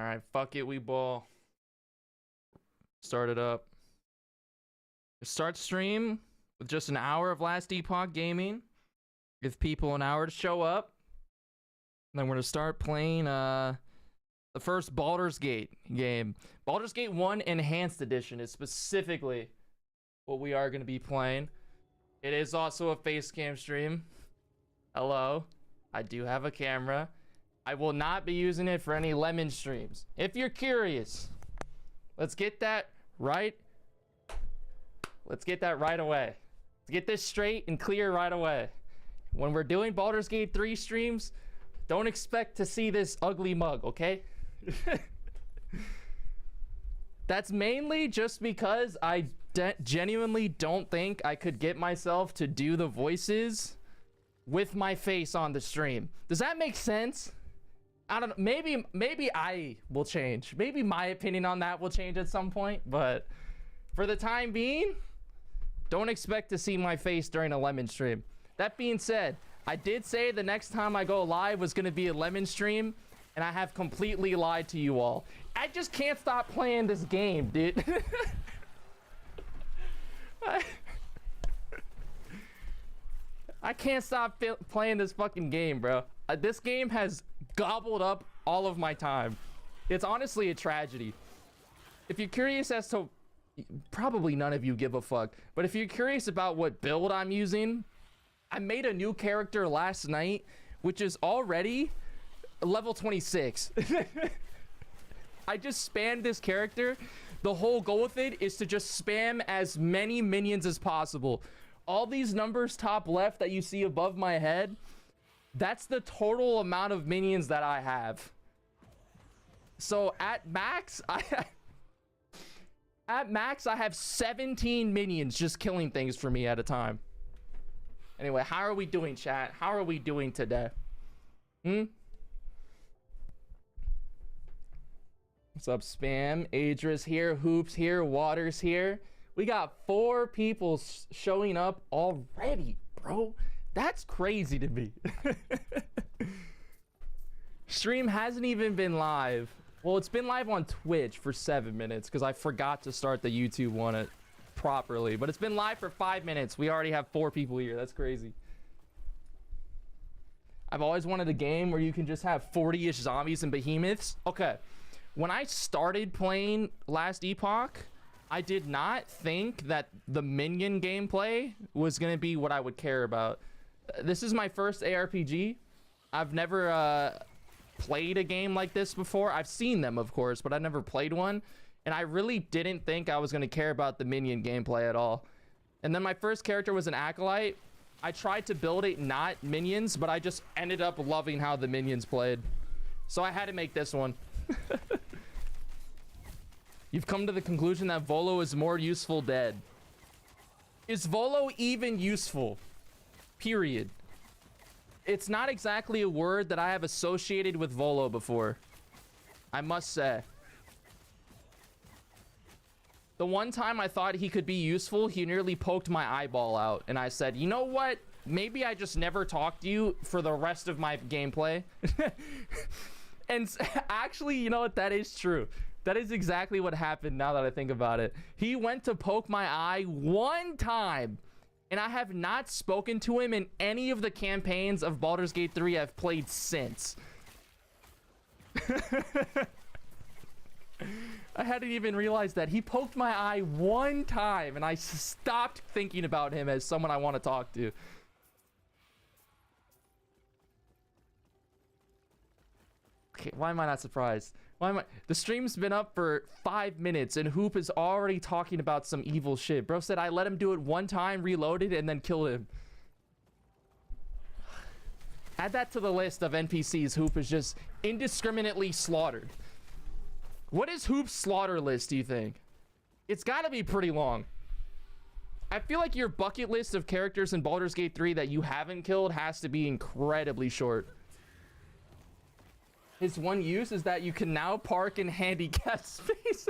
Alright, fuck it, we ball. Start it up. Start stream with just an hour of Last Epoch gaming. Give people an hour to show up. And then we're gonna start playing the first Baldur's Gate game. Baldur's Gate 1 Enhanced Edition is specifically what we are gonna be playing. It is also a Facecam stream. Hello. I do have a camera. I will not be using it for any lemon streams. If you're curious, let's get that right. Let's get that right away. Let's get this straight and clear right away. When we're doing Baldur's Gate 3 streams, don't expect to see this ugly mug, okay? That's mainly just because I genuinely don't think I could get myself to do the voices with my face on the stream. Does that make sense? I don't know. Maybe I will change. Maybe my opinion on that will change at some point. But for the time being, don't expect to see my face during a lemon stream. That being said, I did say the next time I go live was going to be a lemon stream, and I have completely lied to you all. I just can't stop playing this game, dude. I can't stop playing this fucking game, bro. This game has gobbled up all of my time. It's honestly a tragedy. If you're curious as to... Probably none of you give a fuck. But if you're curious about what build I'm using, I made a new character last night, which is already level 26. I just spammed this character. The whole goal with it is to just spam as many minions as possible. All these numbers top left that you see above my head, that's the total amount of minions that I have. So at max, I have 17 minions just killing things for me at a time. Anyway, how are we doing, chat? How are we doing today? What's up, Spam? Adris here, Hoops here, Waters here. We got 4 people showing up already, bro. That's crazy to me. Stream hasn't even been live. Well, it's been live on Twitch for 7 minutes because I forgot to start the YouTube one properly. But it's been live for 5 minutes. We already have 4 people here. That's crazy. I've always wanted a game where you can just have 40-ish zombies and behemoths. Okay. When I started playing Last Epoch, I did not think that the minion gameplay was going to be what I would care about. This is my first ARPG. I've never played a game like this before. I've seen them, of course, but I've never played one. And I really didn't think I was going to care about the minion gameplay at all. And then my first character was an acolyte. I tried to build it not minions, but I just ended up loving how the minions played. So I had to make this one. You've come to the conclusion that Volo is more useful dead. Is Volo even useful? Period. It's not exactly a word that I have associated with Volo before, I must say. The one time I thought he could be useful, he nearly poked my eyeball out, and I said, you know what? Maybe I just never talk to you for the rest of my gameplay. And actually, you know what? That is true. That is exactly what happened now that I think about it. He went to poke my eye one time, and I have not spoken to him in any of the campaigns of Baldur's Gate 3 I've played since. I hadn't even realized that. He poked my eye one time, and I stopped thinking about him as someone I want to talk to. Okay, why am I not surprised? Why am I? The stream's been up for 5 minutes and Hoop is already talking about some evil shit. Bro said I let him do it one time, reloaded, and then killed him. Add that to the list of NPCs Hoop is just indiscriminately slaughtered. What is Hoop's slaughter list, do you think? It's gotta be pretty long. I feel like your bucket list of characters in Baldur's Gate 3 that you haven't killed has to be incredibly short. His one use is that you can now park in handicapped spaces.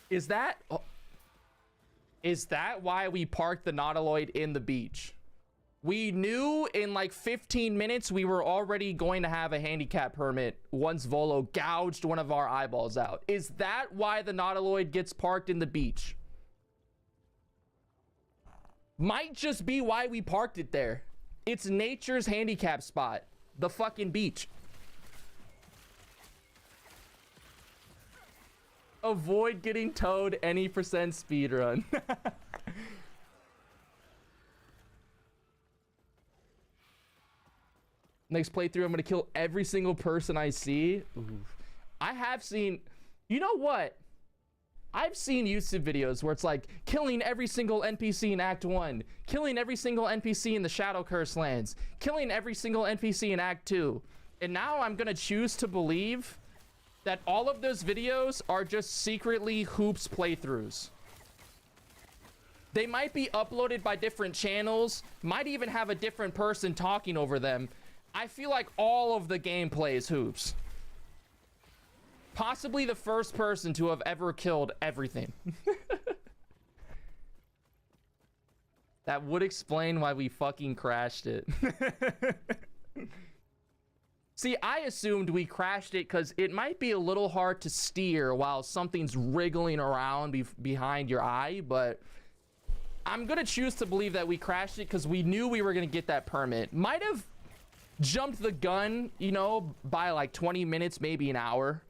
Is that why we parked the Nautiloid in the beach? We knew in like 15 minutes we were already going to have a handicap permit once Volo gouged one of our eyeballs out. Is that why the Nautiloid gets parked in the beach? Might just be why we parked it there. It's nature's handicap spot. The fucking beach. Avoid getting towed any percent speedrun. Next playthrough, I'm gonna kill every single person I see. Ooh. I have seen, you know what? I've seen YouTube videos where it's like killing every single NPC in Act 1, killing every single NPC in the Shadow Curse lands, killing every single NPC in Act 2. And now I'm gonna choose to believe that all of those videos are just secretly Hoops playthroughs. They might be uploaded by different channels, might even have a different person talking over them. I feel like all of the gameplay is Hoops. Possibly the first person to have ever killed everything. That would explain why we fucking crashed it. See, I assumed we crashed it because it might be a little hard to steer while something's wriggling around behind your eye, but I'm gonna choose to believe that we crashed it because we knew we were gonna get that permit. Might have jumped the gun, you know, by like 20 minutes, maybe an hour.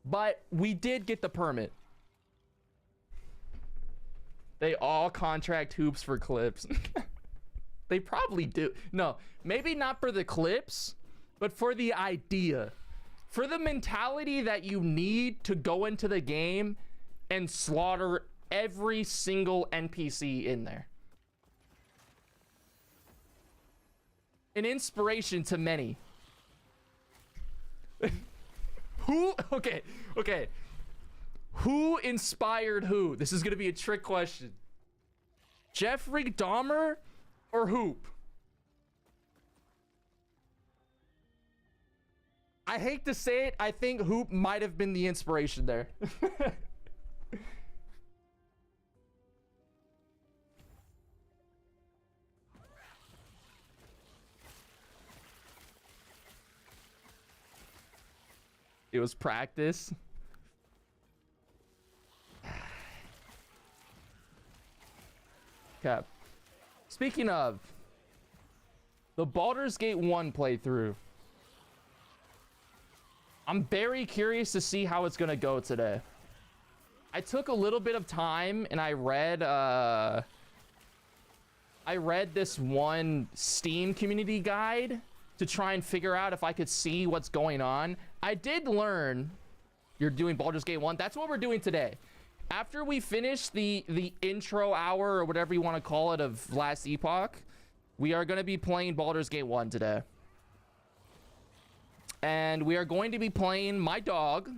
But we did get the permit. They all contract Hoops for clips. They probably do. No, maybe not for the clips, but for the idea. For the mentality that you need to go into the game and slaughter every single NPC in there. An inspiration to many. Who? Okay. Who inspired who? This is gonna be a trick question. Jeffrey Dahmer or Hoop? I hate to say it, I think Hoop might have been the inspiration there. It was practice. Cap. Speaking of the Baldur's Gate 1 playthrough, I'm very curious to see how it's gonna go today. I took a little bit of time and I read this one Steam community guide to try and figure out if I could see what's going on. I did learn you're doing Baldur's Gate 1. That's what we're doing today. After we finish the intro hour or whatever you want to call it of Last Epoch, we are going to be playing Baldur's Gate 1 today. And we are going to be playing my dog,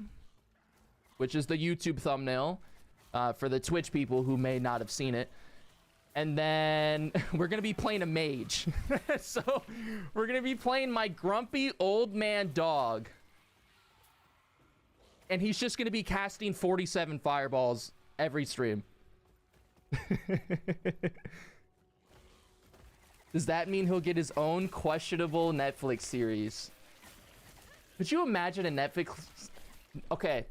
which is the YouTube thumbnail for the Twitch people who may not have seen it. And then we're going to be playing a mage. So we're going to be playing my grumpy old man dog. And he's just going to be casting 47 fireballs every stream. Does that mean he'll get his own questionable Netflix series? Could you imagine a Netflix... Okay.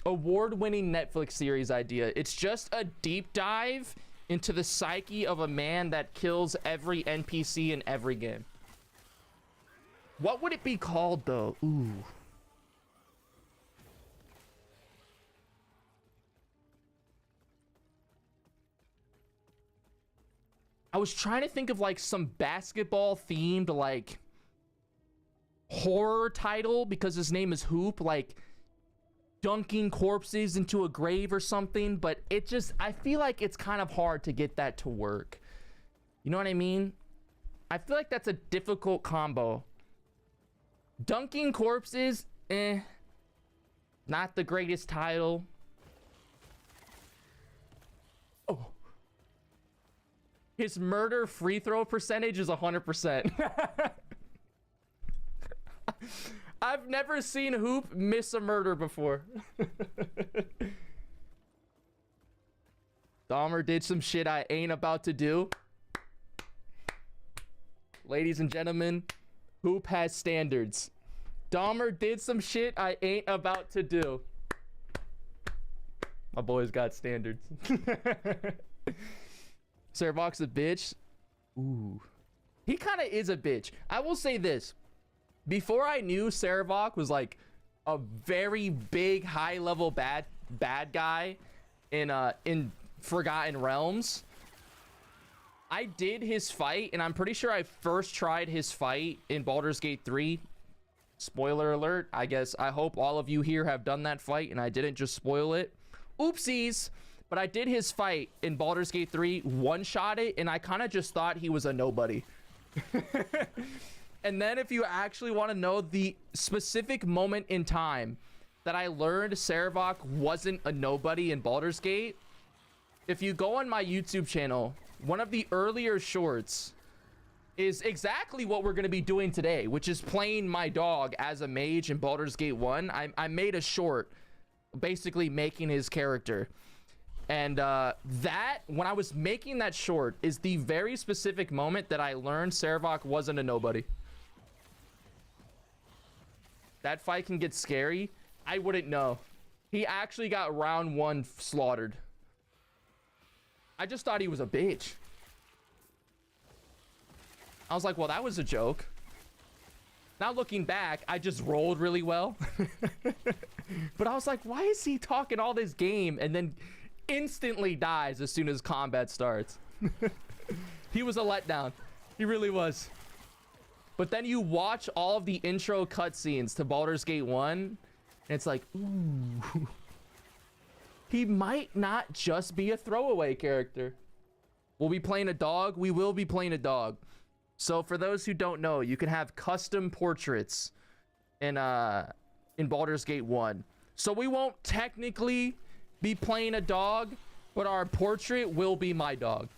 Award-winning Netflix series idea. It's just a deep dive into the psyche of a man that kills every NPC in every game. What would it be called, though? Ooh. I was trying to think of like some basketball themed like horror title because his name is Hoop, like dunking corpses into a grave or something, but it just, I feel like it's kind of hard to get that to work. You know what I mean? I feel like that's a difficult combo. Dunking corpses, not the greatest title. Oh. His murder free throw percentage is 100%. I've never seen Hoop miss a murder before. Dahmer did some shit I ain't about to do. Ladies and gentlemen, Hoop has standards. Dahmer did some shit I ain't about to do. My boy's got standards. Servok's a bitch. Ooh. He kind of is a bitch. I will say this. Before I knew Servok was like a very big, high-level bad guy in Forgotten Realms, I did his fight, and I'm pretty sure I first tried his fight in Baldur's Gate 3. Spoiler alert, I guess. I hope all of you here have done that fight, and I didn't just spoil it. Oopsies! But I did his fight in Baldur's Gate 3, one-shot it, and I kind of just thought he was a nobody. And then if you actually want to know the specific moment in time that I learned Servok wasn't a nobody in Baldur's Gate, if you go on my YouTube channel, one of the earlier shorts is exactly what we're going to be doing today, which is playing my dog as a mage in Baldur's Gate 1. I made a short basically making his character. And that, when I was making that short, is the very specific moment that I learned Servok wasn't a nobody. That fight can get scary. I wouldn't know. He actually got round 1 slaughtered. I just thought he was a bitch. I was like, well, that was a joke. Now looking back, I just rolled really well. But I was like, why is he talking all this game and then instantly dies as soon as combat starts? He was a letdown. He really was. But then you watch all of the intro cutscenes to Baldur's Gate 1, and it's like, ooh. He might not just be a throwaway character. We'll be playing a dog. We will be playing a dog. So for those who don't know, you can have custom portraits in Baldur's Gate 1. So we won't technically be playing a dog, but our portrait will be my dog.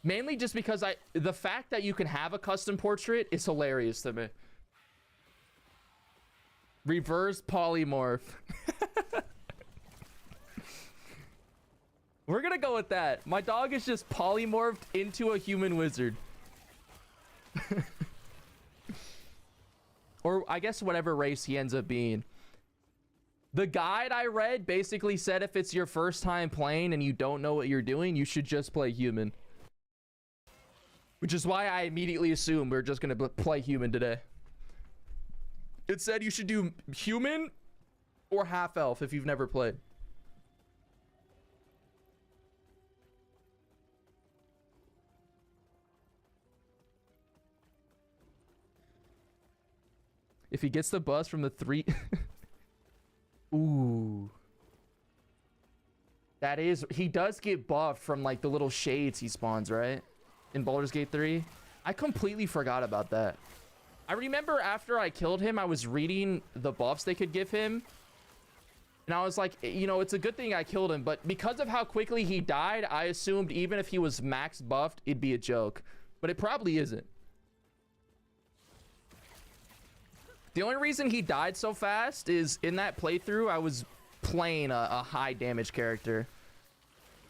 Mainly just because the fact that you can have a custom portrait is hilarious to me. Reverse polymorph. We're gonna go with that. My dog is just polymorphed into a human wizard. Or I guess whatever race he ends up being. The guide I read basically said if it's your first time playing and you don't know what you're doing, you should just play human. Which is why I immediately assumed we're just gonna play human today. It said you should do human or half elf if you've never played. If he gets the buzz from the 3... Ooh. That is... He does get buffed from, like, the little shades he spawns, right? In Baldur's Gate 3. I completely forgot about that. I remember after I killed him, I was reading the buffs they could give him. And I was like, you know, it's a good thing I killed him. But because of how quickly he died, I assumed even if he was max buffed, it'd be a joke. But it probably isn't. The only reason he died so fast is in that playthrough, I was playing a high damage character.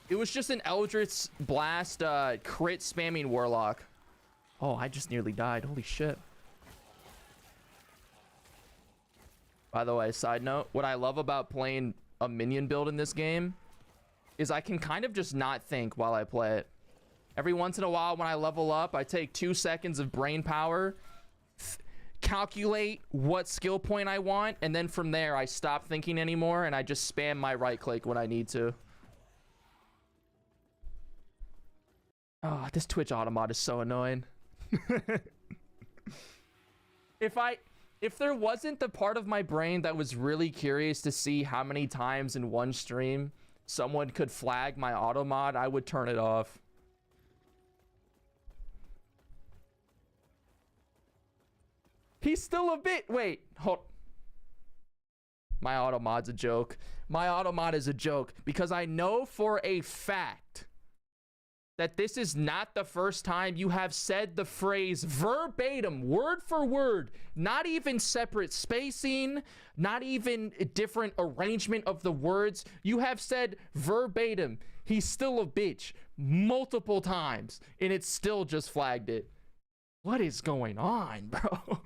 It was just an Eldritch Blast crit spamming warlock. Oh, I just nearly died. Holy shit. By the way, side note, what I love about playing a minion build in this game is I can kind of just not think while I play it. Every once in a while when I level up, I take 2 seconds of brain power, calculate what skill point I want, and then from there I stop thinking anymore and I just spam my right click when I need to. Oh, this Twitch automat is so annoying. If there wasn't the part of my brain that was really curious to see how many times in one stream someone could flag my automod, I would turn it off. He's still a bit... Wait, hold... My automod's a joke. My automod is a joke because I know for a fact that this is not the first time you have said the phrase verbatim, word for word, not even separate spacing, not even a different arrangement of the words. You have said verbatim, he's still a bitch, multiple times, and it still just flagged it. What is going on, bro?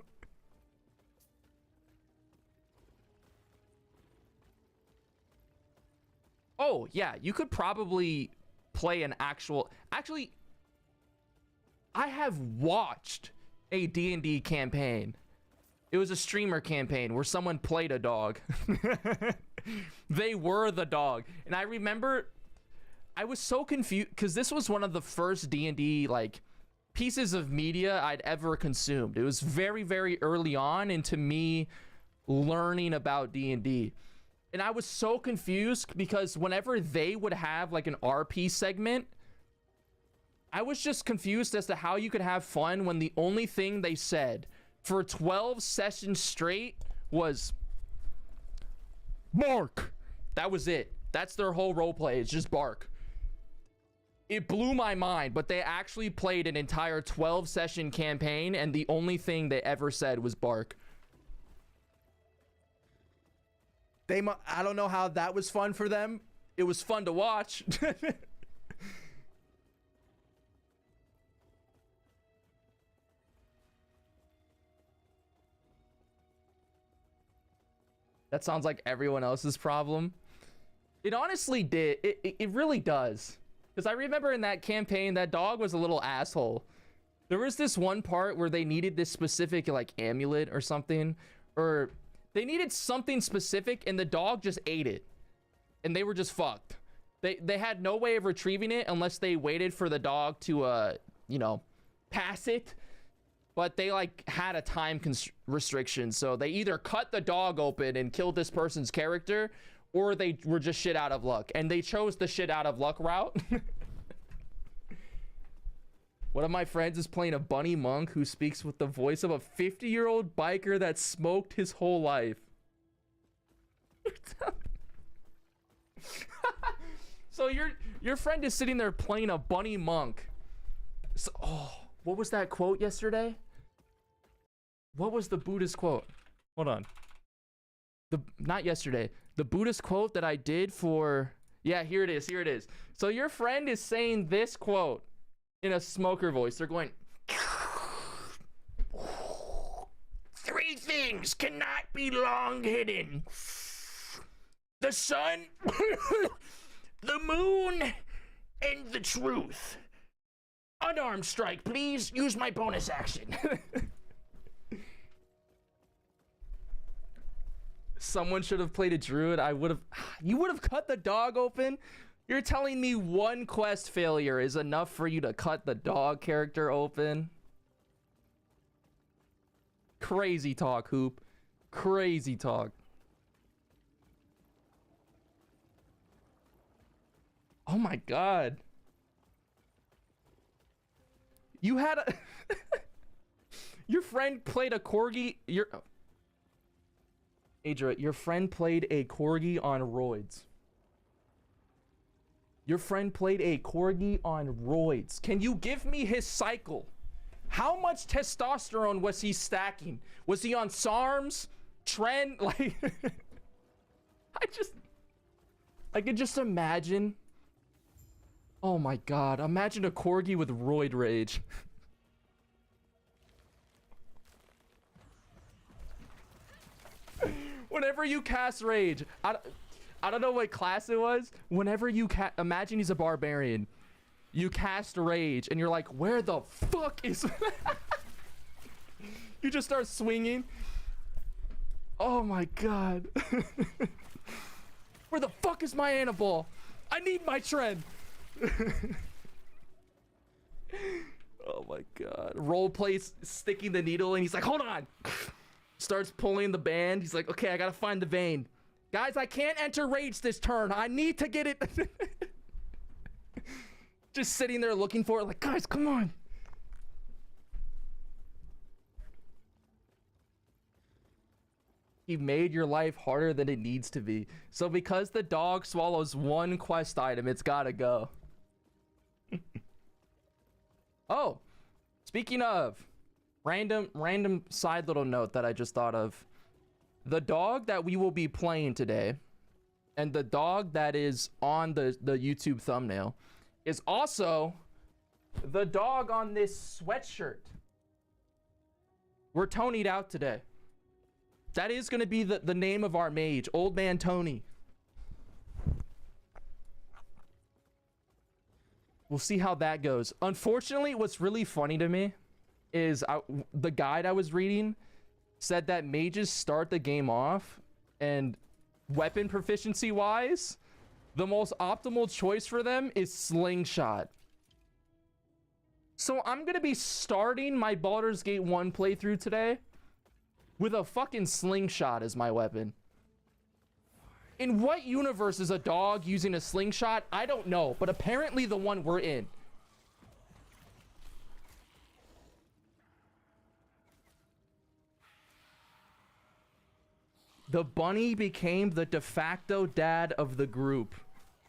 Oh, yeah, you could probably play an actual... Actually, I have watched a D&D campaign. It was a streamer campaign where someone played a dog. They were the dog. And I remember I was so confused because this was one of the first D&D like pieces of media I'd ever consumed. It was very, very early on into me learning about D&D. And I was so confused because whenever they would have like an RP segment, I was just confused as to how you could have fun when the only thing they said for 12 sessions straight was bark. That was it. That's their whole roleplay. It's just bark. It blew my mind, but they actually played an entire 12 session campaign and the only thing they ever said was bark. I don't know how that was fun for them. It was fun to watch. That sounds like everyone else's problem. It honestly did. It really does. Because I remember in that campaign, that dog was a little asshole. There was this one part where they needed this specific like amulet or something, or they needed something specific and the dog just ate it and they were just fucked. They had no way of retrieving it unless they waited for the dog to you know, pass it. But they like had a time restriction, so they either cut the dog open and killed this person's character, or they were just shit out of luck, and they chose the shit out of luck route. One of my friends is playing a bunny monk who speaks with the voice of a 50-year-old biker that smoked his whole life. So your friend is sitting there playing a bunny monk. So, oh, what was that quote yesterday? What was the Buddhist quote? Hold on. Not yesterday. The Buddhist quote that I did for... Yeah, here it is. Here it is. So your friend is saying this quote in a smoker voice. They're going... 3 things cannot be long hidden. The sun, the moon, and the truth. Unarmed strike, please. Use my bonus action. Someone should have played a druid. You would have cut the dog open? You're telling me one quest failure is enough for you to cut the dog character open? Crazy talk, Hoop. Crazy talk. Oh my god. You had a... Your friend played a corgi... Adra, your friend played a corgi on roids. Your friend played a corgi on roids. Can you give me his cycle? How much testosterone was he stacking? Was he on SARMs? Trend? Like... I could just imagine... Oh my god, imagine a corgi with roid rage. Whenever you cast rage, I don't know what class it was. Whenever you imagine he's a barbarian, you cast rage and you're like, where the fuck is... You just start swinging. Oh my god. Where the fuck is my Annabelle? I need my trend. Oh my god. Role plays sticking the needle and he's like, hold on. Starts pulling the band. He's like, okay, I gotta find the vein. Guys, I can't enter rage this turn. I need to get it. Just sitting there looking for it like, guys, come on. He made your life harder than it needs to be. So because the dog swallows one quest item, it's gotta go. Oh, speaking of random side little note that I just thought of. The dog that we will be playing today and the dog that is on the YouTube thumbnail is also the dog on this sweatshirt. We're Tony'd out today. That is going to be the name of our mage, Old Man Tony. We'll see how that goes. Unfortunately, what's really funny to me is the guide I was reading said that mages start the game off and weapon proficiency wise, the most optimal choice for them is slingshot. So I'm gonna be starting my Baldur's Gate 1 playthrough today with a fucking slingshot as my weapon. In what universe is a dog using a slingshot? I don't know, but apparently the one we're in. The bunny became the de facto dad of the group,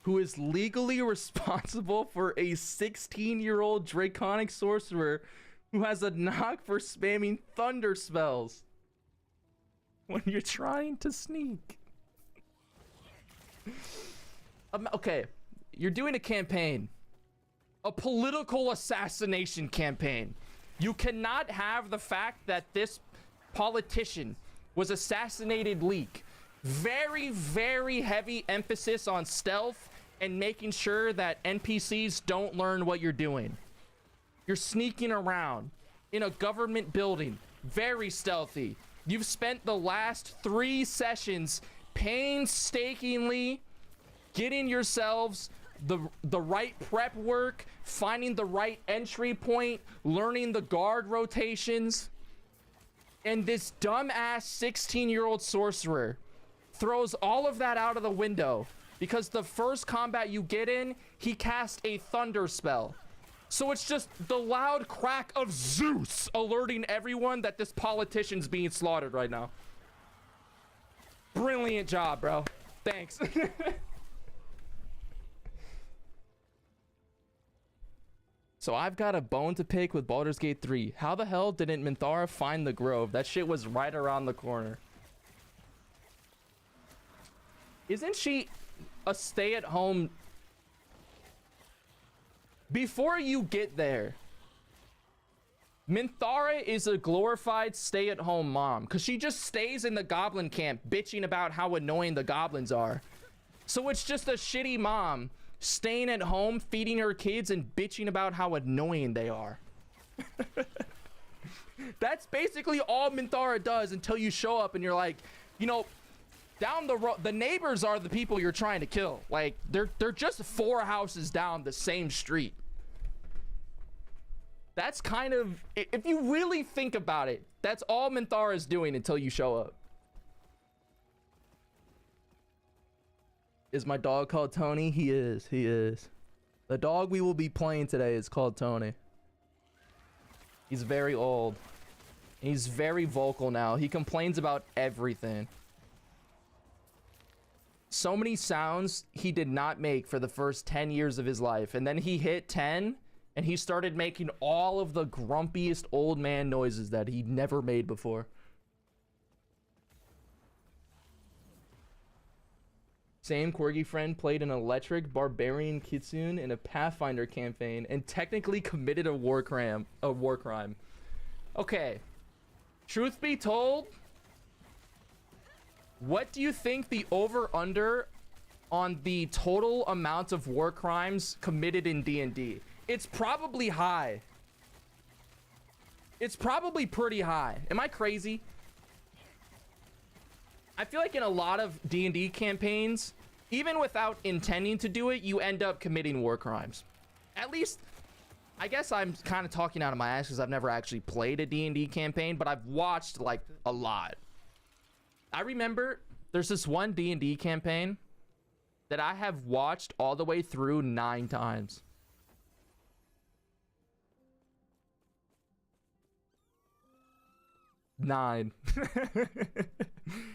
who is legally responsible for a 16-year-old draconic sorcerer who has a knock for spamming thunder spells when you're trying to sneak. Okay, you're doing a campaign, a political assassination campaign. You cannot have the fact that this politician was assassinated leak. Very, very heavy emphasis on stealth and making sure that NPCs don't learn what you're doing. You're sneaking around in a government building, very stealthy. You've spent the last 3 sessions painstakingly getting yourselves the right prep work, finding the right entry point, learning the guard rotations. And this dumbass 16-year-old sorcerer throws all of that out of the window because the first combat you get in, he cast a thunder spell. So it's just the loud crack of Zeus alerting everyone that this politician's being slaughtered right now. Brilliant job, bro. Thanks. So I've got a bone to pick with Baldur's Gate 3. How the hell didn't Minthara find the grove? That shit was right around the corner. Isn't she a stay-at-home? Before you get there, Minthara is a glorified stay-at-home mom because she just stays in the goblin camp bitching about how annoying the goblins are. So it's just a shitty mom staying at home, feeding her kids, and bitching about how annoying they are. That's basically all Minthara does until you show up and you're like, you know, down the road, the neighbors are the people you're trying to kill. Like, they're just 4 houses down the same street. That's kind of, if you really think about it, that's all Minthara is doing until you show up. Is my dog called Tony? He is. He is. The dog we will be playing today is called Tony. He's very old. He's very vocal now. He complains about everything. So many sounds he did not make for the first 10 years of his life. And then he hit 10 and he started making all of the grumpiest old man noises that he'd never made before. Same Corgi friend played an electric barbarian kitsune in a Pathfinder campaign and technically committed a war crime. Okay. Truth be told, what do you think the over-under on the total amount of war crimes committed in D&D? It's probably high. It's probably pretty high. Am I crazy? I feel like in a lot of D&D campaigns, even without intending to do it, you end up committing war crimes. At least, I guess I'm kind of talking out of my ass because I've never actually played a D&D campaign, but I've watched like a lot. I remember there's this one D&D campaign that I have watched all the way through 9 times. 9.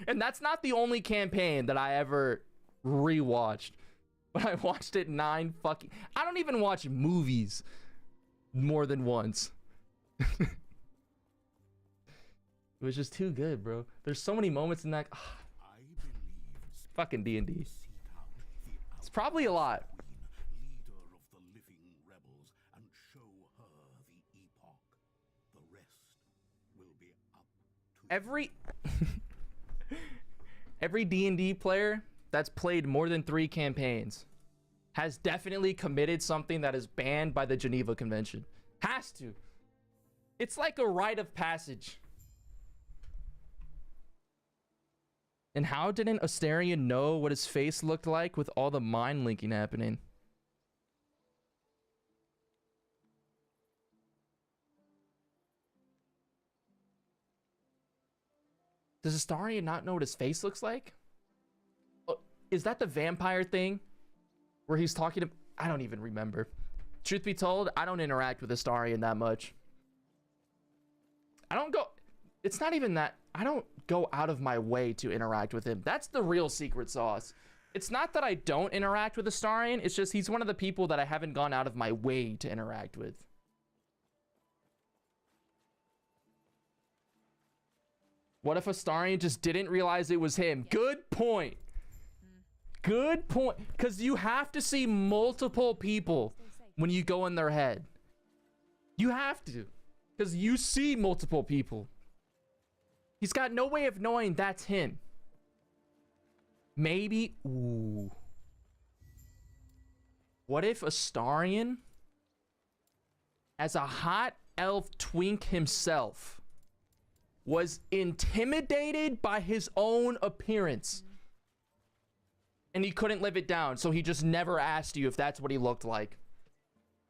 And that's not the only campaign that I ever rewatched, but I watched it 9 fucking. I don't even watch movies. more than once. It was just too good, bro. There's so many moments in that. Fucking D&D. It's probably a lot. Leader of the living rebels, and show her the epoch. The rest will be up to every D&D player that's played more than 3 campaigns has definitely committed something that is banned by the Geneva Convention. Has to. It's like a rite of passage. And how didn't Astarion know what his face looked like with all the mind linking happening? Does Astarion not know what his face looks like? Oh, is that the vampire thing? Where he's talking to... I don't even remember. Truth be told, I don't interact with Astarion that much. I don't go... It's not even that... I don't go out of my way to interact with him. That's the real secret sauce. It's not that I don't interact with Astarion. It's just he's one of the people that I haven't gone out of my way to interact with. What if Astarion just didn't realize it was him? Good point. Good point. Because you have to see multiple people when you go in their head. You have to. Because you see multiple people. He's got no way of knowing that's him. Maybe. Ooh. What if Astarion, as a hot elf twink himself, was intimidated by his own appearance? And he couldn't live it down, so he just never asked you if that's what he looked like.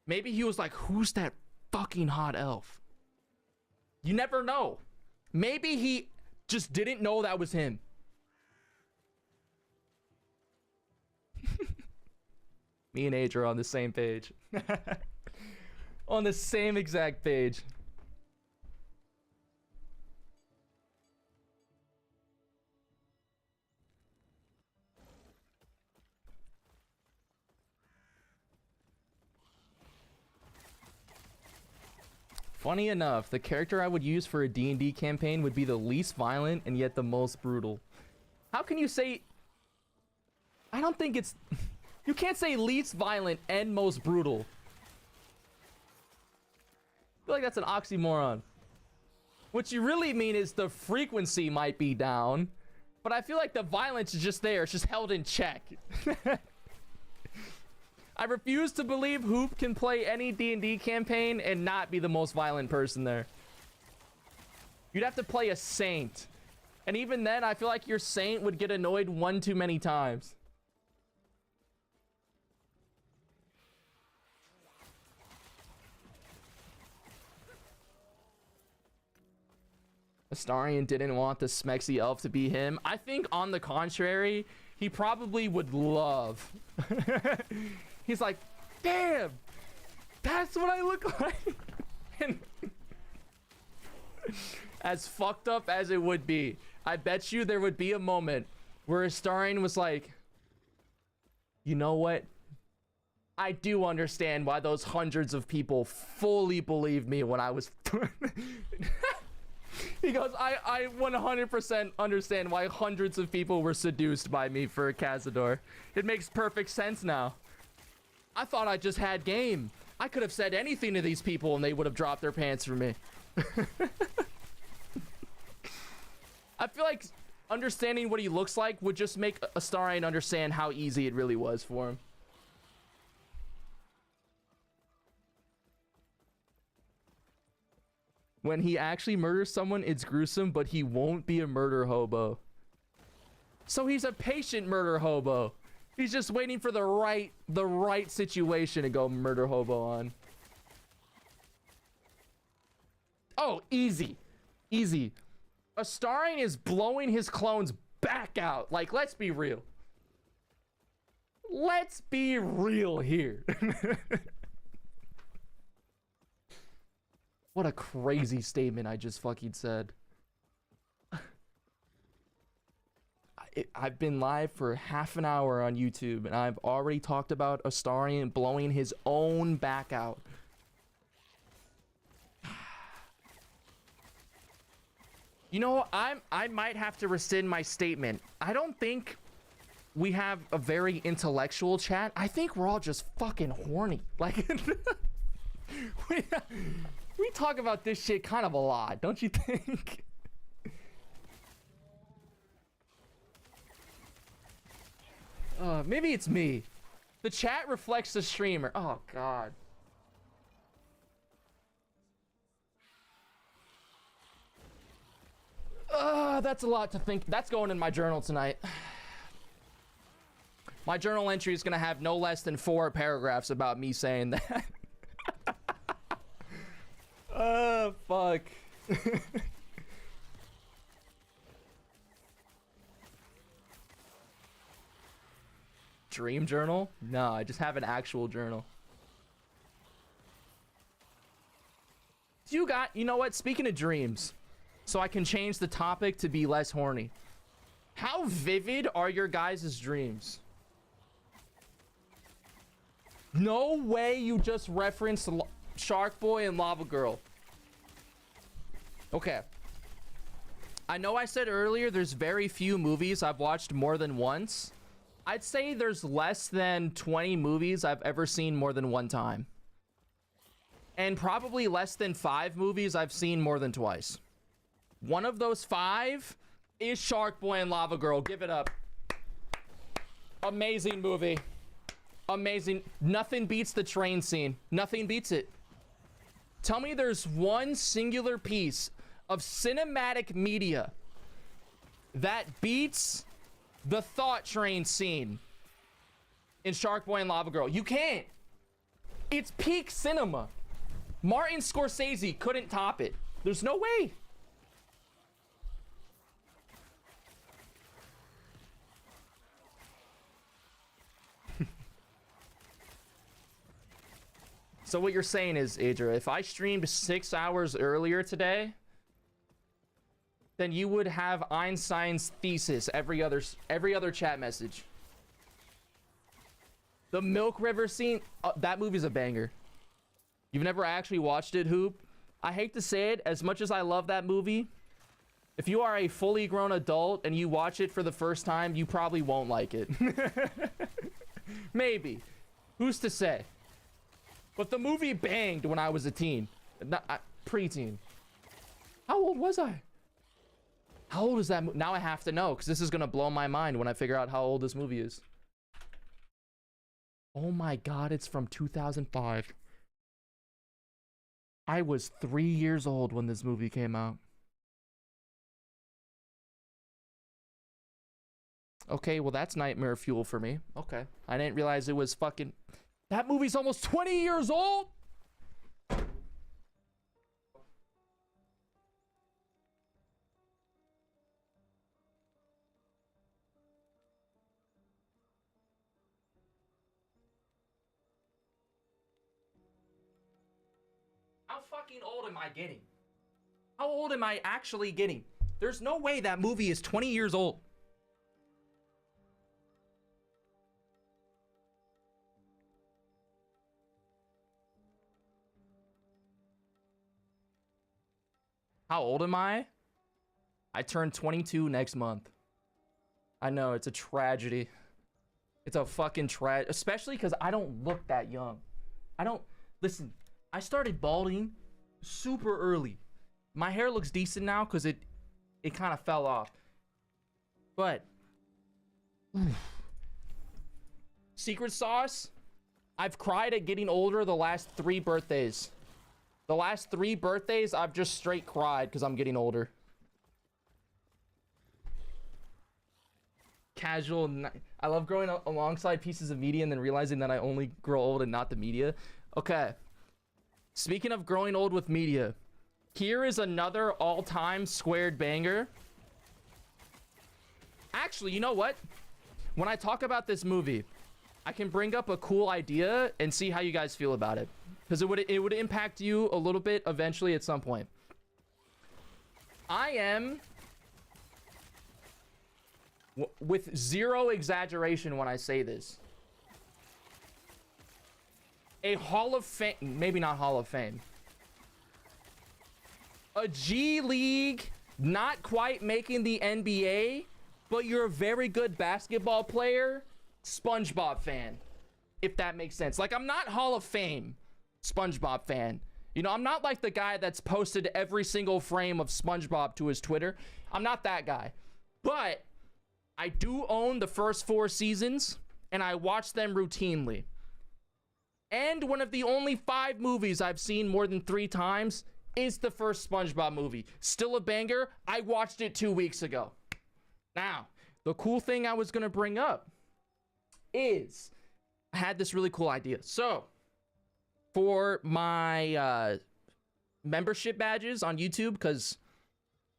Maybe he was like, who's that fucking hot elf? You never know. Maybe he just didn't know that was him. Me and Age are on the same page. On the same exact page. Funny enough, the character I would use for a D&D campaign would be the least violent and yet the most brutal. How can you say... I don't think it's... You can't say least violent and most brutal. I feel like that's an oxymoron. What you really mean is the frequency might be down, but I feel like the violence is just there. It's just held in check. I refuse to believe Hoop can play any D&D campaign and not be the most violent person there. You'd have to play a saint. And even then, I feel like your saint would get annoyed one too many times. Astarion didn't want the Smexy elf to be him. I think, on the contrary, he probably would love. He's like, damn, that's what I look like. And as fucked up as it would be, I bet you there would be a moment where Astarion was like, you know what? I do understand why those hundreds of people fully believed me when I was... He goes, I 100% understand why hundreds of people were seduced by me for a Cazador. It makes perfect sense now. I thought I just had game. I could have said anything to these people and they would have dropped their pants for me. I feel like understanding what he looks like would just make Astarion understand how easy it really was for him. When he actually murders someone, it's gruesome, but he won't be a murder hobo. So he's a patient murder hobo. He's just waiting for the right situation to go murder hobo on. Oh, easy. Easy. Astarion is blowing his clones back out. Like, let's be real. Let's be real here. What a crazy statement I just fucking said. I've been live for half an hour on YouTube, and I've already talked about Astarion blowing his own back out. You know, I might have to rescind my statement. I don't think we have a very intellectual chat. I think we're all just fucking horny. Like, we talk about this shit kind of a lot, don't you think? Maybe it's me. The chat reflects the streamer. Oh, God. That's a lot to think. That's going in my journal tonight. My journal entry is going to have no less than 4 paragraphs about me saying that. Fuck. Dream journal? No, I just have an actual journal. You know what? Speaking of dreams, so I can change the topic to be less horny. How vivid are your guys' dreams? No way you just referenced Shark Boy and Lava Girl. Okay. I know I said earlier there's very few movies I've watched more than once. I'd say there's less than 20 movies I've ever seen more than one time. And probably less than 5 movies I've seen more than twice. One of those 5 is Shark Boy and Lava Girl. Give it up. Amazing movie. Amazing. Nothing beats the train scene. Nothing beats it. Tell me there's one singular piece of cinematic media that beats the thought train scene in Shark Boy and Lava Girl. You can't. It's peak cinema. Martin Scorsese couldn't top it. There's no way. So what you're saying is, Adria, if I streamed 6 hours earlier today, then you would have Einstein's thesis every other chat message. The Milk River scene, that movie's a banger. You've never actually watched it, Hoop? I hate to say it, as much as I love that movie, if you are a fully grown adult and you watch it for the first time, you probably won't like it. Maybe. Who's to say? But the movie banged when I was a teen. Preteen. How old was I? How old is that? Now I have to know, because this is going to blow my mind when I figure out how old this movie is. Oh my God, it's from 2005. I was 3 years old when this movie came out. Okay, well that's nightmare fuel for me. Okay. I didn't realize it was fucking... That movie's almost 20 years old? How fucking old am I getting? How old am I actually getting? There's no way that movie is 20 years old. How old am I? I turn 22 next month. I know, it's a tragedy. It's a fucking tragedy. Especially because I don't look that young. I don't... Listen, I started balding super early. My hair looks decent now because it kind of fell off. But... Secret sauce? I've cried at getting older the last 3 birthdays. The last 3 birthdays, I've just straight cried because I'm getting older. Casual. I love growing alongside pieces of media and then realizing that I only grow old and not the media. Okay. Speaking of growing old with media, here is another all-time squared banger. Actually, you know what? When I talk about this movie, I can bring up a cool idea and see how you guys feel about it. Because it would impact you a little bit eventually at some point. I am, with zero exaggeration when I say this, a Hall of Fame, maybe not Hall of Fame, a G League not quite making the NBA, but you're a very good basketball player, SpongeBob fan, if that makes sense. Like, I'm not Hall of Fame SpongeBob fan. You know, I'm not like the guy that's posted every single frame of SpongeBob to his Twitter. I'm not that guy. But I do own the first 4 seasons, and I watch them routinely. And one of the only 5 movies I've seen more than 3 times is the first SpongeBob movie. Still a banger. I watched it 2 weeks ago. Now, the cool thing I was going to bring up is I had this really cool idea. So, for my membership badges on YouTube, because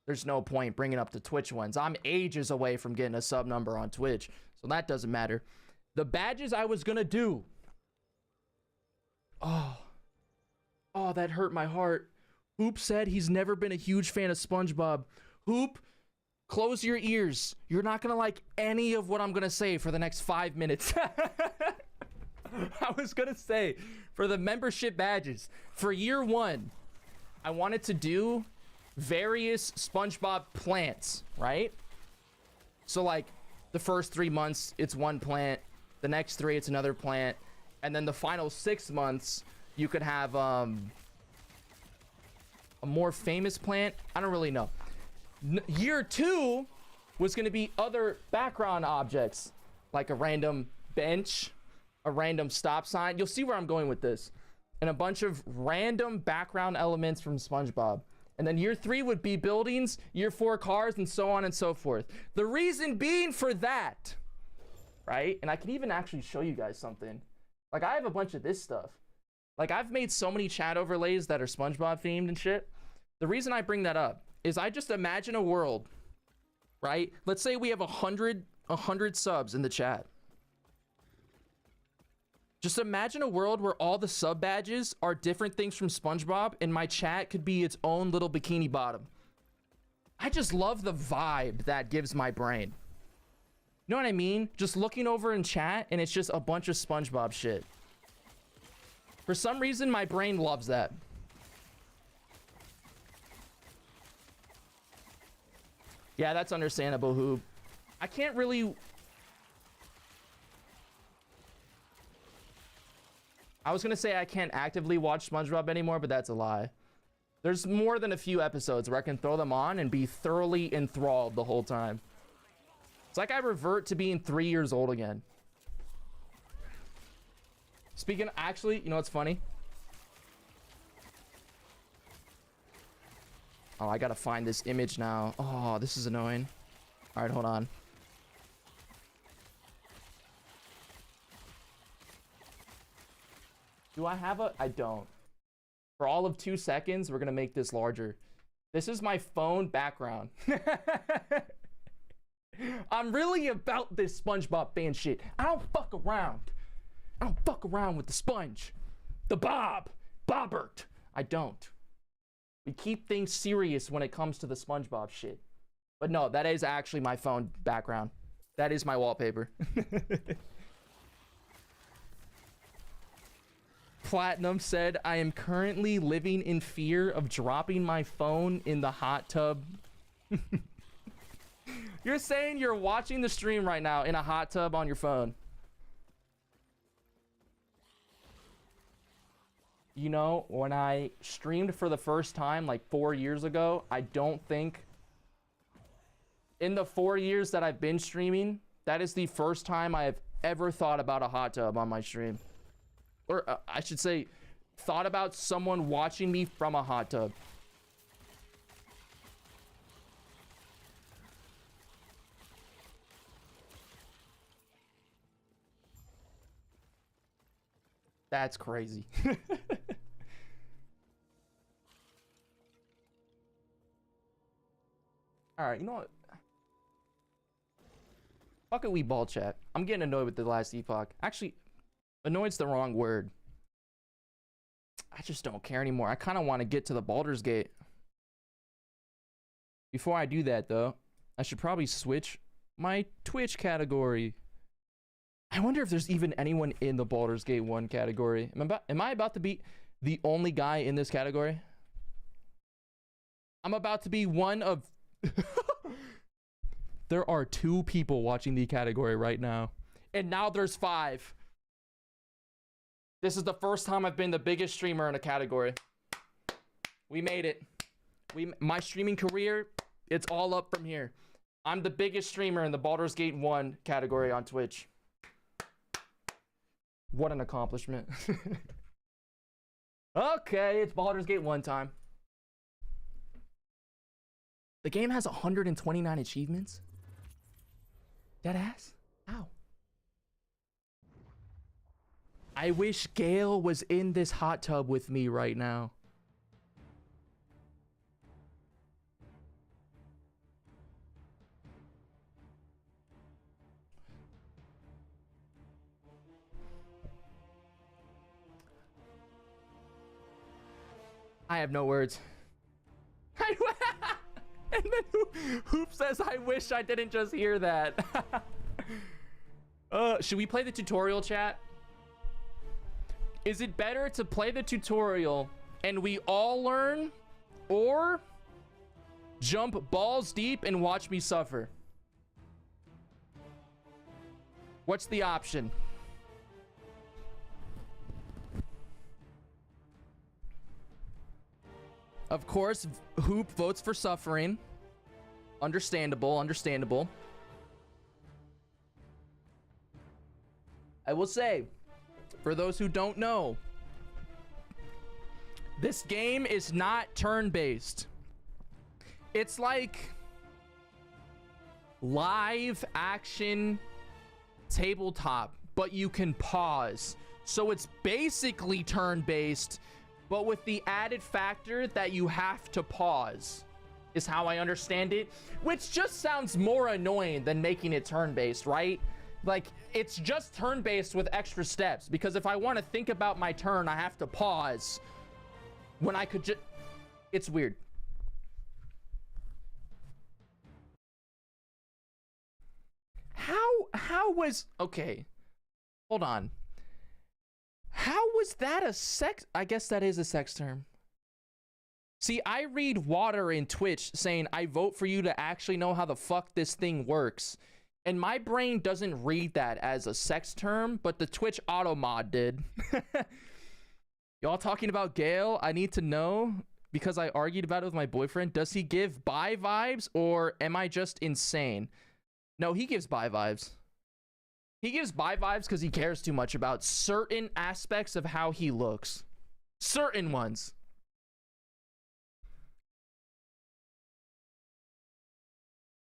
there's no point bringing up the Twitch ones. I'm ages away from getting a sub number on Twitch, so that doesn't matter. The badges I was going to do. Oh, that hurt my heart. Hoop said he's never been a huge fan of SpongeBob. Hoop, close your ears. You're not gonna like any of what I'm gonna say for the next 5 minutes. I was gonna say, for the membership badges, for year 1, I wanted to do various SpongeBob plants, right? So like, the first 3 months, it's one plant. The next 3, it's another plant. And then the final 6 months, you could have a more famous plant. I don't really know. Year 2 was going to be other background objects, like a random bench, a random stop sign. You'll see where I'm going with this. And a bunch of random background elements from SpongeBob. And then year 3 would be buildings, year 4 cars, and so on and so forth. The reason being for that, right? And I can even actually show you guys something. Like, I have a bunch of this stuff. Like, I've made so many chat overlays that are SpongeBob themed and shit. The reason I bring that up is I just imagine a world, right? Let's say we have 100 subs in the chat. Just imagine a world where all the sub badges are different things from SpongeBob, and my chat could be its own little Bikini Bottom. I just love the vibe that gives my brain. You know what I mean? Just looking over in chat, and it's just a bunch of SpongeBob shit. For some reason, my brain loves that. Yeah, that's understandable, Hoop. I can't really... I was gonna say I can't actively watch SpongeBob anymore, but that's a lie. There's more than a few episodes where I can throw them on and be thoroughly enthralled the whole time. It's like I revert to being 3 years old again. Speaking, actually, you know what's funny? Oh, I gotta find this image now. Oh, this is annoying. All right, hold on. Do I have a... I don't. For all of 2 seconds, we're gonna make this larger. This is my phone background. I'm really about this SpongeBob fan shit. I don't fuck around. I don't fuck around with the sponge. The Bobbert. I don't. We keep things serious when it comes to the SpongeBob shit. But no, that is actually my phone background. That is my wallpaper. Platinum said, I am currently living in fear of dropping my phone in the hot tub. You're saying you're watching the stream right now in a hot tub on your phone. You know, when I streamed for the first time like 4 years ago, I don't think in the 4 years that I've been streaming, that is the first time I have ever thought about a hot tub on my stream. Or I should say, thought about someone watching me from a hot tub. That's crazy. All right, you know what? Fuck it, we ball chat. I'm getting annoyed with the last epoch. Actually, annoyed's the wrong word. I just don't care anymore. I kind of want to get to the Baldur's Gate. Before I do that, though, I should probably switch my Twitch category. I wonder if there's even anyone in the Baldur's Gate 1 category. Am I about to be the only guy in this category? I'm about to be one of There are 2 people watching the category right now. And now there's 5. This is the first time I've been the biggest streamer in a category. We made it. My streaming career, it's all up from here. I'm the biggest streamer in the Baldur's Gate 1 category on Twitch. What an accomplishment. Okay, it's Baldur's Gate 1 time. The game has 129 achievements. Deadass? Ow. I wish Gale was in this hot tub with me right now. I have no words. And then Hoop says, I wish I didn't just hear that. Should we play the tutorial, chat? Is it better to play the tutorial and we all learn, or jump balls deep and watch me suffer? What's the option? Of course, Hoop votes for suffering. Understandable, understandable. I will say, for those who don't know, this game is not turn-based. It's like live action tabletop, but you can pause. So it's basically turn-based, but with the added factor that you have to pause, is how I understand it, which just sounds more annoying than making it turn-based, right? Like, it's just turn-based with extra steps, because if I want to think about my turn, I have to pause when I could just... It's weird. How was... Okay. Hold on. How was that a sex... I guess that is a sex term. See, I read water in Twitch saying, I vote for you to actually know how the fuck this thing works. And my brain doesn't read that as a sex term, but the Twitch auto mod did. Y'all talking about Gale? I need to know, because I argued about it with my boyfriend. Does he give bi vibes, or am I just insane? No, he gives bi vibes. He gives bi vibes because he cares too much about certain aspects of how he looks. Certain ones.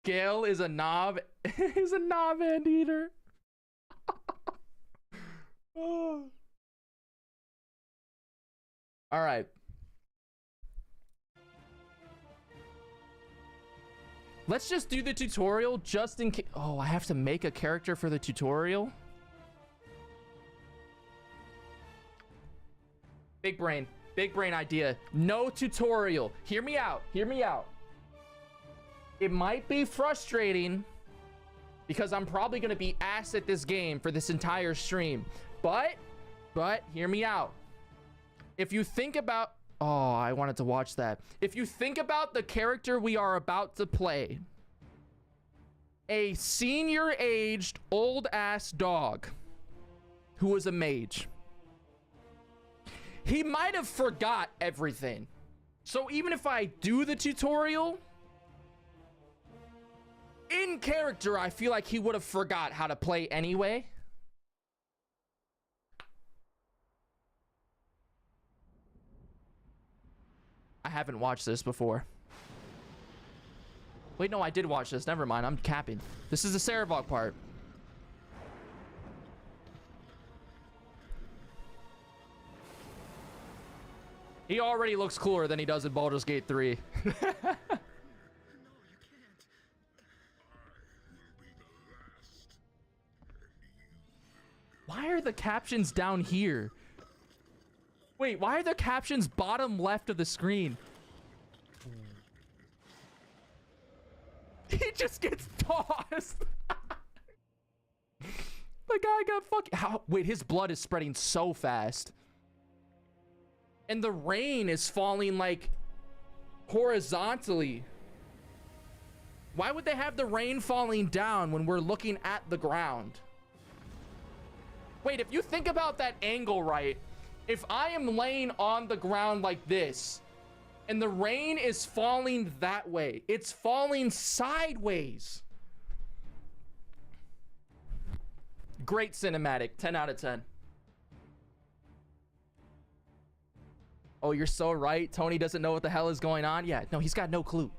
Gale is a knob anteater. Oh. All right. Let's just do the tutorial just in case. Oh, I have to make a character for the tutorial. Big brain idea. No tutorial. Hear me out. Hear me out. It might be frustrating because I'm probably going to be ass at this game for this entire stream. But hear me out. If you think about... Oh, I wanted to watch that. If you think about the character we are about to play, a senior-aged, old-ass dog who is a mage. He might have forgot everything. So even if I do the tutorial... in character, I feel like he would have forgot how to play anyway. I haven't watched this before. Wait, no, I did watch this. Never mind, I'm capping. This is the Sarevok part. He already looks cooler than he does in Baldur's Gate 3. Why are the captions down here? Wait, why are the captions bottom left of the screen? He just gets tossed. The guy got fucking... Wait, his blood is spreading so fast. And the rain is falling, like, horizontally. Why would they have the rain falling down when we're looking at the ground? Wait, if you think about that angle right, if I am laying on the ground like this, and the rain is falling that way, it's falling sideways. Great cinematic, 10 out of 10. Oh, you're so right. Tony doesn't know what the hell is going on. Yeah, no, he's got no clue.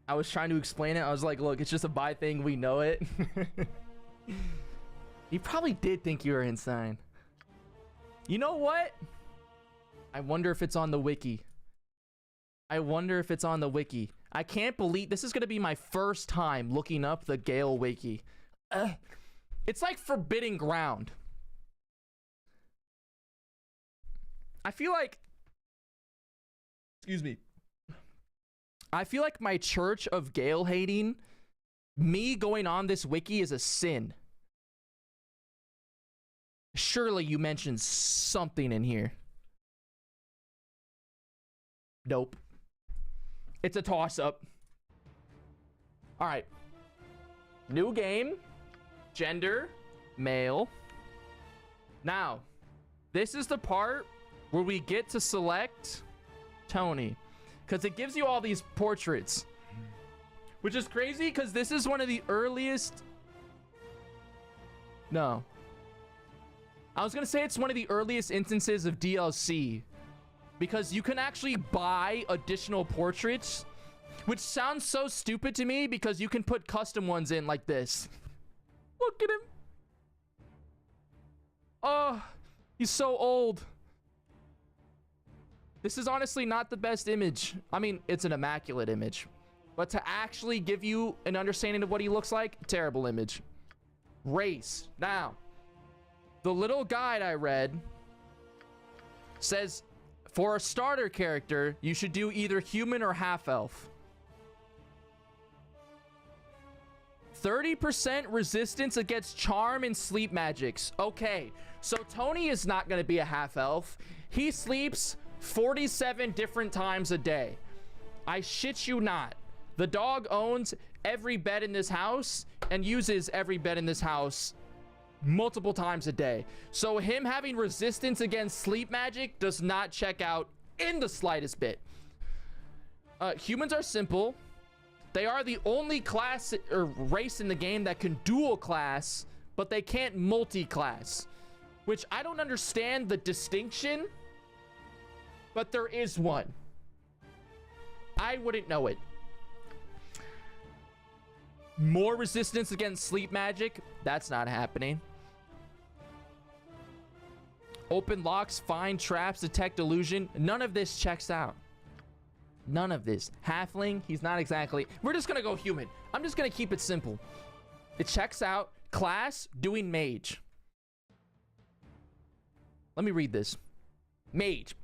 I was trying to explain it. I was like, look, it's just a bi thing. We know it. He probably did think you were insane. You know what? I wonder if it's on the wiki. I wonder if it's on the wiki. I can't believe this is going to be my first time looking up the Gale wiki. It's like forbidden ground. I feel like, excuse me, I feel like my church of Gale hating, me going on this wiki is a sin. Surely you mentioned something in here. Nope. It's a toss-up. All right. New game. Gender. Male. Now, this is the part where we get to select Tony, because it gives you all these portraits, which is crazy because this is one of the earliest. No, I was gonna say it's one of the earliest instances of DLC, because you can actually buy additional portraits, which sounds so stupid to me because you can put custom ones in like this. Look at him. Oh, he's so old. This is honestly not the best image. I mean, it's an immaculate image, but to actually give you an understanding of what he looks like, terrible image. Race. Now, the little guide I read says for a starter character, you should do either human or half-elf. 30% resistance against charm and sleep magics. Okay, so Tony is not going to be a half-elf. He sleeps 47 different times a day. I shit you not. The dog owns every bed in this house and uses every bed in this house multiple times a day. So him having resistance against sleep magic does not check out in the slightest bit. Humans are simple. They are the only class or race in the game that can dual class, but they can't multi-class, which I don't understand the distinction. But there is one. I wouldn't know it. More resistance against sleep magic. That's not happening. Open locks, find traps, detect illusion. None of this checks out. None of this. Halfling, he's not exactly. We're just going to go human. I'm just going to keep it simple. It checks out. Class, doing mage. Let me read this. Mage.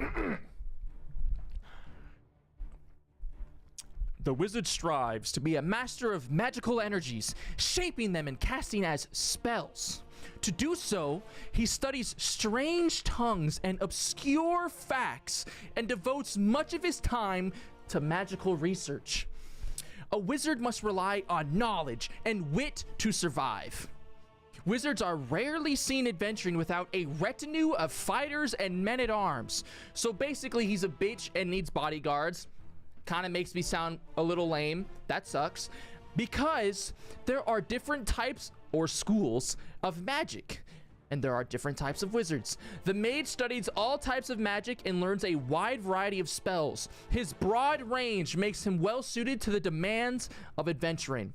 The wizard strives to be a master of magical energies, shaping them and casting as spells. To do so, he studies strange tongues and obscure facts and devotes much of his time to magical research. A wizard must rely on knowledge and wit to survive. Wizards are rarely seen adventuring without a retinue of fighters and men-at-arms. So basically, he's a bitch and needs bodyguards. Kind of makes me sound a little lame. That sucks. Because there are different types or schools of magic, and there are different types of wizards. The mage studies all types of magic and learns a wide variety of spells. His broad range makes him well suited to the demands of adventuring.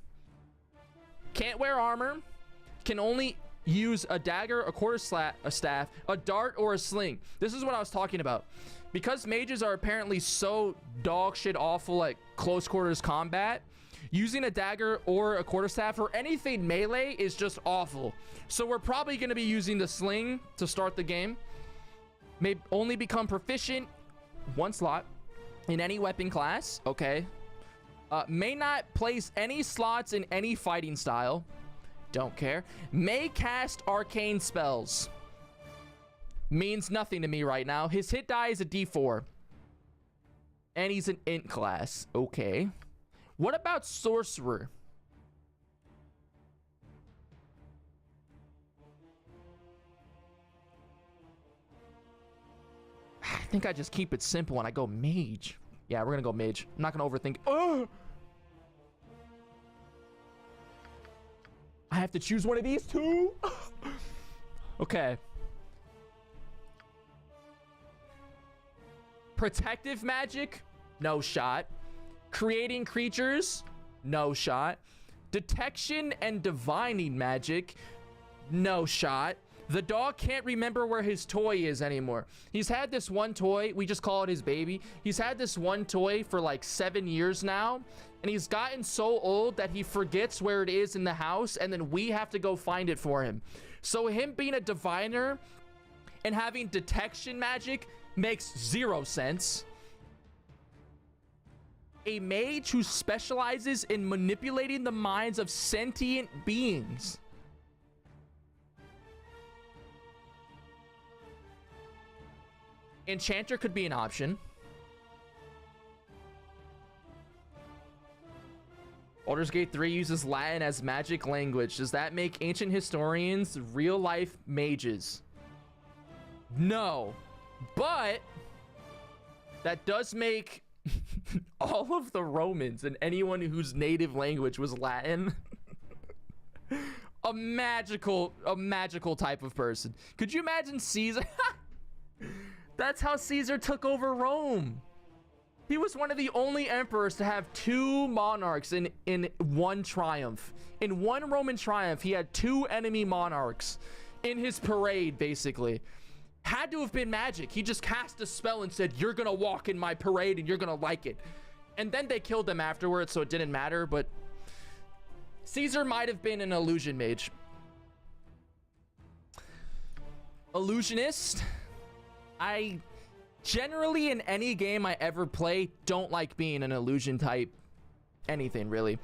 Can't wear armor. Can only use a dagger, a quarterstaff, a dart, or a sling. This is what I was talking about. Because mages are apparently so dog shit awful at close quarters combat, using a dagger or a quarterstaff or anything melee is just awful. So we're probably going to be using the sling to start the game. May only become proficient one slot in any weapon class. Okay. May not place any slots in any fighting style. Don't care. May cast arcane spells. Means nothing to me right now. His hit die is a D4. And he's an int class. Okay. What about sorcerer? I think I just keep it simple and I go mage. Yeah, we're gonna go mage. I'm not gonna overthink. Oh! I have to choose one of these two? Okay. Protective magic? No shot. Creating creatures? No shot. Detection and divining magic? No shot. The dog can't remember where his toy is anymore. He's had this one toy. We just call it his baby. He's had this one toy for like 7 years now. And he's gotten so old that he forgets where it is in the house. And then we have to go find it for him. So him being a diviner and having detection magic makes 0 sense. A mage who specializes in manipulating the minds of sentient beings. Enchanter could be an option. Baldur's Gate 3 uses Latin as magic language. Does that make ancient historians real-life mages? No. But that does make all of the Romans and anyone whose native language was Latin a magical type of person. Could you imagine Caesar? That's how Caesar took over Rome. He was one of the only emperors to have 2 monarchs in one triumph. In one Roman triumph, he had 2 enemy monarchs in his parade, basically. Had to have been magic. He just cast a spell and said, you're gonna walk in my parade and you're gonna like it. And then they killed them afterwards, so it didn't matter, but Caesar might have been an illusion mage. Illusionist. I generally, in any game I ever play, don't like being an illusion type anything, really.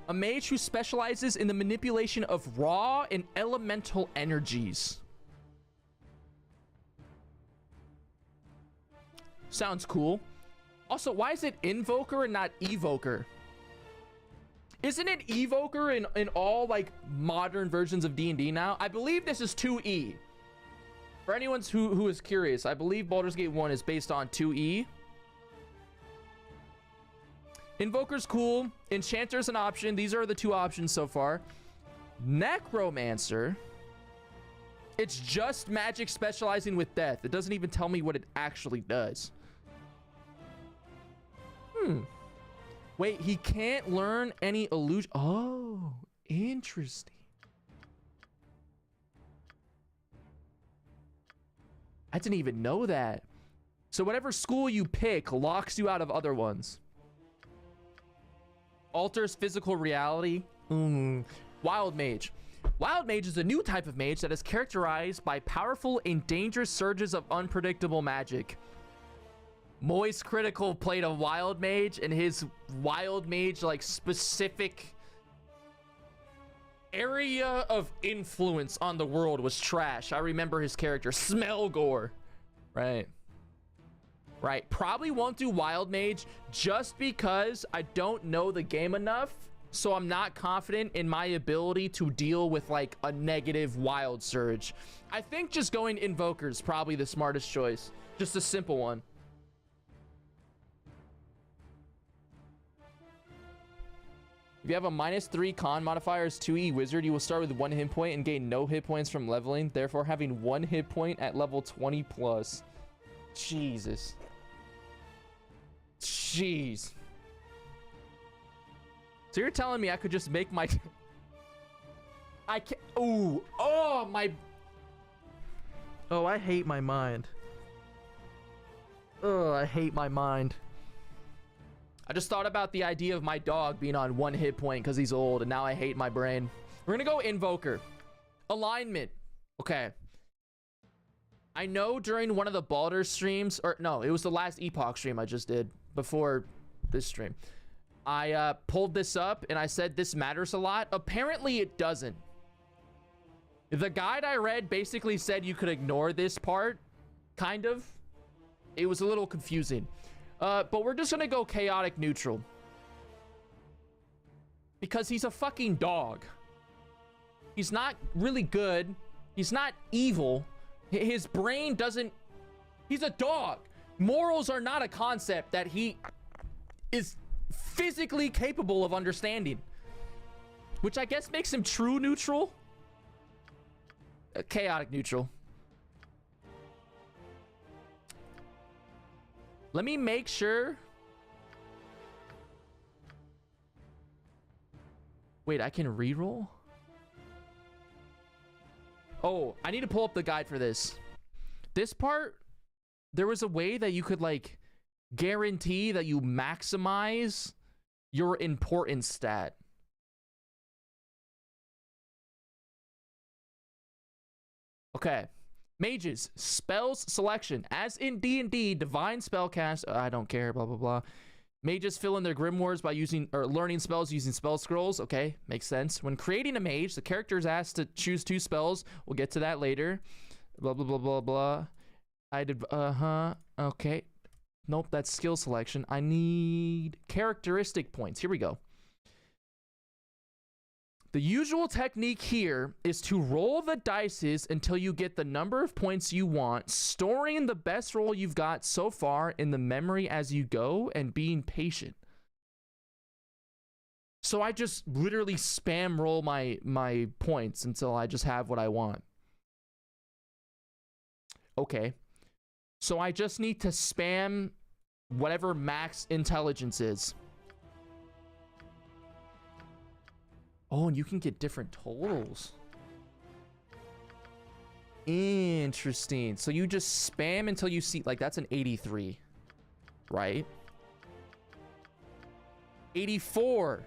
A mage who specializes in the manipulation of raw and elemental energies. Sounds cool. Also, why is it invoker and not evoker? Isn't it evoker in all like modern versions of D&D now? I believe this is 2E. For anyone who is curious, I believe Baldur's Gate 1 is based on 2E. Invoker's cool. Enchanter's an option. These are the 2 options so far. Necromancer. It's just magic specializing with death. It doesn't even tell me what it actually does. Wait, he can't learn any illusion. Oh, interesting. I didn't even know that. So whatever school you pick locks you out of other ones. Alters physical reality. Wild Mage. Wild Mage is a new type of mage that is characterized by powerful and dangerous surges of unpredictable magic. Moist Critical played a Wild Mage, and his Wild Mage, like, specific area of influence on the world was trash. I remember his character, Smelgore. Right. Right. Probably won't do Wild Mage just because I don't know the game enough. So I'm not confident in my ability to deal with like a negative Wild Surge. I think just going Invoker is probably the smartest choice. Just a simple one. If you have a -3 con modifier as 2E wizard, you will start with 1 hit point and gain no hit points from leveling, therefore having 1 hit point at level 20 plus. Jesus. Jeez. So you're telling me I could just make my... I can't... Ooh. Oh, my... Oh, I hate my mind. Oh, I hate my mind. I just thought about the idea of my dog being on 1 hit point because he's old, and now I hate my brain. We're gonna go Invoker. Alignment. Okay. I know during one of the Baldur streams, or no, it was the last Epoch stream I just did before this stream. I pulled this up and I said this matters a lot. Apparently it doesn't. The guide I read basically said you could ignore this part, kind of. It was a little confusing. But we're just gonna go chaotic neutral. Because he's a fucking dog. He's not really good. He's not evil. His brain doesn't... He's a dog. Morals are not a concept that he is physically capable of understanding. Which I guess makes him true neutral. Chaotic neutral. Let me make sure. Wait, I can reroll? Oh, I need to pull up the guide for this. This part, there was a way that you could like guarantee that you maximize your importance stat. Okay. Mages, spells selection. As in D&D, divine spellcast. I don't care, blah, blah, blah. Mages fill in their grimoires by using or learning spells using spell scrolls. Okay, makes sense. When creating a mage, the character is asked to choose 2 spells. We'll get to that later. Blah, blah, blah, blah, blah. I did, okay. Nope, that's skill selection. I need characteristic points. Here we go. The usual technique here is to roll the dices until you get the number of points you want, storing the best roll you've got so far in the memory as you go, and being patient. So I just literally spam roll my points until I just have what I want. Okay. So I just need to spam whatever max intelligence is. Oh, and you can get different totals. Interesting. So you just spam until you see, like, that's an 83, right? 84.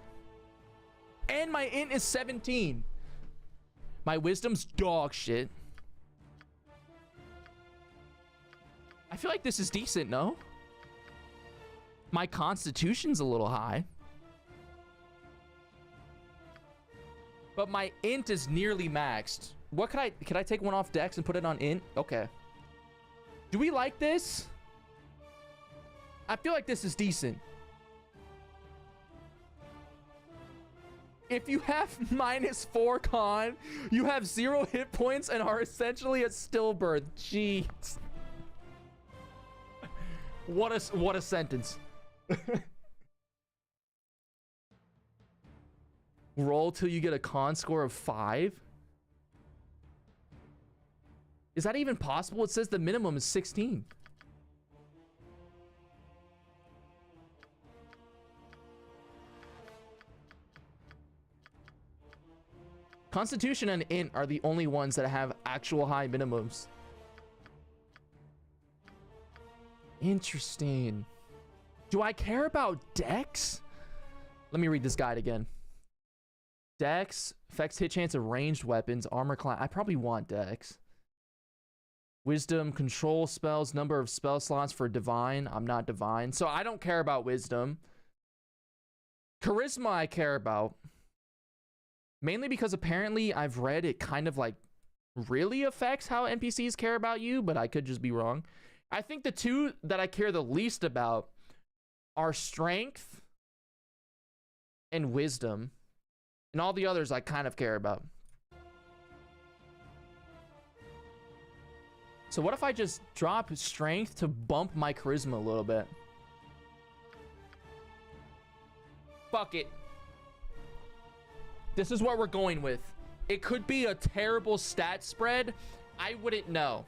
And my int is 17. My wisdom's dog shit. I feel like this is decent, no? My constitution's a little high. But my int is nearly maxed. What can I take one off dex and put it on int? Okay. Do we like this? I feel like this is decent. If you have -4 con, you have 0 hit points and are essentially a stillbirth. Jeez. What a sentence. Roll till you get a con score of 5. Is that even possible? It says the minimum is 16. Constitution and int are the only ones that have actual high minimums. Interesting. Do I care about dex? Let me read this guide again. Dex affects hit chance of ranged weapons, armor class. I probably want dex. Wisdom, control spells, number of spell slots for divine. I'm not divine, so I don't care about wisdom. Charisma I care about. Mainly because apparently I've read it kind of like really affects how NPCs care about you, but I could just be wrong. I think the 2 that I care the least about are strength and wisdom. And all the others I kind of care about. So what if I just drop strength to bump my charisma a little bit? Fuck it. This is what we're going with. It could be a terrible stat spread. I wouldn't know.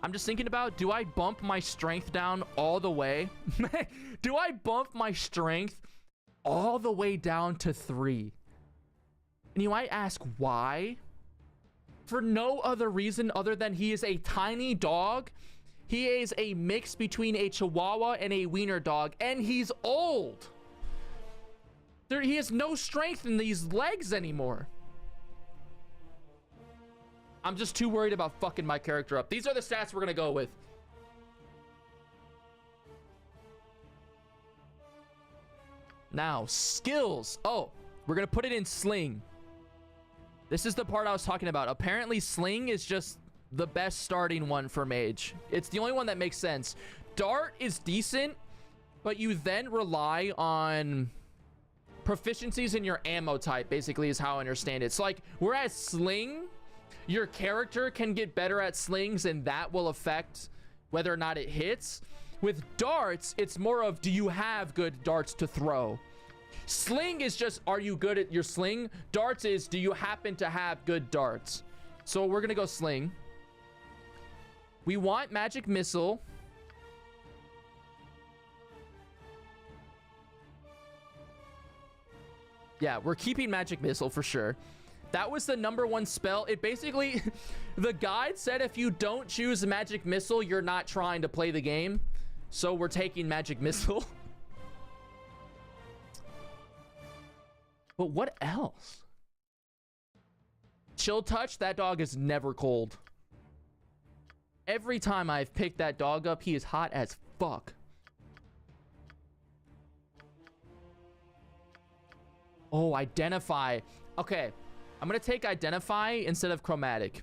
I'm just thinking about, do I bump my strength down all the way? Do I bump my strength all the way down to 3? And you might ask why? For no other reason other than he is a tiny dog. He is a mix between a Chihuahua and a wiener dog, and he's old. He has no strength in these legs anymore. I'm just too worried about fucking my character up. These are the stats we're gonna go with. Now, skills. Oh, we're gonna put it in sling. This is the part I was talking about. Apparently, sling is just the best starting one for mage. It's the only one that makes sense. Dart is decent, but you then rely on proficiencies in your ammo type, basically, is how I understand it. So like, whereas sling, your character can get better at slings and that will affect whether or not it hits. With darts, it's more of, do you have good darts to throw? Sling is just, are you good at your sling? Darts is, do you happen to have good darts? So we're gonna go sling. We want magic missile. Yeah, we're keeping magic missile for sure. That was the #1 spell. It basically, the guide said if you don't choose magic missile, you're not trying to play the game. So we're taking magic missile. But what else? Chill touch, that dog is never cold. Every time I've picked that dog up, he is hot as fuck. Oh, identify. Okay, I'm gonna take identify instead of chromatic.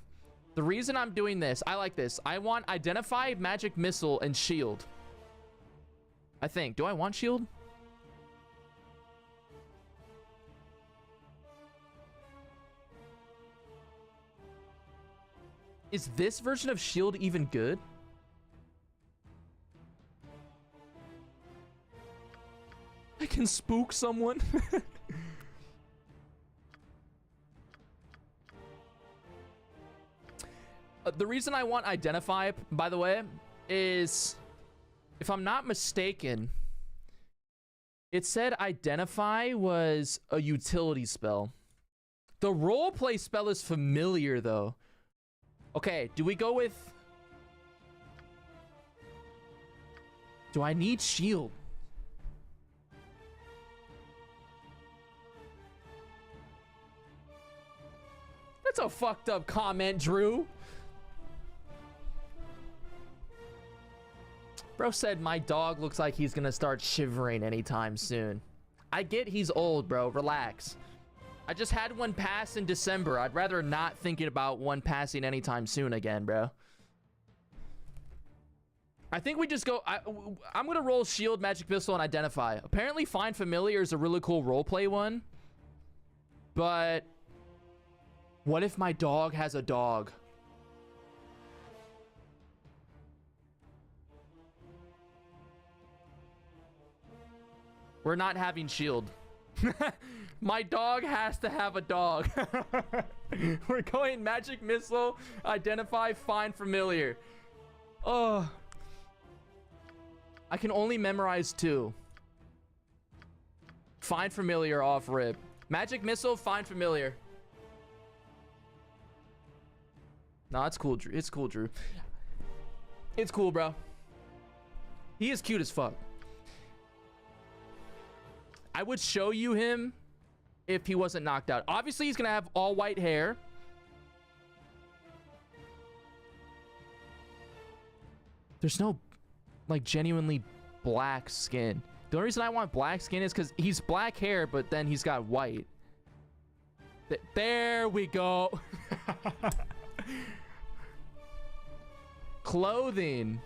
The reason I'm doing this, I like this. I want identify, magic missile, and shield. I think. Do I want shield? Is this version of shield even good? I can spook someone. The reason I want identify, by the way, is, if I'm not mistaken, it said identify was a utility spell. The roleplay spell is familiar though. Okay, do we go with... Do I need shield? That's a fucked up comment, Drew. Bro said my dog looks like he's gonna start shivering anytime soon. I get he's old, bro. Relax. I just had one pass in December. I'd rather not thinking about one passing anytime soon again, bro. I think we just go... I'm gonna roll shield, magic missile, and identify. Apparently find familiar is a really cool roleplay one. But... what if my dog has a dog? We're not having shield. My dog has to have a dog. We're going magic missile, identify, find familiar. Oh. I can only memorize 2. Find familiar off rip. Magic missile, find familiar. No, it's cool, Drew. It's cool, Drew. It's cool, bro. He is cute as fuck. I would show you him if he wasn't knocked out. Obviously, he's gonna have all white hair. There's no, like, genuinely black skin. The only reason I want black skin is because he's black hair, but then he's got white. There we go. Clothing.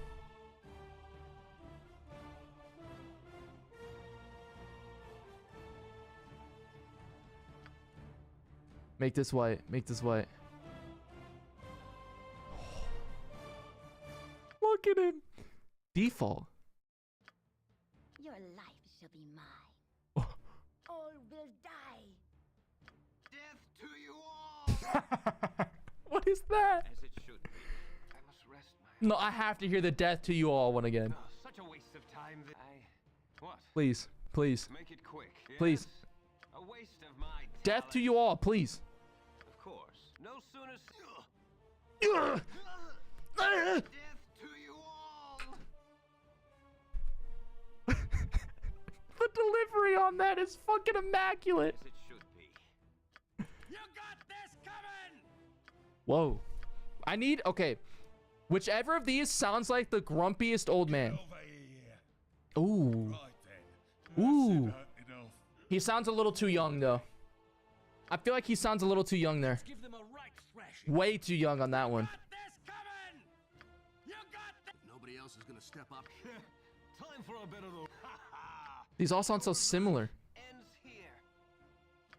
Make this white. Make this white. Look at him. Default. Your life shall be mine. All will die. Death to you all! What is that? As it should be. I must rest my... No, I have to hear the death to you all one again. Oh, such a waste of time that I... What? Please. Please. Make it quick. Please. Yes? A waste of my talent. Death to you all, please. Of course. No sooner... Ugh. Death to you all! The delivery on that is fucking immaculate. As it should be. You got this coming! Whoa. I need... Okay. Whichever of these sounds like the grumpiest old man. Ooh. Ooh. He sounds a little too young, though. I feel like he sounds a little too young there. Way too young on that one. us is gonna step up. Time for a bit of the... These all sound so similar. Ends here.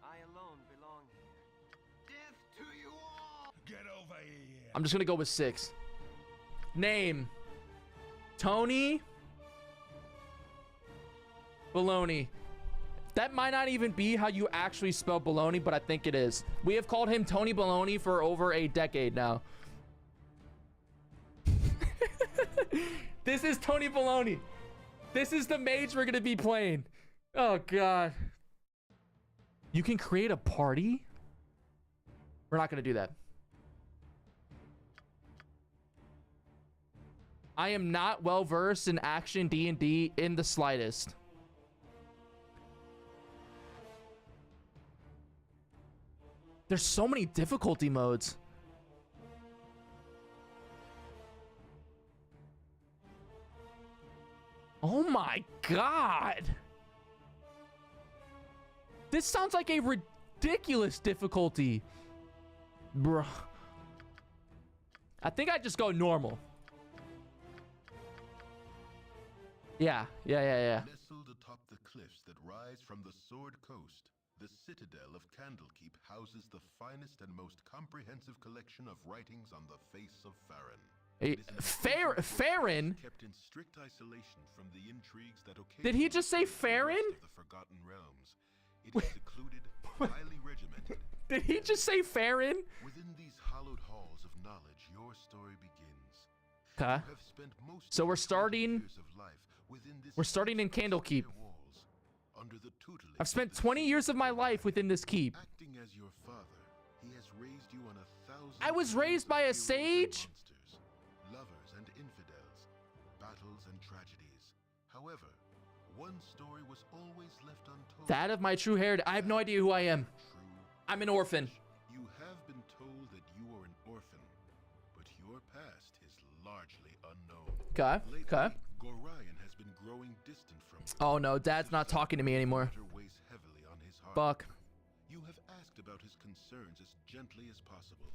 I alone belong here. Death to you all! Get over here. I'm just gonna go with 6. Name. Tony Baloney. That might not even be how you actually spell baloney, but I think it is. We have called him Tony Baloney for over a decade now. This is Tony Baloney. This is the mage we're gonna be playing. Oh god. You can create a party? We're not gonna do that. I am not well versed in action D&D in the slightest. There's so many difficulty modes. Oh my god. This sounds like a ridiculous difficulty. Bruh. I think I just go normal. Yeah. Nestled atop the cliffs that rise from the Sword Coast, the citadel of Candlekeep houses the finest and most comprehensive collection of writings on the face of Farron. Farron? Kept in strict isolation from the intrigues that Did he just say Farron? of the Forgotten Realms. It is secluded, highly regimented. Did he just say Farron? Within these hallowed halls of knowledge, your story begins. Okay. You have spent most So of we're your starting. 20 years of life within this We're starting in Candlekeep. walls, under the tutelage I've spent of the 20 years of my life within this keep. Acting as your father, he has raised you on 1,000 I was raised by a sage? monsters, lovers and infidels, battles and tragedies. However, one story was always left untold. That of my true heritage. I have no idea who I am. True. I'm an orphan. You have been told that you are an orphan, but your past is largely unknown. Okay. Lately, Gorion has been growing distant from you. Oh no, Dad's not talking to me anymore. Matter weighs heavily on his heart. Fuck. You have asked about his concerns as gently as possible,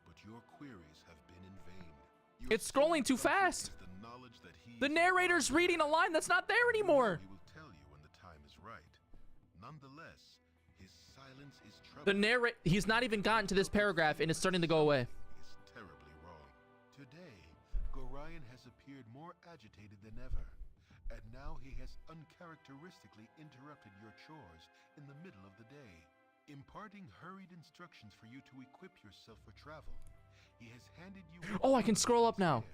but your queries have been in vain. Your It's scrolling too sole fast. comfort is the knowledge that he The is narrator's alive. reading a line that's not there anymore. He will tell you when the time is right. Nonetheless, his silence is The troubling. he's not even gotten to this paragraph and it's starting to go away. Is terribly wrong. Today, Gorion has appeared more agitated than ever, and now he has uncharacteristically interrupted your chores in the middle of the day, imparting hurried instructions for you to equip yourself for travel. He has handed you Oh, I can scroll up now.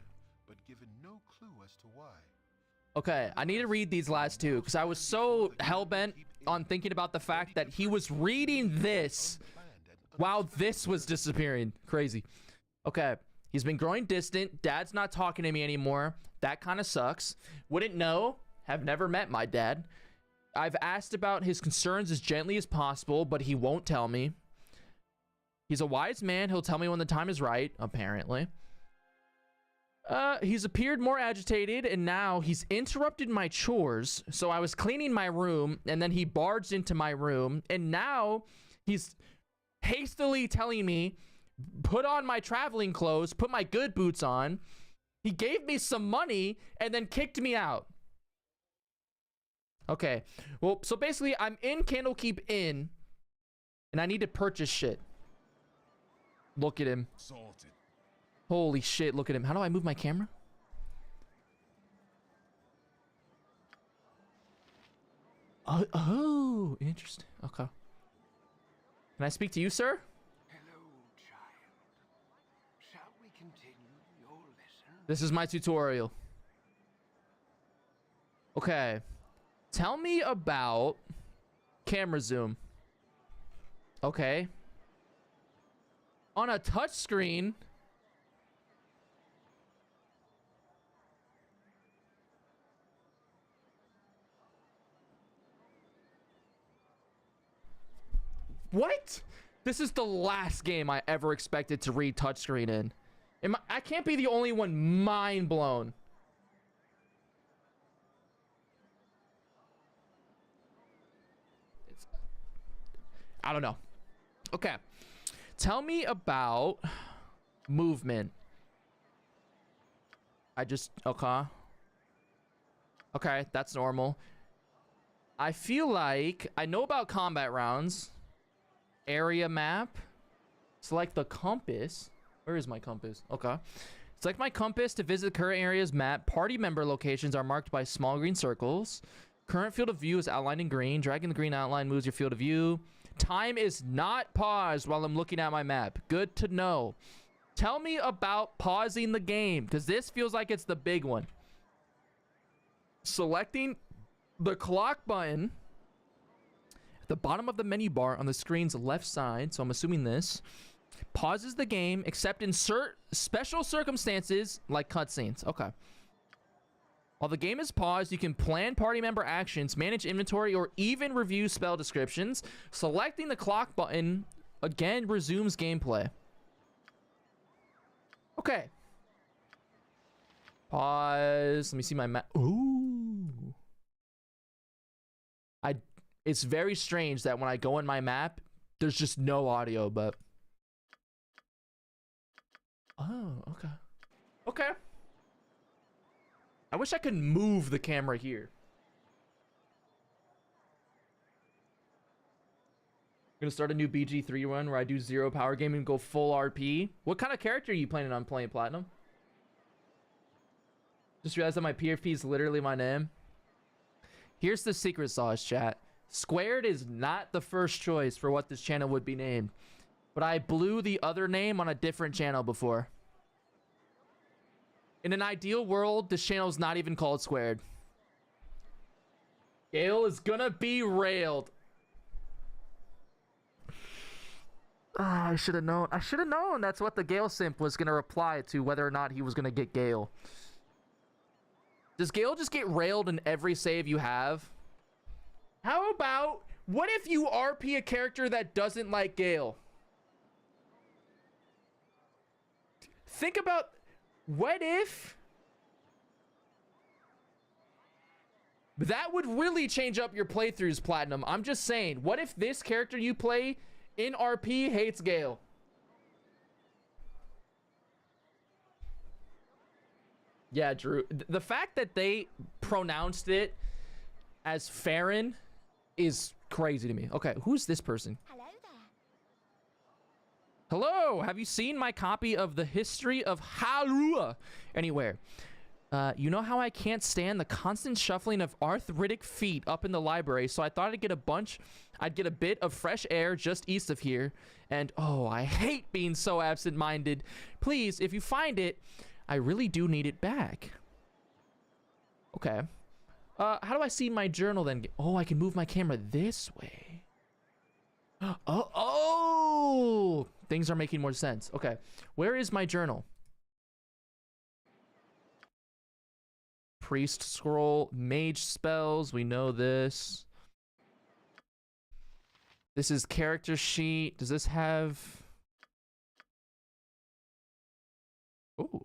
but given no clue as to why. Okay, I need to read these last two because I was so hell-bent on thinking about the fact that he was reading this Unplanned and while this was disappearing. Crazy. Okay, he's been growing distant. Dad's not talking to me anymore. That kind of sucks. Wouldn't know. Have never met my dad. I've asked about his concerns as gently as possible, but he won't tell me. He's a wise man. He'll tell me when the time is right, apparently. He's appeared more agitated, and now he's interrupted my chores. So I was cleaning my room, and then he barged into my room, and now he's hastily telling me, put on my traveling clothes, put my good boots on. He gave me some money, and then kicked me out. Okay, well, so basically, I'm in Candlekeep Inn, and I need to purchase shit. Look at him. Sorted. Holy shit, look at him. How do I move my camera? Oh, interesting. Okay. Can I speak to you, sir? Hello, child. Shall we continue your lesson? This is my tutorial. Okay. Tell me about camera zoom. Okay. On a touch screen. What? This is the last game I ever expected to read touchscreen in. I can't be the only one mind blown. I don't know. Okay. Tell me about movement. Okay. Okay, that's normal. I feel like I know about combat rounds. Area map. Select the compass. Where is my compass? Okay. Select my compass to visit the current area's map. Party member locations are marked by small green circles. Current field of view is outlined in green. Dragging the green outline moves your field of view. Time is not paused while I'm looking at my map. Good to know. Tell me about pausing the game, because this feels like it's the big one. Selecting the clock button at the bottom of the menu bar on the screen's left side, so I'm assuming this, pauses the game except in special circumstances like cutscenes. Okay. While the game is paused, you can plan party member actions, manage inventory, or even review spell descriptions. Selecting the clock button again resumes gameplay. Okay. Pause. Let me see my map. Ooh. It's very strange that when I go in my map, there's just no audio, but... Oh, okay. Okay. I wish I could move the camera here. I'm gonna start a new BG3 run where I do 0 power gaming and go full RP. What kind of character are you planning on playing, Platinum? Just realized that my PFP is literally my name. Here's the secret sauce, chat. Squared is not the first choice for what this channel would be named. But I blew the other name on a different channel before. In an ideal world, this channel is not even called Squared. Gale is gonna be railed. I should have known. I should have known that's what the Gale simp was gonna reply to, whether or not he was gonna get Gale. Does Gale just get railed in every save you have? How about, what if you RP a character that doesn't like Gale? Think about, what if? That would really change up your playthroughs, Platinum. I'm just saying, what if this character you play in RP hates Gale? Yeah, Drew. The fact that they pronounced it as Farron is crazy to me. Okay, who's this person? Hello there. Hello, have you seen my copy of The History of Harua anywhere? You know how I can't stand the constant shuffling of arthritic feet up in the library, so I thought I'd get a bit of fresh air just east of here. And oh, I hate being so absent-minded. Please, if you find it, I really do need it back. Okay. How do I see my journal then? Oh, I can move my camera this way. Oh, things are making more sense. Okay, where is my journal? Priest scroll, mage spells, we know this. This is character sheet. Does this have... Ooh.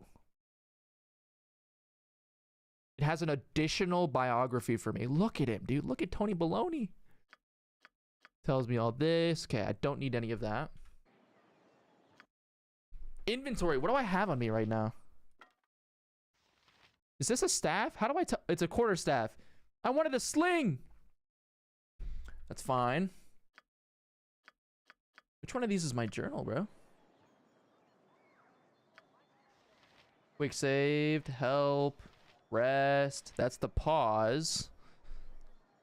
It has an additional biography for me. Look at him, dude. Look at Tony Baloney. Tells me all this. Okay, I don't need any of that. Inventory. What do I have on me right now? Is this a staff? How do I tell? It's a quarterstaff. I wanted a sling. That's fine. Which one of these is my journal, bro? Quick saved. Help. Rest. That's the pause.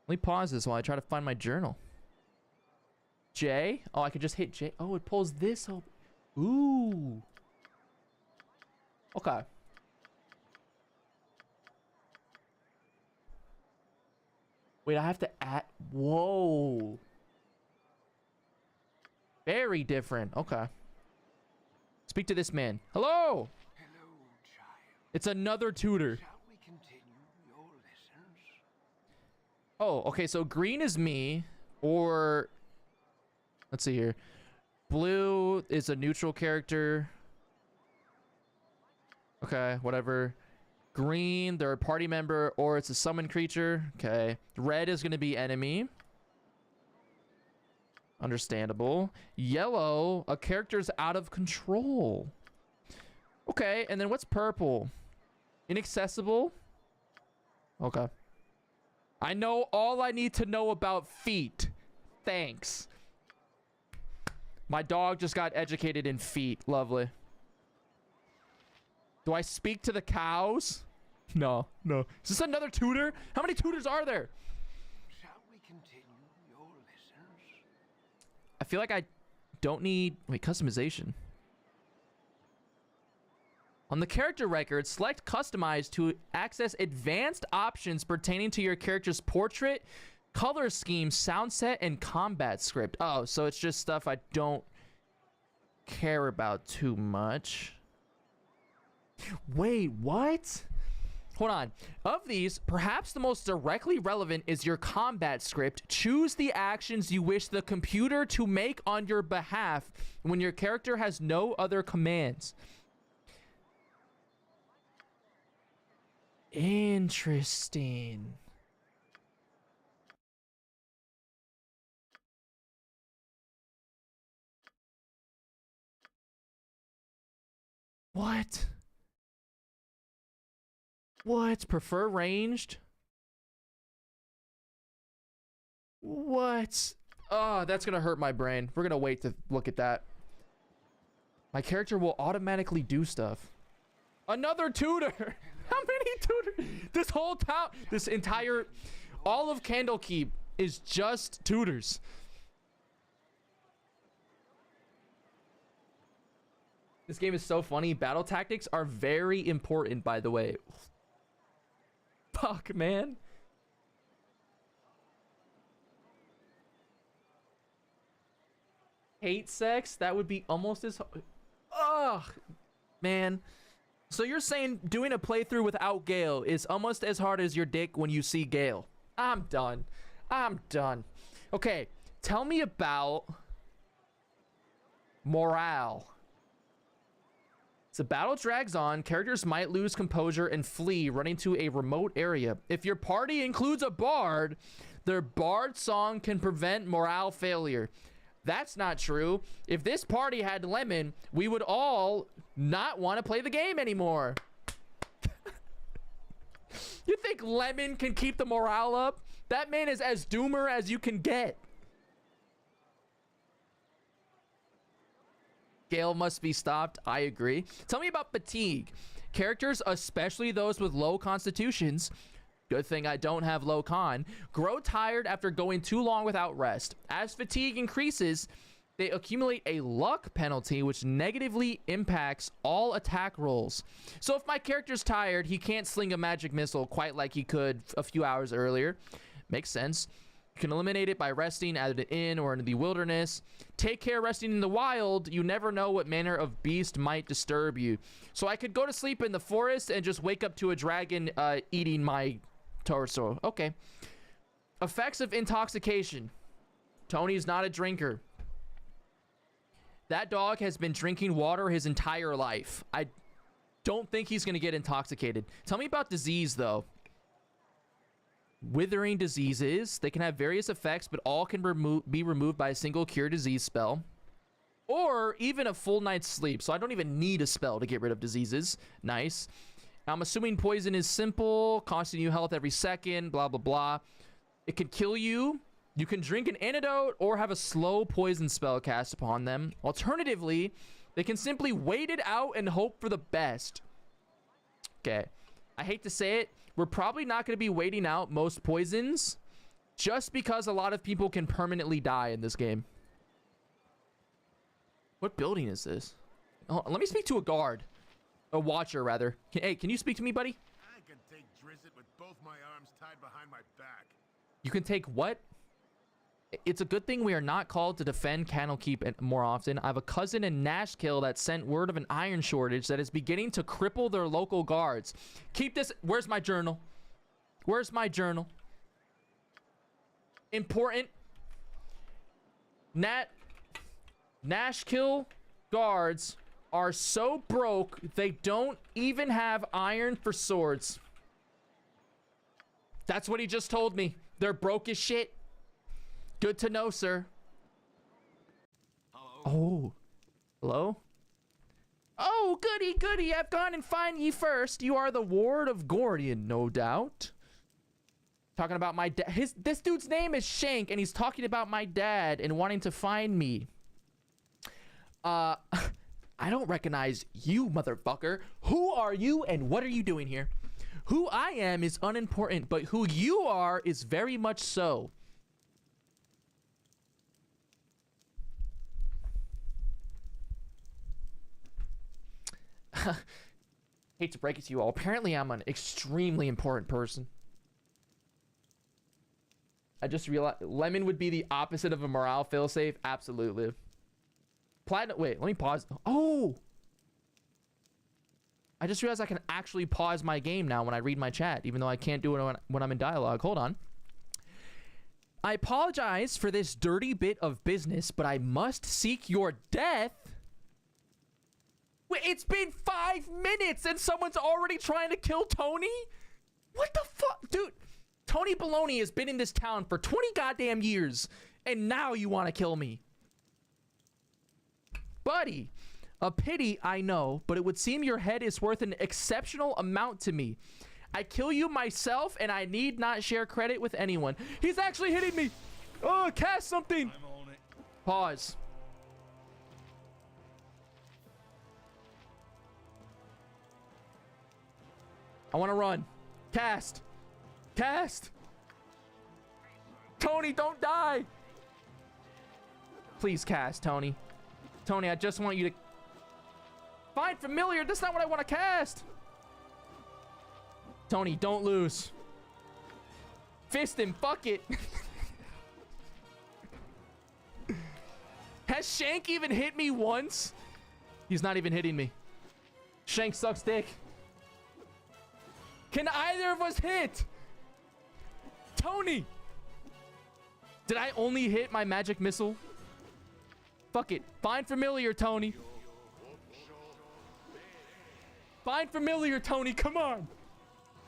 Let me pause this while I try to find my journal. J. Oh, I can just hit J. Oh, it pulls this up. Ooh. Okay. Wait, I have to add. Whoa. Very different. Okay. Speak to this man. Hello. Hello, child. It's another tutor. Shall we continue your lessons? Oh, okay. So green is me, or let's see here. Blue is a neutral character. Okay, whatever. Green, they're a party member, or it's a summoned creature. Okay. Red is going to be enemy. Understandable. Yellow, a character's out of control. Okay, and then what's purple? Inaccessible. Okay. I know all I need to know about feet. Thanks. My dog just got educated in feet. Lovely. Do I speak to the cows? No, no. Is this another tutor? How many tutors are there? Shall we continue your lessons? I feel like I don't need... Wait, customization. On the character record, select Customize to access advanced options pertaining to your character's portrait, color scheme, sound set, and combat script. Oh, so it's just stuff I don't care about too much. Wait, what? Hold on. Of these, perhaps the most directly relevant is your combat script. Choose the actions you wish the computer to make on your behalf when your character has no other commands. Interesting. What? What? Prefer ranged? What? Oh, that's gonna hurt my brain. We're gonna wait to look at that. My character will automatically do stuff. Another tutor! How many tutors? This whole town, this entire, all of Candlekeep is just tutors. This game is so funny. Battle tactics are very important, by the way. Fuck, man. Hate sex? That would be almost as... Ugh, man. So you're saying doing a playthrough without Gale is almost as hard as your dick when you see Gale. I'm done. I'm done. Okay, tell me about morale. As the battle drags on, characters might lose composure and flee, running to a remote area. If your party includes a bard, their bard song can prevent morale failure. That's not true. If this party had Lemon, we would all not want to play the game anymore. You think Lemon can keep the morale up? That man is as doomer as you can get. Gale must be stopped. I agree. Tell me about fatigue. Characters, especially those with low constitutions, good thing I don't have low con, grow tired after going too long without rest. As fatigue increases, they accumulate a luck penalty which negatively impacts all attack rolls. So if my character's tired, he can't sling a magic missile quite like he could a few hours earlier. Makes sense. You can eliminate it by resting at an inn or in the wilderness. Take care resting in the wild. You never know what manner of beast might disturb you. So I could go to sleep in the forest and just wake up to a dragon eating my torso. Okay. Effects of intoxication. Tony's not a drinker. That dog has been drinking water his entire life. I don't think he's going to get intoxicated. Tell me about disease, though. Withering diseases. They can have various effects, but all can be removed by a single cure disease spell. Or even a full night's sleep. So I don't even need a spell to get rid of diseases. Nice. I'm assuming poison is simple, costing you health every second, blah, blah, blah. It can kill you. You can drink an antidote or have a slow poison spell cast upon them. Alternatively, they can simply wait it out and hope for the best. Okay. I hate to say it. We're probably not going to be waiting out most poisons just because a lot of people can permanently die in this game. What building is this? Oh, let me speak to a guard. A watcher, rather. Hey, can you speak to me, buddy? I can take Drizzt with both my arms tied behind my back. You can take what? It's a good thing we are not called to defend Candlekeep more often. I have a cousin in Nashkill that sent word of an iron shortage that is beginning to cripple their local guards. Keep this. Where's my journal? Where's my journal? Important. Nashkill guards are so broke they don't even have iron for swords. That's what he just told me. They're broke as shit. Good to know, sir. Hello? Oh. Hello? Oh, goody, goody. I've gone and find ye first. You are the ward of Gordian, no doubt. Talking about my dad. This dude's name is Shank, and he's talking about my dad and wanting to find me. I don't recognize you, motherfucker. Who are you and what are you doing here? Who I am is unimportant, but who you are is very much so. Hate to break it to you all. Apparently, I'm an extremely important person. I just realized Lemon would be the opposite of a morale failsafe. Absolutely. Platinum. Wait, let me pause. Oh! I just realized I can actually pause my game now when I read my chat, even though I can't do it when I'm in dialogue. Hold on. I apologize for this dirty bit of business, but I must seek your death. Wait, it's been 5 minutes and someone's already trying to kill Tony? What the fuck? Dude, Tony Baloney has been in this town for 20 goddamn years, and now you want to kill me. Buddy, a pity, I know, but it would seem your head is worth an exceptional amount to me. I kill you myself, and I need not share credit with anyone. He's actually hitting me. Oh, cast something. I'm on it. Pause. I want to run. Cast. Cast. Tony, don't die. Please cast, Tony. Tony, I just want you to... Find familiar. That's not what I want to cast. Tony, don't lose. Fist him. Fuck it. Has Shank even hit me once? He's not even hitting me. Shank sucks dick. Can either of us hit? Tony! Did I only hit my magic missile? Fuck it. Find familiar, Tony. Find familiar, Tony. Come on.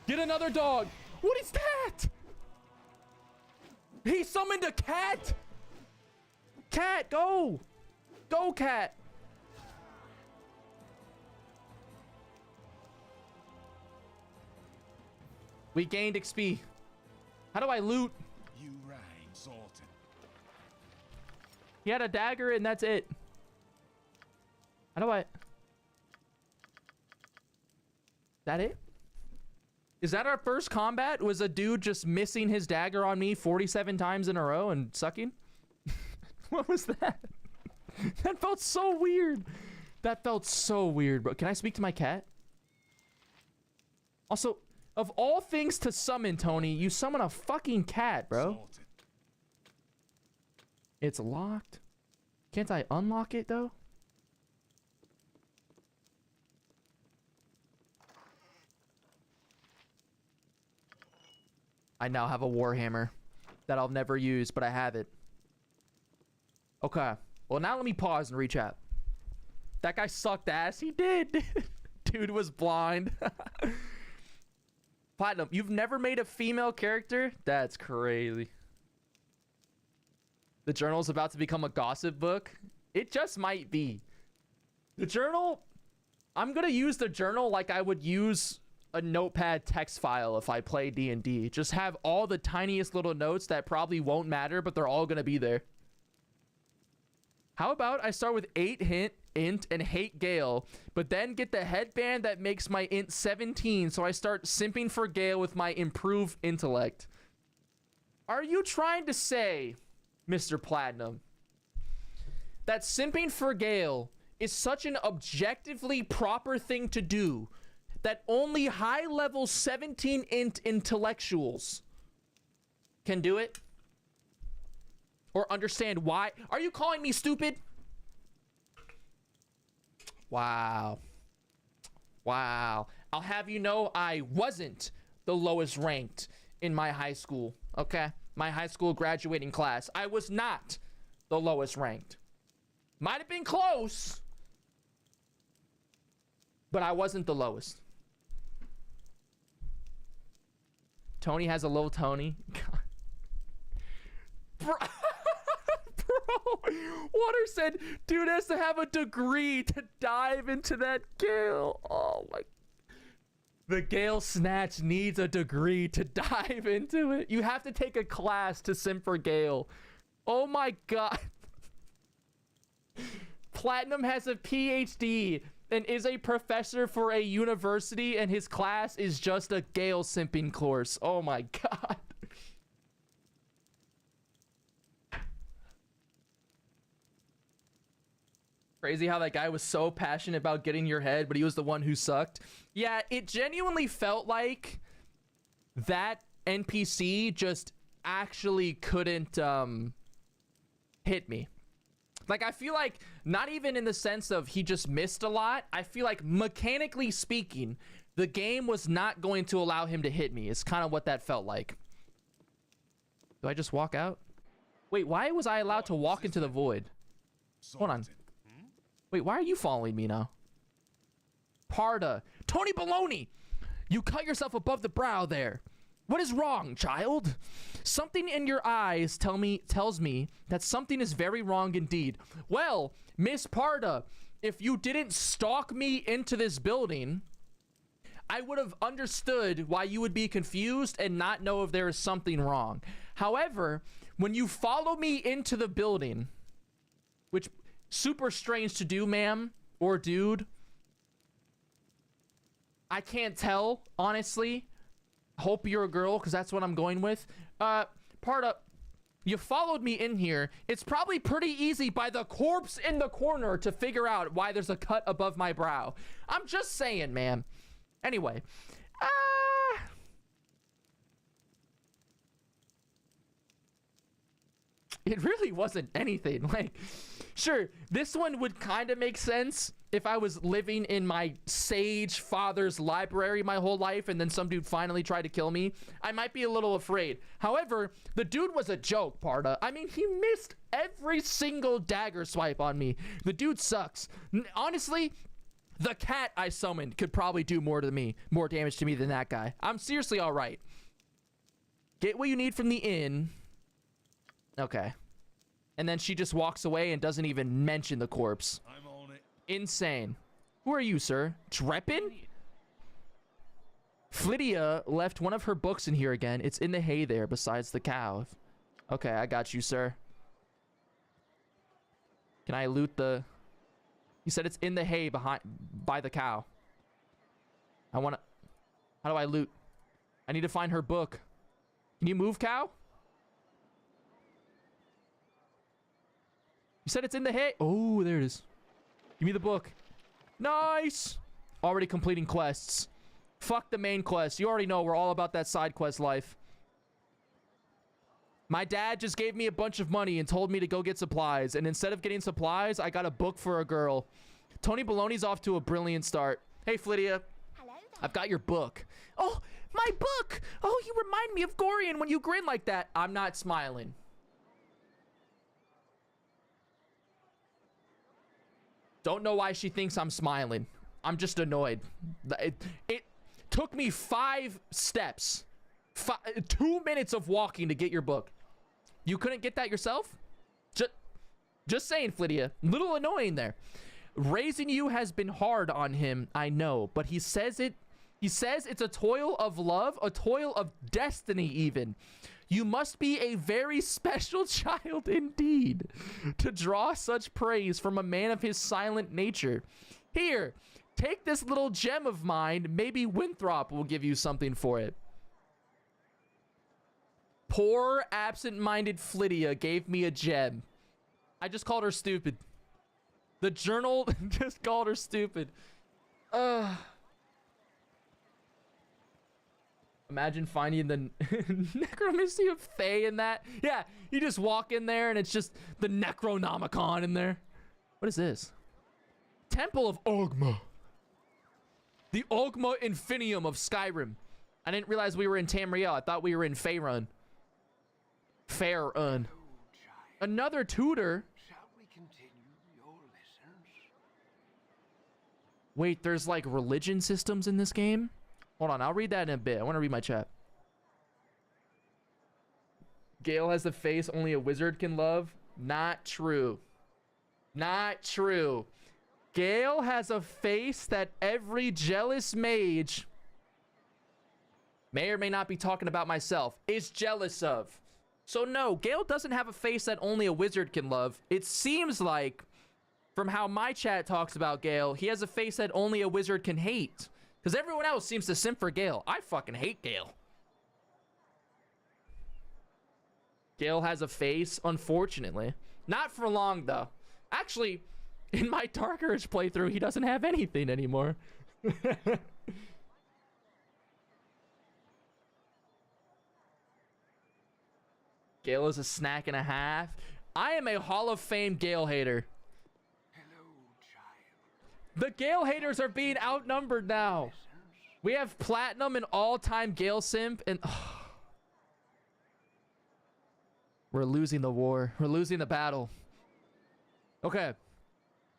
Get another dog. What is that? He summoned a cat? Cat, go. Go, cat. We gained XP. How do I loot? You reign, Sultan. He had a dagger and that's it. How do I... Is that it? Is that our first combat? Was a dude just missing his dagger on me 47 times in a row and sucking? What was that? That felt so weird. That felt so weird, bro. Can I speak to my cat? Also, of all things to summon, Tony, you summon a fucking cat, bro. Sultan. It's locked. Can't I unlock it, though? I now have a warhammer that I'll never use, but I have it. Okay. Well, now let me pause and reach out. That guy sucked ass. He did. Dude was blind. Platinum, you've never made a female character? That's crazy. The journal's about to become a gossip book. It just might be. The journal, I'm gonna use the journal like I would use a notepad text file if I play D&D. Just have all the tiniest little notes that probably won't matter, but they're all gonna be there. How about I start with 8 int and hate Gale, but then get the headband that makes my int 17, so I start simping for Gale with my improved intellect. Are you trying to say, Mr. Platinum, that simping for Gale is such an objectively proper thing to do that only high-level 17 int intellectuals can do it? Or understand why? Are you calling me stupid? Wow. Wow. I'll have you know I wasn't the lowest ranked in my high school, okay? My high school graduating class. I was not the lowest ranked. Might have been close, but I wasn't the lowest. Tony has a little Tony. Bro. Bro, Water said, dude has to have a degree to dive into that Gale. Oh my. The Gale Snatch needs a degree to dive into it. You have to take a class to sim for Gale. Oh my god. Platinum has a PhD and is a professor for a university, and his class is just a Gale simping course. Oh my god. Crazy how that guy was so passionate about getting your head, but he was the one who sucked. Yeah, it genuinely felt like that NPC just actually couldn't hit me. Like, I feel like, not even in the sense of he just missed a lot, I feel like mechanically speaking, the game was not going to allow him to hit me. It's kind of what that felt like. Do I just walk out? Wait, why was I allowed to walk into the void? Hold on. Wait, why are you following me now? Parda. Tony Baloney! You cut yourself above the brow there. What is wrong, child? Something in your eyes tells me that something is very wrong indeed. Well, Miss Parda, if you didn't stalk me into this building, I would have understood why you would be confused and not know if there is something wrong. However, when you follow me into the building, which super strange to do, ma'am or dude, I can't tell, honestly. Hope you're a girl, because that's what I'm going with. Parda, you followed me in here. It's probably pretty easy by the corpse in the corner to figure out why there's a cut above my brow. I'm just saying, man. Anyway, it really wasn't anything. Like, sure, this one would kind of make sense if I was living in my sage father's library my whole life and then some dude finally tried to kill me. I might be a little afraid. However, the dude was a joke, Parda. I mean, he missed every single dagger swipe on me. The dude sucks. Honestly, the cat I summoned could probably do more damage to me than that guy. I'm seriously all right. Get what you need from the inn. Okay. And then she just walks away and doesn't even mention the corpse. I'm on it. Insane. Who are you, sir? Dreppin? Flydia left one of her books in here again. It's in the hay there besides the cow. Okay, I got you, sir. Can I loot the... He said it's in the hay by the cow. I want to... How do I loot? I need to find her book. Can you move, cow? You said it's in the hay. Oh, there it is. Give me the book. Nice. Already completing quests. Fuck the main quest. You already know we're all about that side quest life. My dad just gave me a bunch of money and told me to go get supplies. And instead of getting supplies, I got a book for a girl. Tony Baloney's off to a brilliant start. Hey, Flydia. Hello there. I've got your book. Oh, my book. Oh, you remind me of Gorian when you grin like that. I'm not smiling. Don't know why she thinks I'm smiling. I'm just annoyed. It took me 5 steps. 2 minutes of walking to get your book. You couldn't get that yourself? Just saying, Flydia. Little annoying there. Raising you has been hard on him, I know, but he says it's a toil of love, a toil of destiny even. You must be a very special child indeed to draw such praise from a man of his silent nature. Here, take this little gem of mine. Maybe Winthrop will give you something for it. Poor, absent-minded Flydia gave me a gem. I just called her stupid. The journal just called her stupid. Imagine finding the Necromancy of Thay in that. Yeah, you just walk in there and it's just the Necronomicon in there. What is this? Temple of Ogma. The Ogma Infinium of Skyrim. I didn't realize we were in Tamriel. I thought we were in Faerun. Faerun. Another tutor. Shall we continue your lessons? Wait, there's like religion systems in this game? Hold on, I'll read that in a bit. I want to read my chat. Gale has a face only a wizard can love. Not true. Not true. Gale has a face that every jealous mage may or may not be talking about myself, is jealous of. So no, Gale doesn't have a face that only a wizard can love. It seems like, from how my chat talks about Gale, he has a face that only a wizard can hate. Because everyone else seems to simp for Gale. I fucking hate Gale. Gale has a face, unfortunately. Not for long, though. Actually, in my Dark Urge playthrough, he doesn't have anything anymore. Gale is a snack and a half. I am a Hall of Fame Gale hater. Hello, child. The Gale haters are being outnumbered now. We have Platinum, an all-time Gale simp, and we're losing the war. We're losing the battle. Okay.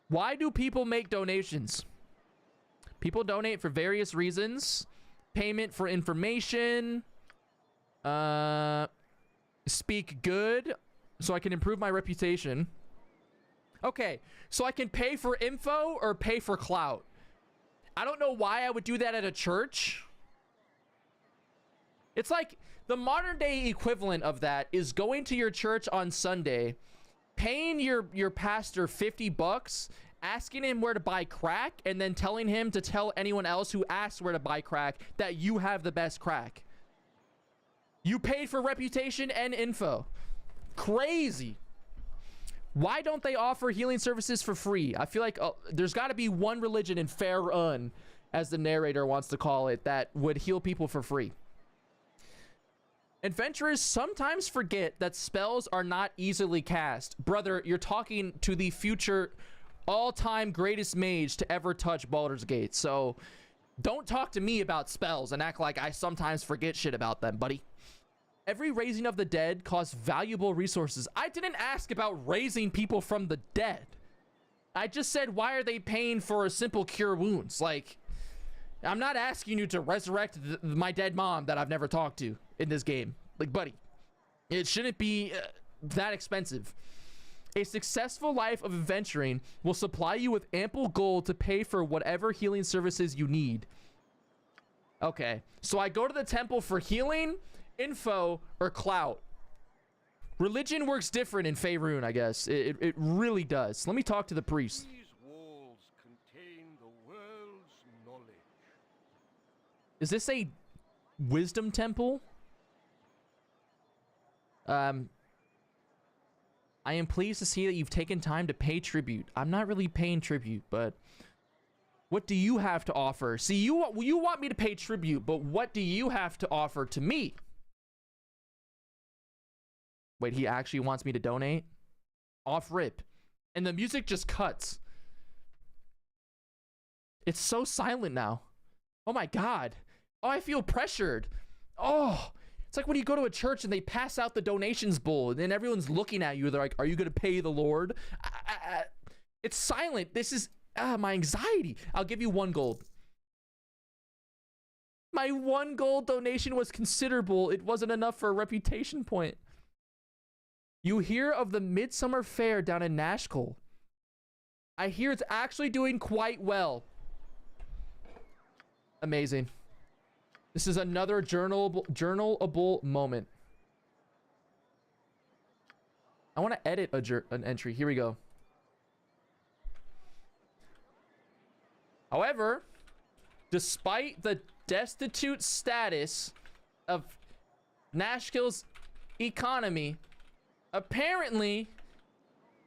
Why do people make donations? People donate for various reasons. Payment for information. Speak good so I can improve my reputation. Okay, so I can pay for info or pay for clout. I don't know why I would do that at a church. It's like the modern day equivalent of that is going to your church on Sunday, paying your pastor $50, asking him where to buy crack, and then telling him to tell anyone else who asks where to buy crack that you have the best crack. You paid for reputation and info. Crazy. Why don't they offer healing services for free? I feel like there's got to be one religion in Faerun, as the narrator wants to call it, that would heal people for free. Adventurers sometimes forget that spells are not easily cast. Brother, you're talking to the future all-time greatest mage to ever touch Baldur's Gate. So don't talk to me about spells and act like I sometimes forget shit about them, buddy. Every raising of the dead costs valuable resources. I didn't ask about raising people from the dead. I just said, why are they paying for a simple cure wounds? Like, I'm not asking you to resurrect my dead mom that I've never talked to in this game. Like, buddy, it shouldn't be that expensive. A successful life of adventuring will supply you with ample gold to pay for whatever healing services you need. Okay, so I go to the temple for healing, info, or clout. Religion works different in Faerun, I guess. It really does. Let me talk to the priest. These walls contain the world's knowledge. Is this a wisdom temple? I am pleased to see that you've taken time to pay tribute. I'm not really paying tribute, but what do you have to offer? See, you want me to pay tribute, but what do you have to offer to me? Wait, he actually wants me to donate? Off rip. And the music just cuts. It's so silent now. Oh my God. Oh, I feel pressured. Oh, it's like when you go to a church and they pass out the donations bowl and then everyone's looking at you. They're like, are you going to pay the Lord? It's silent. This is my anxiety. I'll give you 1 gold. My 1 gold donation was considerable. It wasn't enough for a reputation point. You hear of the Midsummer Fair down in Nashkel. I hear it's actually doing quite well. Amazing. This is another journalable moment. I want to edit an entry. Here we go. However, despite the destitute status of Nashkel's economy, apparently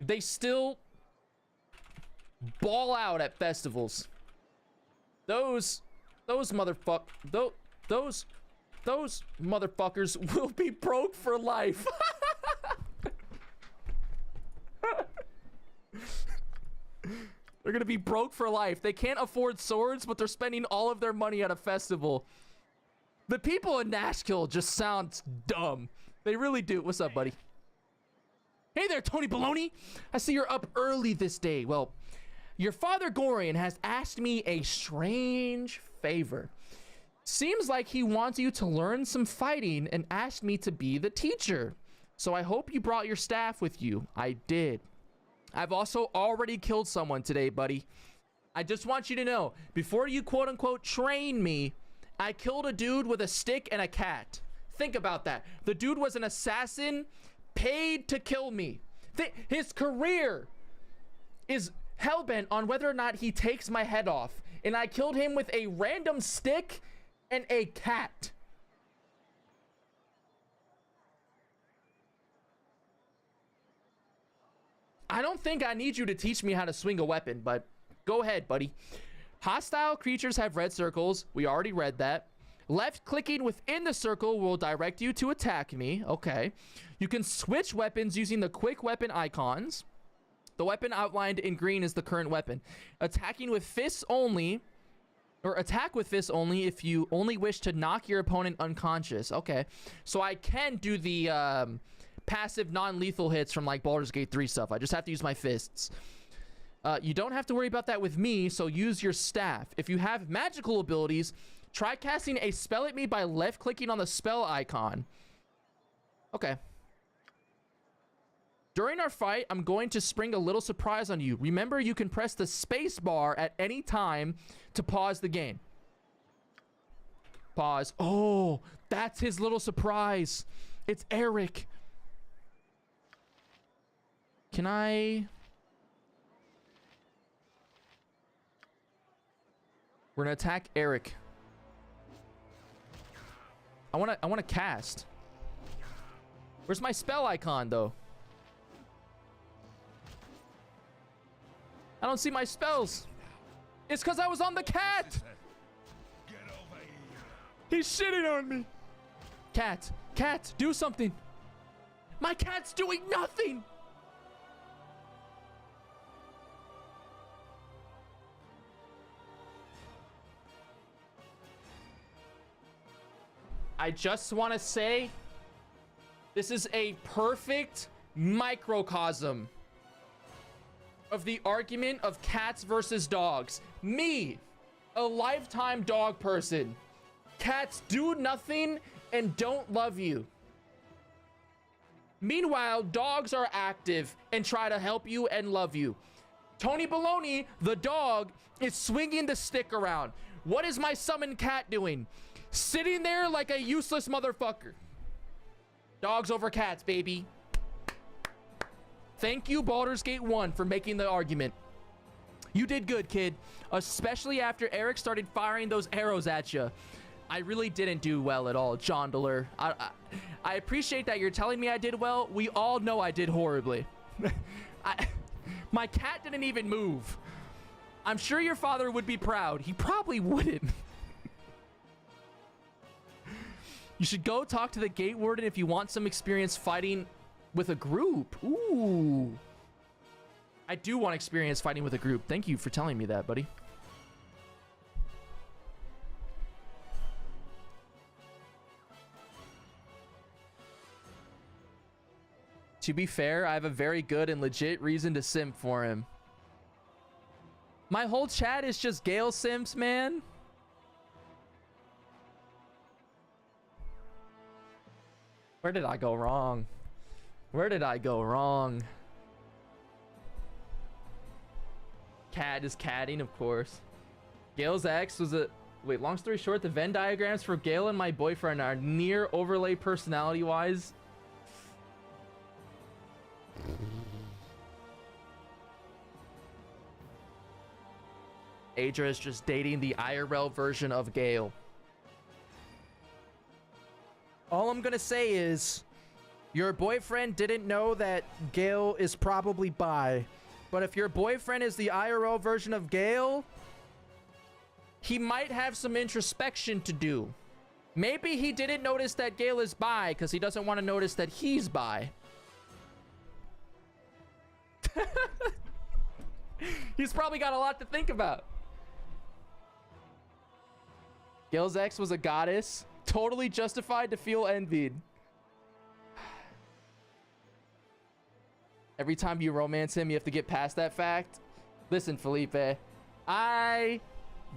they still ball out at festivals. Those motherfuckers will be broke for life. They're gonna be broke for life. They can't afford swords, but they're spending all of their money at a festival. The people in Nashkel just sound dumb. They really do. What's up, buddy? Hey there, Tony Baloney. I see you're up early this day. Well, your father Gorian has asked me a strange favor. Seems like he wants you to learn some fighting and asked me to be the teacher. So I hope you brought your staff with you. I did. I've also already killed someone today, buddy. I just want you to know, before you quote-unquote train me, I killed a dude with a stick and a cat. Think about that. The dude was an assassin paid to kill me. His career is hellbent on whether or not he takes my head off. And I killed him with a random stick and a cat. I don't think I need you to teach me how to swing a weapon, but go ahead, buddy. Hostile creatures have red circles. We already read that. Left clicking within the circle will direct you to attack me. Okay. You can switch weapons using the quick weapon icons. The weapon outlined in green is the current weapon. Attacking with fists only, or attack with fists only if you only wish to knock your opponent unconscious. Okay. So I can do the passive non-lethal hits from like Baldur's Gate 3 stuff. I just have to use my fists. You don't have to worry about that with me, so use your staff. If you have magical abilities, try casting a spell at me by left-clicking on the spell icon. Okay. During our fight, I'm going to spring a little surprise on you. Remember, you can press the space bar at any time to pause the game. Pause. Oh, that's his little surprise. It's Eric. Can I... We're gonna attack Eric. I wanna cast. Where's my spell icon though? I don't see my spells. It's because I was on the cat. He's shitting on me. Cat, do something. My cat's doing nothing. I just want to say, this is a perfect microcosm of the argument of cats versus dogs. Me, a lifetime dog person. Cats do nothing and don't love you. Meanwhile, dogs are active and try to help you and love you. Tony Baloney, the dog, is swinging the stick around. What is my summoned cat doing? Sitting there like a useless motherfucker. Dogs over cats, baby. Thank you, Baldur's Gate 1, for making the argument. You did good, kid. Especially after Eric started firing those arrows at you. I really didn't do well at all, Jondler. I appreciate that you're telling me I did well. We all know I did horribly. My cat didn't even move. I'm sure your father would be proud. He probably wouldn't. You should go talk to the gate warden if you want some experience fighting with a group. Ooh. I do want experience fighting with a group. Thank you for telling me that, buddy. To be fair, I have a very good and legit reason to simp for him. My whole chat is just Gale simps, man. Where did I go wrong? Where did I go wrong? Cat is catting, of course. Gale's ex was a... Wait, long story short, the Venn diagrams for Gale and my boyfriend are near overlay personality-wise. Adra is just dating the IRL version of Gale. All I'm gonna say is, your boyfriend didn't know that Gale is probably bi. But if your boyfriend is the IRL version of Gale, he might have some introspection to do. Maybe he didn't notice that Gale is bi because he doesn't want to notice that he's bi. He's probably got a lot to think about. Gale's ex was a goddess. Totally justified to feel envied. Every time you romance him, you have to get past that fact. Listen, Felipe, I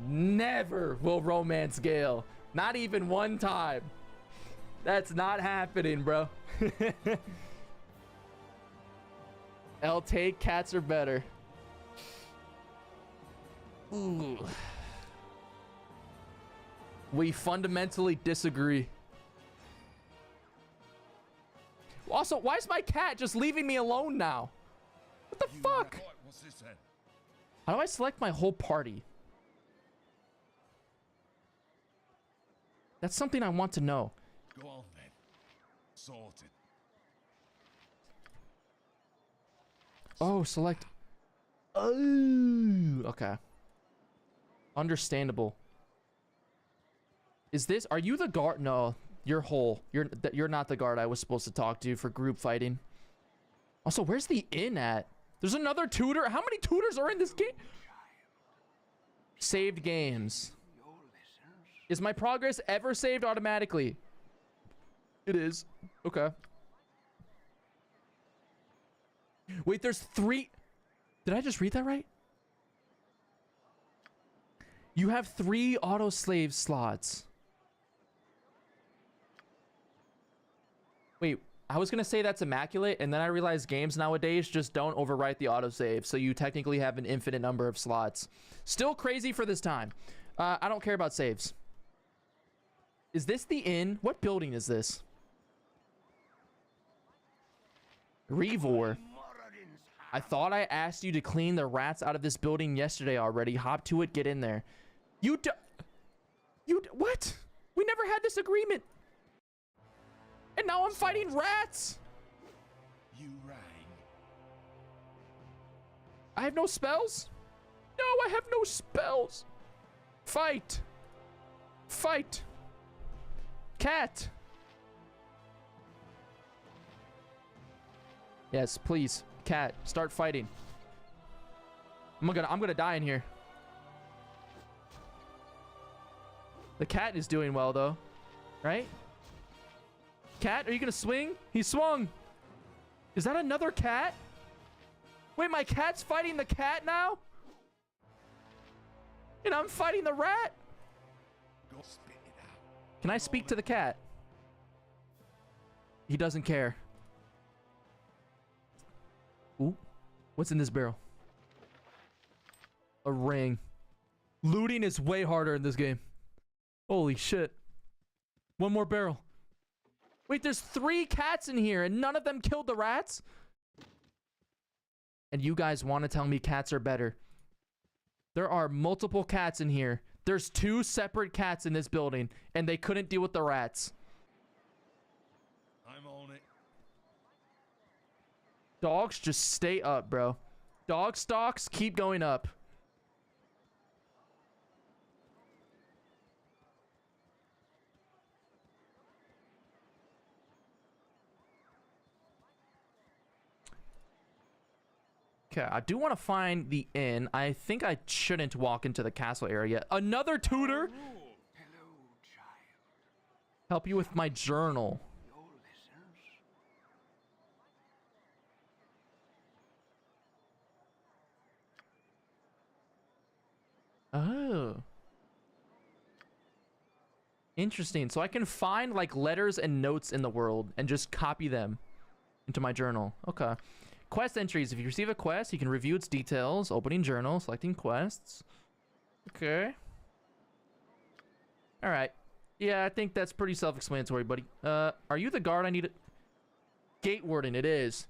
never will romance Gale. Not even one time. That's not happening, bro. I'll take cats are better. Ooh. We fundamentally disagree. Also, why is my cat just leaving me alone now? What the fuck? Right, what's this then? How do I select my whole party? That's something I want to know. Go on then. Sorted. Oh, select. Oh, okay. Understandable. Is this? Are you the guard? No, you're whole. You're not the guard I was supposed to talk to for group fighting. Also, where's the inn at? There's another tutor. How many tutors are in this game? Saved games. Is my progress ever saved automatically? It is. Okay. Wait, there's 3. Did I just read that right? You have 3 autoslave slots. Wait, I was gonna say that's immaculate, and then I realized games nowadays just don't overwrite the autosave, so you technically have an infinite number of slots. Still crazy for this time. I don't care about saves. Is this the inn? What building is this? Revor. I thought I asked you to clean the rats out of this building yesterday already. Hop to it, get in there. What? We never had this agreement. And now I'm fighting rats. You rang. I have no spells? No, I have no spells. Fight. Fight. Cat. Yes, please. Cat, start fighting. I'm gonna die in here. The cat is doing well though, right? Cat, are you gonna swing? He swung. Is that another cat? Wait, my cat's fighting the cat now? And I'm fighting the rat? Go spit it out. Can I speak to the cat? He doesn't care. Ooh, what's in this barrel? A ring. Looting is way harder in this game. Holy shit. One more barrel. Wait, there's 3 cats in here and none of them killed the rats? And you guys want to tell me cats are better. There are multiple cats in here. There's 2 separate cats in this building and they couldn't deal with the rats. I'm on it. Dogs, just stay up, bro. Dog stocks keep going up. Okay, I do want to find the inn. I think I shouldn't walk into the castle area. Another tutor? Hello, child. Help you with my journal. Your listeners. Oh. Interesting. So I can find like letters and notes in the world and just copy them into my journal. Okay. Quest entries. If you receive a quest, you can review its details. Opening journal, selecting quests. Okay. All right. Yeah, I think that's pretty self-explanatory, buddy. Are you the guard I need? Gate warden, it is.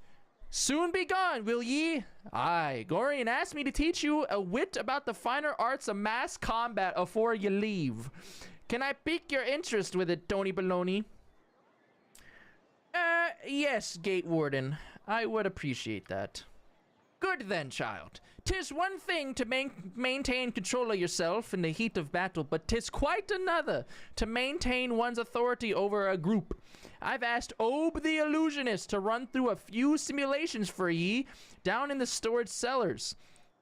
Soon be gone, will ye? Aye. Gorian asked me to teach you a wit about the finer arts of mass combat afore you leave. Can I pique your interest with it, Tony Baloney? Yes, Gate Warden. I would appreciate that. Good then, child. 'Tis one thing to maintain control of yourself in the heat of battle, but 'tis quite another to maintain one's authority over a group. I've asked Ob the Illusionist to run through a few simulations for ye down in the storage cellars.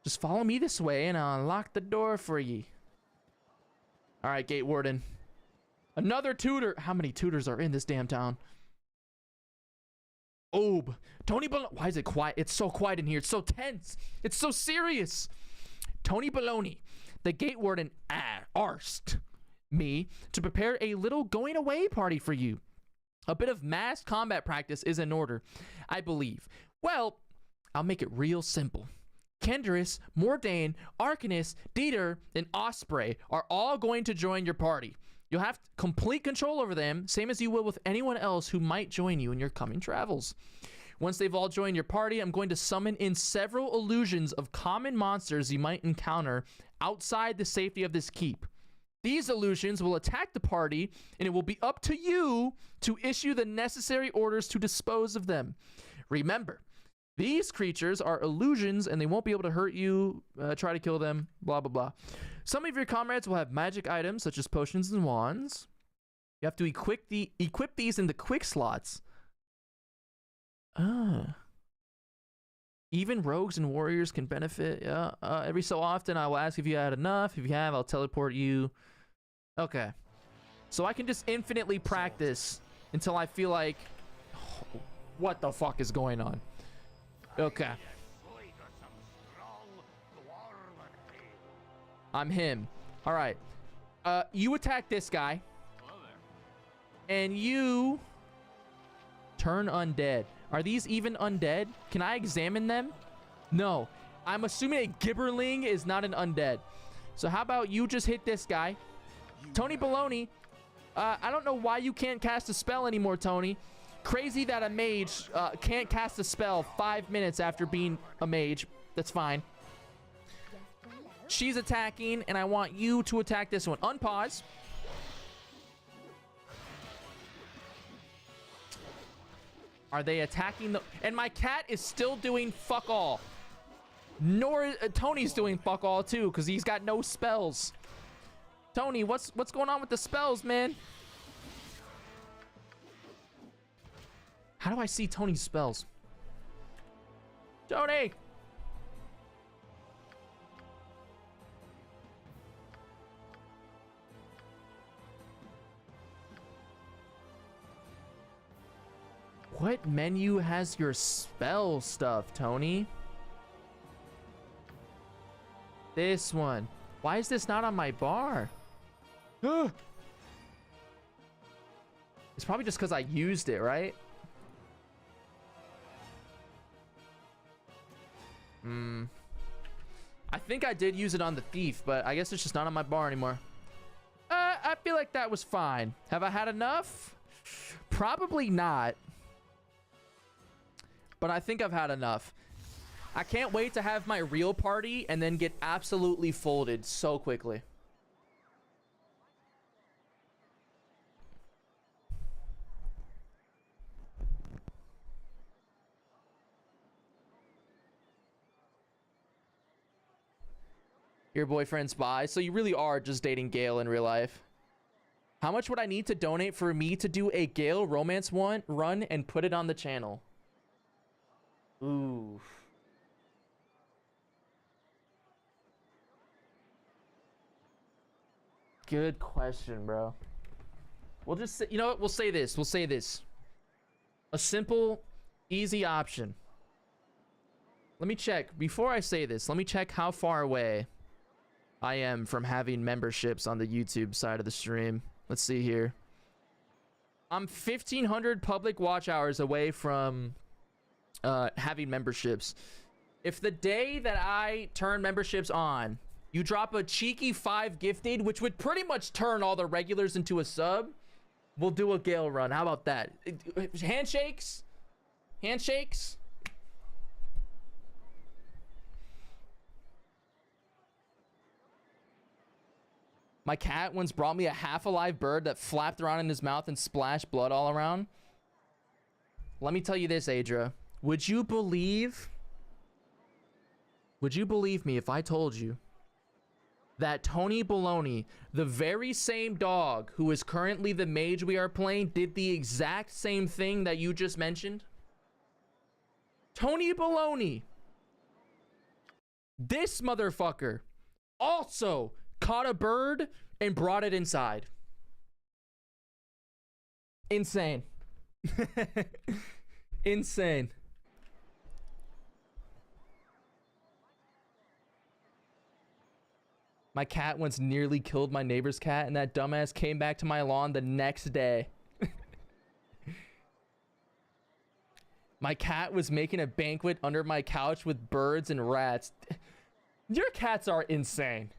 Just follow me this way and I'll unlock the door for ye. Alright, Gate Warden. Another tutor. How many tutors are in this damn town? Ob. Tony Baloney. Why is it quiet? It's so quiet in here. It's so tense. It's so serious. Tony Baloney, the Gate Warden, asked me to prepare a little going away party for you. A bit of mass combat practice is in order, I believe. Well, I'll make it real simple. Kendris, Mordain, Arcanus, Dieter, and Osprey are all going to join your party. You'll have complete control over them, same as you will with anyone else who might join you in your coming travels. Once they've all joined your party, I'm going to summon in several illusions of common monsters you might encounter outside the safety of this keep. These illusions will attack the party, and it will be up to you to issue the necessary orders to dispose of them. Remember, these creatures are illusions, and they won't be able to hurt you, try to kill them, blah, blah, blah. Some of your comrades will have magic items, such as potions and wands. You have to equip these in the quick slots. Even rogues and warriors can benefit. Yeah. Every so often, I will ask if you had enough. If you have, I'll teleport you. Okay. So I can just infinitely practice until I feel like... Oh, what the fuck is going on? Okay. I'm him. All right. You attack this guy. And you... turn undead. Are these even undead? Can I examine them? No. I'm assuming a gibberling is not an undead. So how about you just hit this guy? Tony Baloney. I don't know why you can't cast a spell anymore, Tony. Crazy that a mage can't cast a spell 5 minutes after being a mage. That's fine. She's attacking, and I want you to attack this one. Unpause. Are they attacking the... And my cat is still doing fuck all. Nor Tony's doing fuck all too, because he's got no spells. Tony, what's going on with the spells, man? How do I see Tony's spells? Tony! What menu has your spell stuff, Tony? This one. Why is this not on my bar? It's probably just because I used it, right? I think I did use it on the thief, but I guess it's just not on my bar anymore. I feel like that was fine. Have I had enough? Probably not. But I think I've had enough. I can't wait to have my real party and then get absolutely folded so quickly. Your boyfriend's bi, so you really are just dating Gale in real life. How much would I need to donate for me to do a Gale romance run and put it on the channel? Ooh. Good question, bro. We'll just say, you know what? We'll say this. We'll say this. A simple, easy option. Let me check. Before I say this, let me check how far away I am from having memberships on the YouTube side of the stream. Let's see here. I'm 1,500 public watch hours away from having memberships. If the day that I turn memberships on, you drop a cheeky 5 gifted, which would pretty much turn all the regulars into a sub, we'll do a Gale run. How about that? Handshakes? Handshakes? My cat once brought me a half-alive bird that flapped around in his mouth and splashed blood all around. Let me tell you this, Adra. Would you believe me if I told you that Tony Baloney, the very same dog who is currently the mage we are playing, did the exact same thing that you just mentioned? Tony Baloney. This motherfucker also caught a bird and brought it inside. Insane. Insane. My cat once nearly killed my neighbor's cat, and that dumbass came back to my lawn the next day. My cat was making a banquet under my couch with birds and rats. Your cats are insane.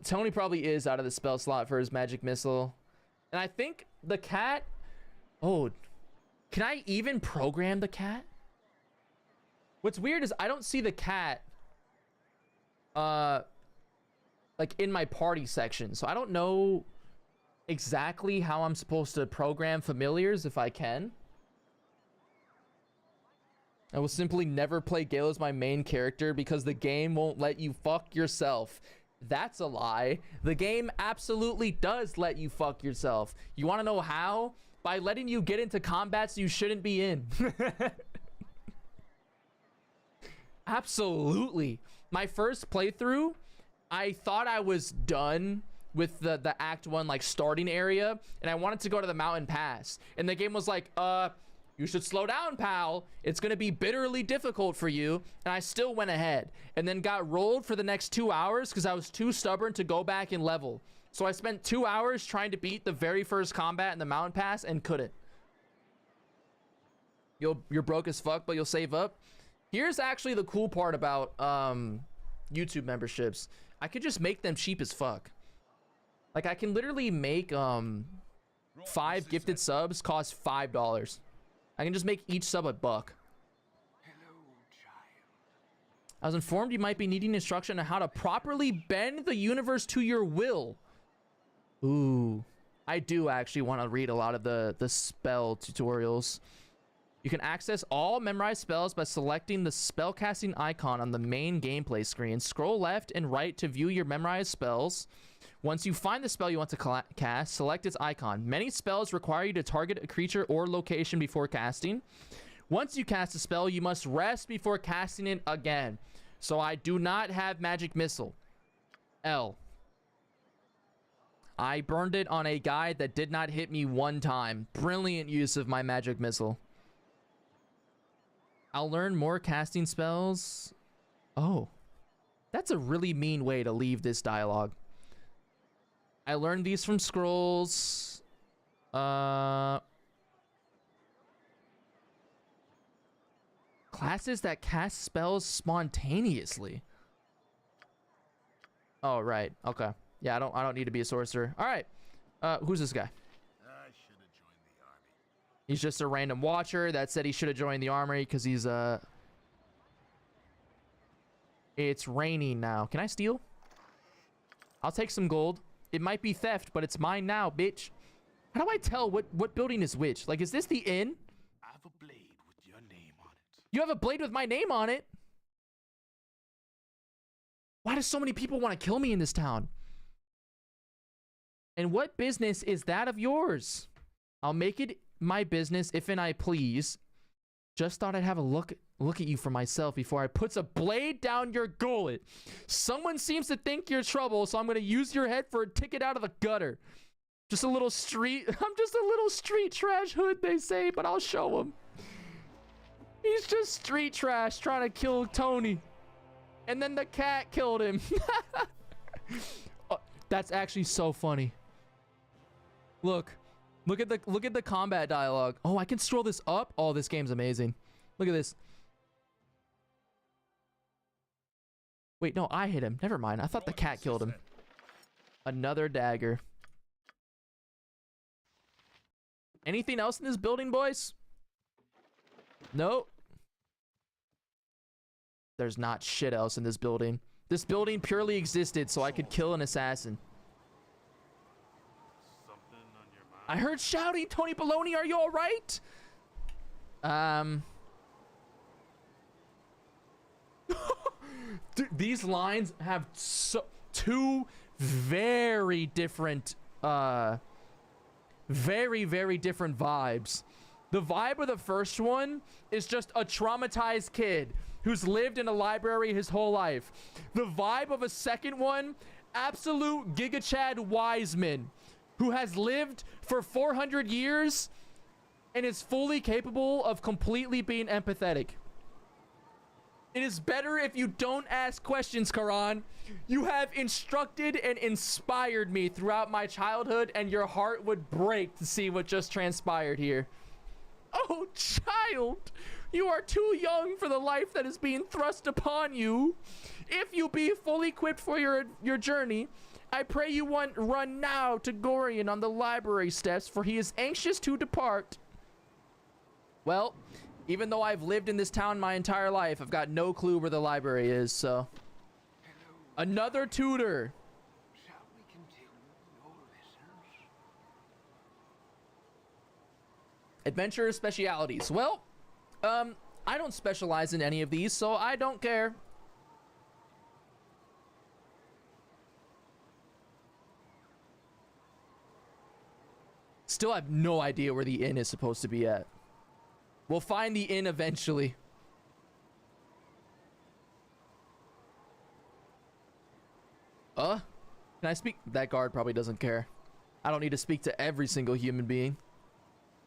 Tony probably is out of the spell slot for his magic missile. And I think the cat... Oh, can I even program the cat? What's weird is I don't see the cat like in my party section. So I don't know exactly how I'm supposed to program familiars if I can. I will simply never play Gale as my main character because the game won't let you fuck yourself. That's a lie. The game absolutely does let you fuck yourself. You want to know how? By letting you get into combats you shouldn't be in. Absolutely. My first playthrough, I thought I was done with the Act 1 like starting area, and I wanted to go to the mountain pass. And the game was like, you should slow down, pal. It's gonna be bitterly difficult for you. And I still went ahead and then got rolled for the next 2 hours because I was too stubborn to go back and level. So I spent 2 hours trying to beat the very first combat in the mountain pass and couldn't. You're broke as fuck, but you'll save up. Here's actually the cool part about YouTube memberships. I could just make them cheap as fuck. Like I can literally make 5 gifted subs cost $5. I can just make each sub $1. Hello, child. I was informed you might be needing instruction on how to properly bend the universe to your will. Ooh, I do actually want to read a lot of the spell tutorials. You can access all memorized spells by selecting the spellcasting icon on the main gameplay screen. Scroll left and right to view your memorized spells. Once you find the spell you want to cast, select its icon. Many spells require you to target a creature or location before casting. Once you cast a spell, you must rest before casting it again. So I do not have magic missile. L. I burned it on a guy that did not hit me one time. Brilliant use of my magic missile. I'll learn more casting spells. Oh, that's a really mean way to leave this dialogue. I learned these from scrolls. Classes that cast spells spontaneously. Oh, right. Okay. Yeah, I don't need to be a sorcerer. All right. Who's this guy? I should have joined the army. He's just a random watcher that said he should have joined the army because he's It's raining now. Can I steal? I'll take some gold. It might be theft, but it's mine now, bitch. How do I tell what building is which? Like, is this the inn? I have a blade with your name on it. You have a blade with my name on it? Why do so many people want to kill me in this town? And what business is that of yours? I'll make it my business if and I please. Just thought I'd have a look at you for myself before I puts a blade down your gullet. Someone seems to think you're trouble, so I'm gonna use your head for a ticket out of the gutter. Just a little street. I'm just a little street trash hood, they say, but I'll show him. He's just street trash trying to kill Tony. And then the cat killed him. Oh, that's actually so funny. Look at the combat dialogue. Oh, I can scroll this up. Oh, this game's amazing. Look at this. Wait, no, I hit him. Never mind. I thought the cat killed him. Another dagger. Anything else in this building, boys? Nope. There's not shit else in this building. This building purely existed so I could kill an assassin. Something on your mind? I heard shouting. Tony Baloney, are you all right? Dude, these lines have two very different very different vibes. The vibe of the first one is just a traumatized kid who's lived in a library his whole life. The vibe of a second one, absolute Giga Chad Wiseman who has lived for 400 years and is fully capable of completely being empathetic. It is better if you don't ask questions, Karan. You have instructed and inspired me throughout my childhood, and your heart would break to see what just transpired here. Oh, child! You are too young for the life that is being thrust upon you. If you be fully equipped for your journey, I pray you run now to Gorian on the library steps, for he is anxious to depart. Well, even though I've lived in this town my entire life, I've got no clue where the library is, so. Another tutor. Shall we continue your lessons? Adventure specialities. Well, I don't specialize in any of these, so I don't care. Still have no idea where the inn is supposed to be at. We'll find the inn eventually. Can I speak? That guard probably doesn't care. I don't need to speak to every single human being.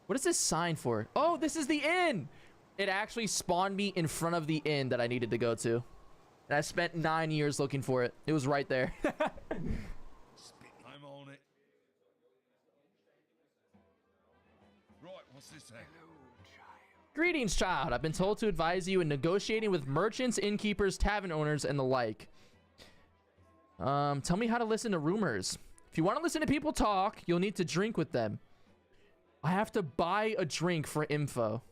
What is this sign for? Oh, this is the inn! It actually spawned me in front of the inn that I needed to go to. And I spent 9 years looking for it. It was right there. I'm on it. Right, what's this then? Greetings, child. I've been told to advise you in negotiating with merchants, innkeepers, tavern owners, and the like. Tell me how to listen to rumors. If you want to listen to people talk, you'll need to drink with them. I have to buy a drink for info.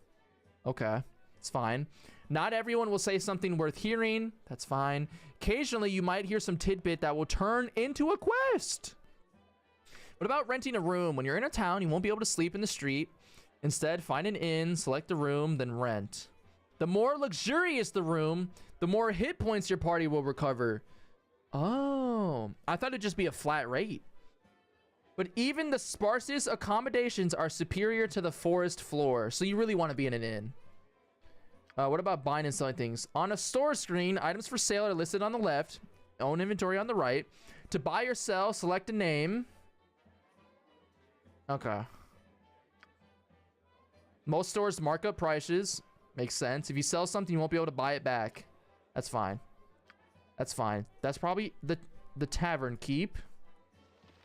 Okay, it's fine. Not everyone will say something worth hearing. That's fine. Occasionally, you might hear some tidbit that will turn into a quest. What about renting a room? When you're in a town, you won't be able to sleep in the street. Instead, find an inn, select a room, then rent. The more luxurious the room, the more hit points your party will recover. Oh, I thought it'd just be a flat rate. But even the sparsest accommodations are superior to the forest floor, so you really want to be in an inn. What about buying and selling things? On a store screen, items for sale are listed on the left, own inventory on the right. To buy or sell, select a name. Okay. Most stores mark up prices. Makes sense. If you sell something, you won't be able to buy it back. That's fine. That's fine. That's probably the tavern keep.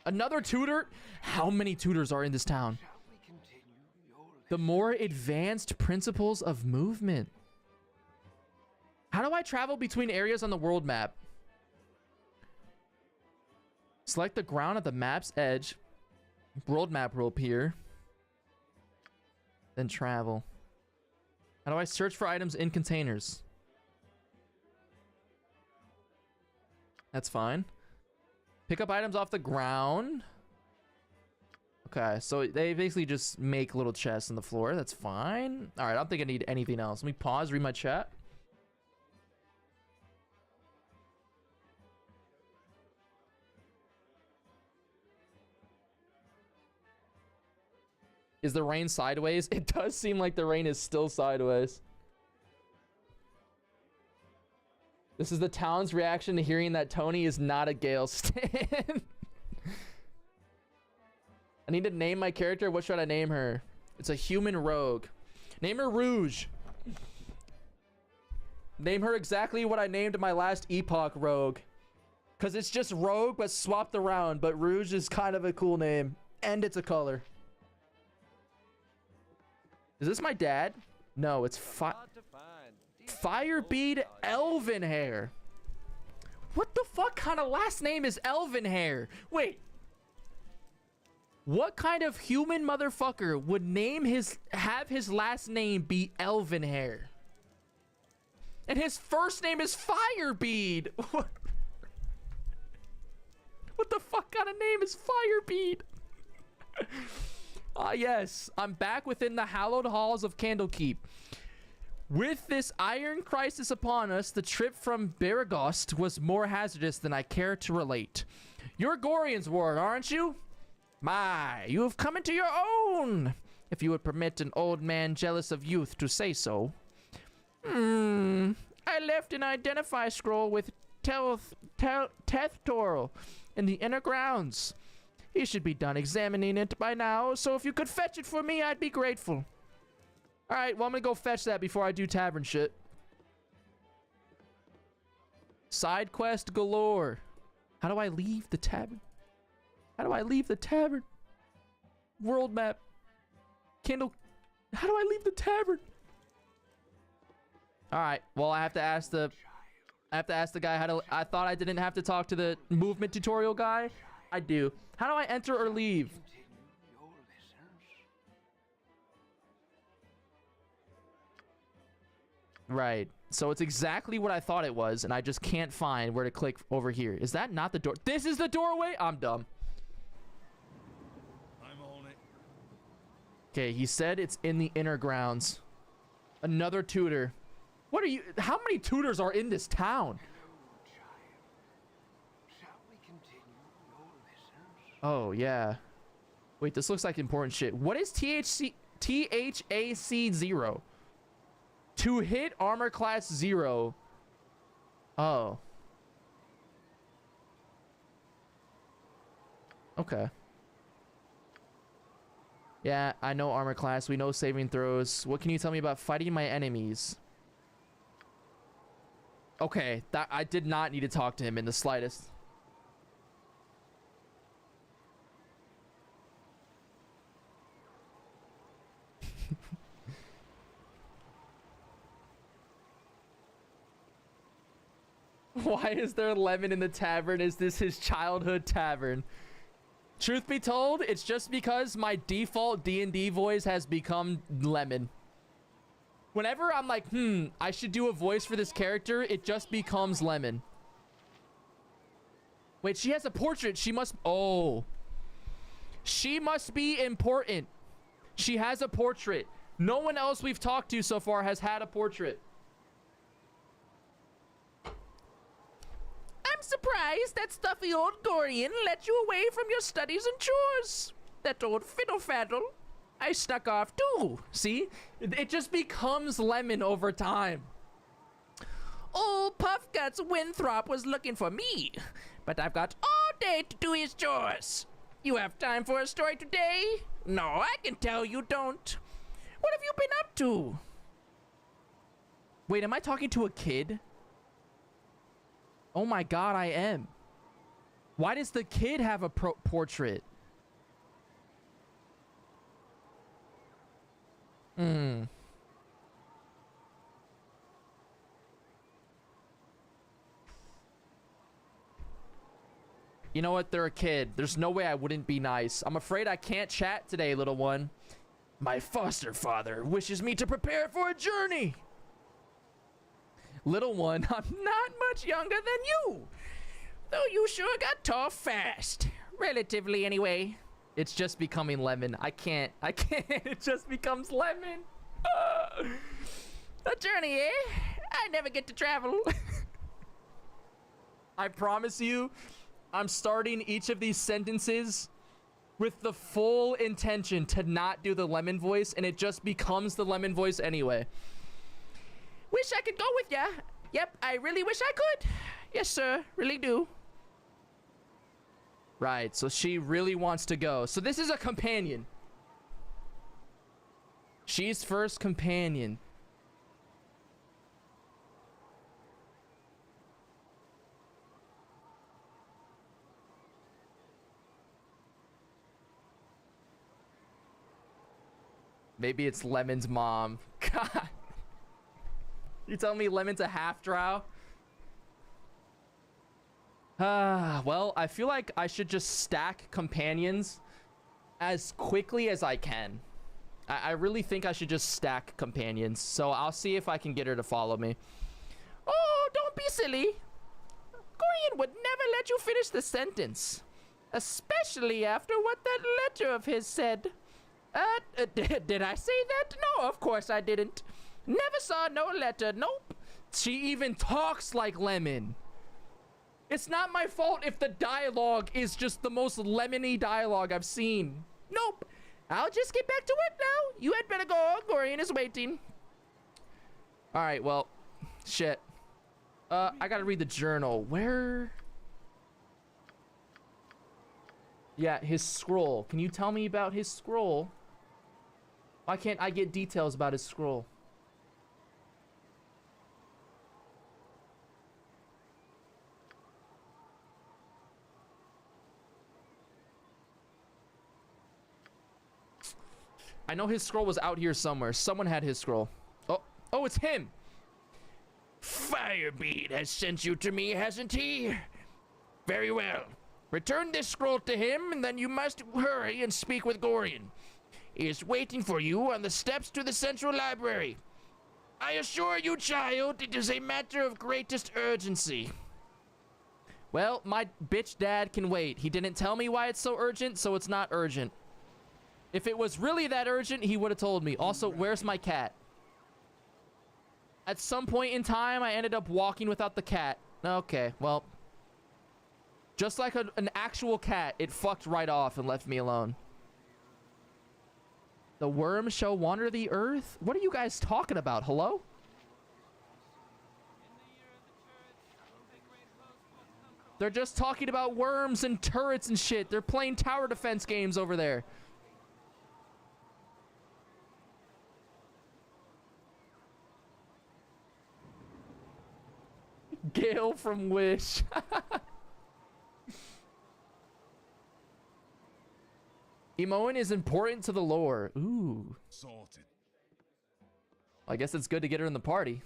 Another tutor? How many tutors are in this town? Shall we continue your lessons? The more advanced principles of movement. How do I travel between areas on the world map? Select the ground at the map's edge. World map will appear. Then travel. How do I search for items in containers? That's fine. Pick up items off the ground. Okay, so they basically just make little chests on the floor. That's fine. All right, I don't think I need anything else. Let me pause, read my chat. Is the rain sideways? It does seem like the rain is still sideways. This is the town's reaction to hearing that Tony is not a Gale stan. I need to name my character. What should I name her? It's a human rogue. Name her Rouge. Name her exactly what I named my last Epoch rogue. Because it's just rogue, but swapped around. But Rouge is kind of a cool name. And it's a color. Is this my dad? No, it's Firebead Elven Hair. What the fuck kind of last name is Elven Hair? Wait. What kind of human motherfucker would have his last name be Elven Hair? And his first name is Firebead. What the fuck kind of name is Firebead? Yes, I'm back within the hallowed halls of Candlekeep. With this iron crisis upon us, the trip from Baragost was more hazardous than I care to relate. You're Gorian's ward, aren't you? My, you have come into your own, if you would permit an old man jealous of youth to say so. I left an identify scroll with Tethtorl in the inner grounds. He should be done examining it by now, so if you could fetch it for me, I'd be grateful. Alright, well, I'm gonna go fetch that before I do tavern shit. Side quest galore. How do I leave the tavern? How do I leave the tavern? World map. Kindle. How do I leave the tavern? All right. Well, I have to ask the guy how to. I thought I didn't have to talk to the movement tutorial guy. I do. How do I enter or leave? Right. So it's exactly what I thought it was, and I just can't find where to click over here. Is that not the door? This is the doorway? I'm dumb. I'm on it. Okay, he said it's in the inner grounds. Another tutor. What are you? How many tutors are in this town? Oh, yeah. Wait, this looks like important shit. What is THAC 0? To hit armor class 0. Oh. Okay. Yeah, I know armor class. We know saving throws. What can you tell me about fighting my enemies? Okay, that I did not need to talk to him in the slightest. Why is there lemon in the tavern? Is this his childhood tavern? Truth be told, it's just because my default D&D voice has become lemon. Whenever I'm like, I should do a voice for this character, it just becomes lemon. Wait, she has a portrait. She must... Oh. She must be important. She has a portrait. No one else we've talked to so far has had a portrait. I'm surprised that stuffy old Gorian let you away from your studies and chores. That old fiddle-faddle. I snuck off too. See? It just becomes lemon over time. Old Puff Guts Winthrop was looking for me, but I've got all day to do his chores. You have time for a story today? No, I can tell you don't. What have you been up to? Wait, am I talking to a kid? Oh my god, I am. Why does the kid have a portrait? You know what? They're a kid. There's no way I wouldn't be nice. I'm afraid I can't chat today, little one. My foster father wishes me to prepare for a journey. Little one, I'm not much younger than you. Though you sure got tall fast. Relatively, anyway. It's just becoming lemon. I can't. It just becomes lemon. A journey, eh? I never get to travel. I promise you, I'm starting each of these sentences with the full intention to not do the lemon voice, and it just becomes the lemon voice anyway. Wish I could go with ya. Yep, I really wish I could. Yes, sir. Really do. Right, so she really wants to go. So this is a companion. She's first companion. Maybe it's Lemon's mom. God. You tell me Lemon's a half-drow? Well, I feel like I should just stack companions as quickly as I can. I really think I should just stack companions. So I'll see if I can get her to follow me. Oh, don't be silly. Gorian would never let you finish the sentence. Especially after what that letter of his said. Did I say that? No, of course I didn't. Never saw no letter, nope. She even talks like Lemon. It's not my fault if the dialogue is just the most lemony dialogue I've seen. Nope. I'll just get back to work now. You had better go. Gorian is waiting. All right, well, shit. I gotta read the journal. Where? Yeah, his scroll. Can you tell me about his scroll? Why can't I get details about his scroll? I know his scroll was out here somewhere. Someone had his scroll. Oh, it's him. Firebead has sent you to me, hasn't he? Very well. Return this scroll to him, and then you must hurry and speak with Gorian. He is waiting for you on the steps to the central library. I assure you, child, it is a matter of greatest urgency. Well, my bitch dad can wait. He didn't tell me why it's so urgent, so it's not urgent. If it was really that urgent, he would have told me. Also, where's my cat? At some point in time, I ended up walking without the cat. Okay, well. Just like an actual cat, it fucked right off and left me alone. The worms shall wander the earth? What are you guys talking about? Hello? They're just talking about worms and turrets and shit. They're playing tower defense games over there. Gale from Wish. Emoan is important to the lore. Ooh. Sorted. I guess it's good to get her in the party.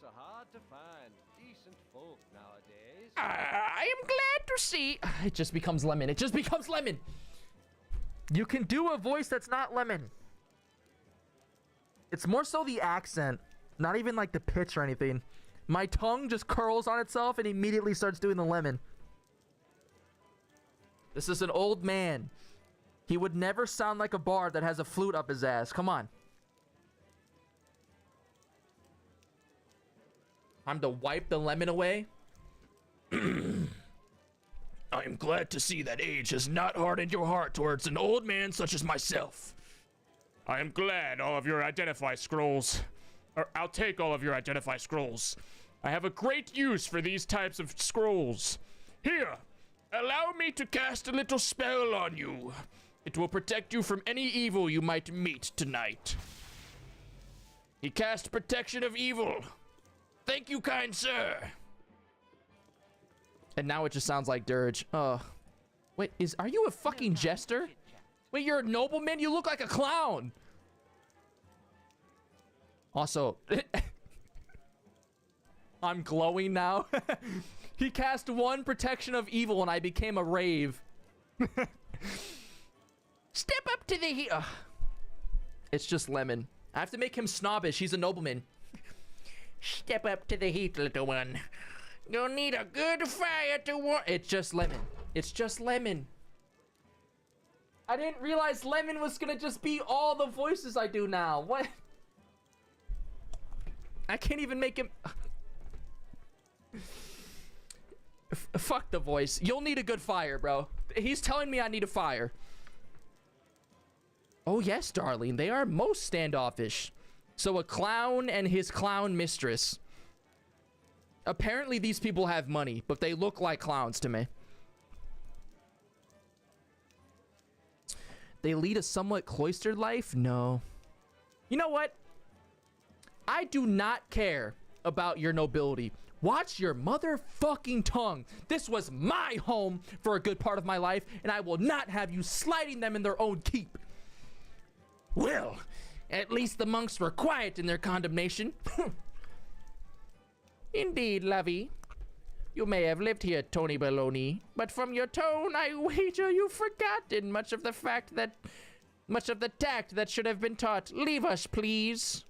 It's hard to find decent folk nowadays. I am glad to see. It just becomes Lemon. It just becomes Lemon. You can do a voice that's not Lemon. It's more so the accent, not even like the pitch or anything. My tongue just curls on itself and immediately starts doing the Lemon. This is an old man. He would never sound like a bard that has a flute up his ass. Come on. Time to wipe the lemon away. I am glad to see that age has not hardened your heart towards an old man such as myself. I am glad all of your identify scrolls. Or I'll take all of your identify scrolls. I have a great use for these types of scrolls. Here, allow me to cast a little spell on you. It will protect you from any evil you might meet tonight. He cast protection of evil. Thank you, kind sir. And now it just sounds like Dirge. Wait, are you a fucking jester? Wait, you're a nobleman? You look like a clown. Also, I'm glowing now. He cast one protection of evil and I became a rave. Step up to the heat. It's just Lemon. I have to make him snobbish. He's a nobleman. Step up to the heat, little one. You'll need a good fire to warm. It's just Lemon. It's just Lemon. I didn't realize Lemon was gonna just be all the voices I do now. What? I can't even make him. Fuck the voice. You'll need a good fire, bro. He's telling me I need a fire. Oh yes, darling, they are most standoffish. So a clown and his clown mistress. Apparently these people have money, but they look like clowns to me. They lead a somewhat cloistered life? No. You know what? I do not care about your nobility. Watch your motherfucking tongue. This was my home for a good part of my life, and I will not have you sliding them in their own keep. Well, at least the monks were quiet in their condemnation. Indeed, lovey. You may have lived here, Tony Baloney, but from your tone, I wager you've forgotten much of the tact that should have been taught. Leave us, please.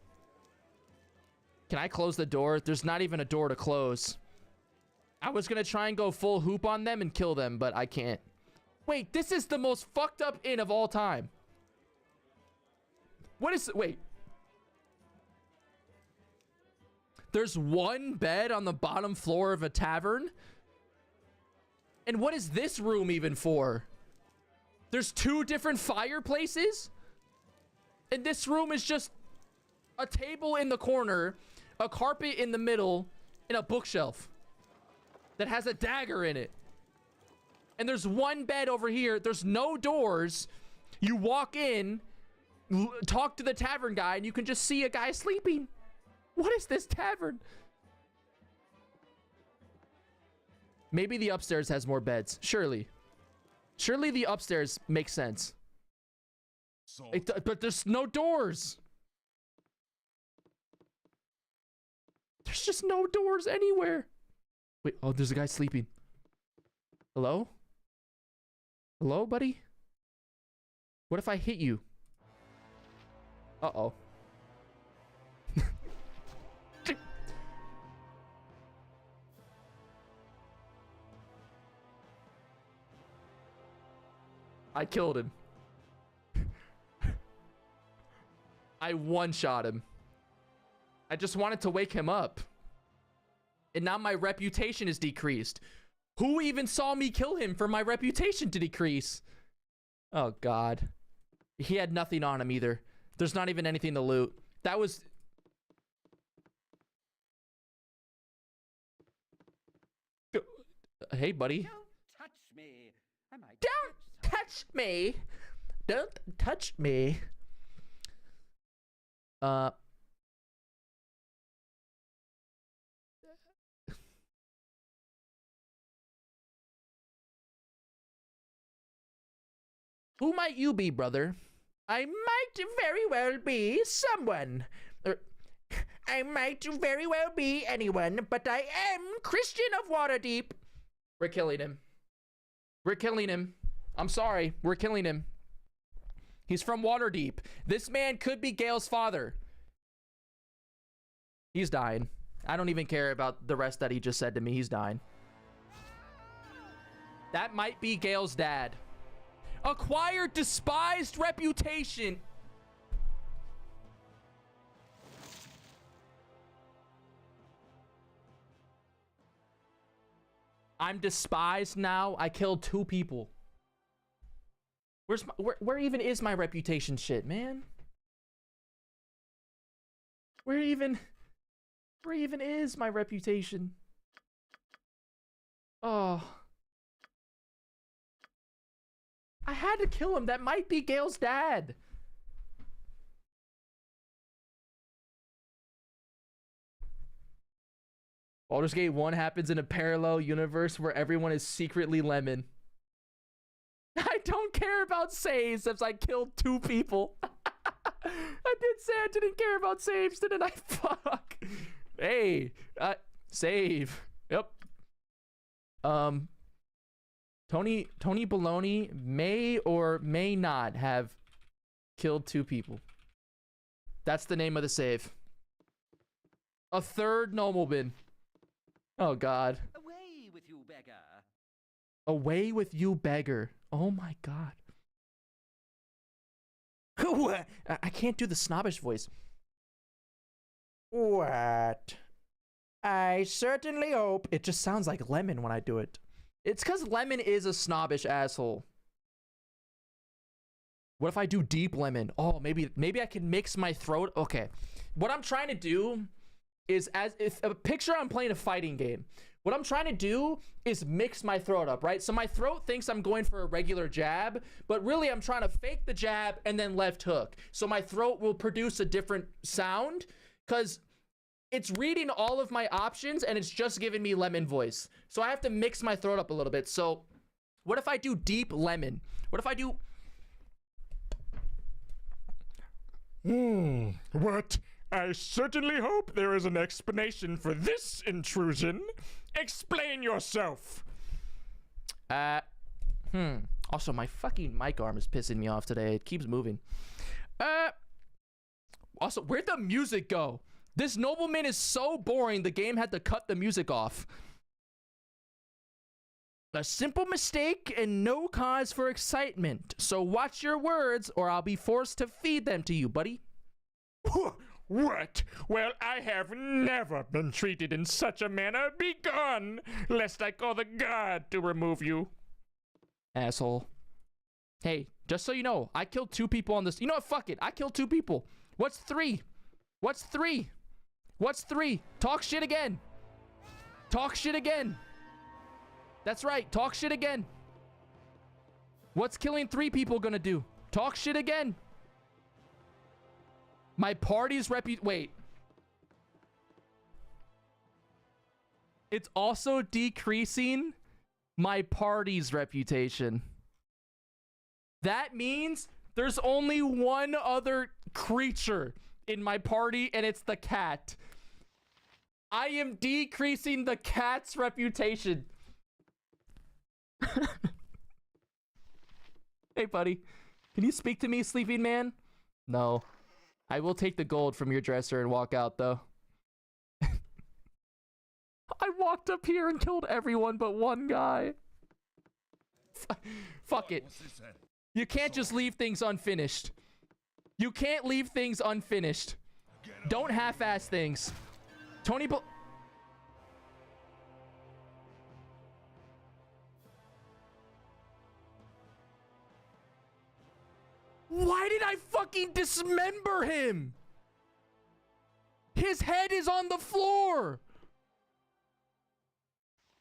Can I close the door? There's not even a door to close. I was gonna try and go full hoop on them and kill them, but I can't. Wait, this is the most fucked up inn of all time. What is it? Wait. There's one bed on the bottom floor of a tavern? And what is this room even for? There's 2 different fireplaces? And this room is just a table in the corner, a carpet in the middle, and a bookshelf that has a dagger in it. And there's one bed over here. There's no doors. You walk in, talk to the tavern guy, and you can just see a guy sleeping. What is this tavern? Maybe the upstairs has more beds. Surely. Surely the upstairs makes sense. But there's no doors. There's just no doors anywhere. Wait, oh, there's a guy sleeping. Hello? Hello, buddy? What if I hit you? Uh-oh. I killed him. I one-shot him. I just wanted to wake him up. And now my reputation is decreased. Who even saw me kill him for my reputation to decrease? Oh, God. He had nothing on him either. There's not even anything to loot. That was... Hey, buddy. Don't touch me. I might Don't touch me. Don't touch me. Who might you be, brother? I might very well be someone. I might very well be anyone, but I am Christian of Waterdeep. We're killing him. We're killing him. I'm sorry. We're killing him. He's from Waterdeep. This man could be Gale's father. He's dying. I don't even care about the rest that he just said to me. He's dying. That might be Gale's dad. Acquired despised reputation. I'm despised now. I killed 2 people. Where's my, where even is my reputation shit, man? Where even is my reputation? Oh. I had to kill him. That might be Gale's dad. Baldur's Gate 1 happens in a parallel universe where everyone is secretly Lemon. I don't care about saves since I killed 2 people. I did say I didn't care about saves, didn't I? Fuck. Hey, save. Yep. Tony Baloney may or may not have killed 2 people. That's the name of the save. A 3rd nobleman. Oh, God. Away with you, beggar. Away with you, beggar. Oh, my God. I can't do the snobbish voice. What? I certainly hope. It just sounds like Lemon when I do it. It's because Lemon is a snobbish asshole. What if I do deep Lemon? Oh, maybe I can mix my throat. Okay. What I'm trying to do is, if a picture I'm playing a fighting game. What I'm trying to do is mix my throat up, right? So my throat thinks I'm going for a regular jab, but really I'm trying to fake the jab and then left hook. So my throat will produce a different sound because it's reading all of my options and it's just giving me Lemon voice. So I have to mix my throat up a little bit. So what if I do deep Lemon? What if I do... What? I certainly hope there is an explanation for this intrusion. Explain yourself. Also, my fucking mic arm is pissing me off today. It keeps moving. Also, where'd the music go? This nobleman is so boring, the game had to cut the music off. A simple mistake and no cause for excitement. So watch your words or I'll be forced to feed them to you, buddy. What? Well, I have never been treated in such a manner. Begone, lest I call the guard to remove you. Asshole. Hey, just so you know, I killed 2 people on this. You know what? Fuck it. I killed 2 people. What's 3? What's 3? What's 3? Talk shit again. Talk shit again. That's right. Talk shit again. What's killing 3 people gonna do? Talk shit again. My party's wait. It's also decreasing my party's reputation. That means there's only one other creature in my party, and it's the cat. I am decreasing the cat's reputation. Hey, buddy. Can you speak to me, sleeping man? No. I will take the gold from your dresser and walk out, though. I walked up here and killed everyone but one guy. Fuck it. You can't just leave things unfinished. You can't leave things unfinished. Don't half-ass things. Tony Why did I fucking dismember him? His head is on the floor.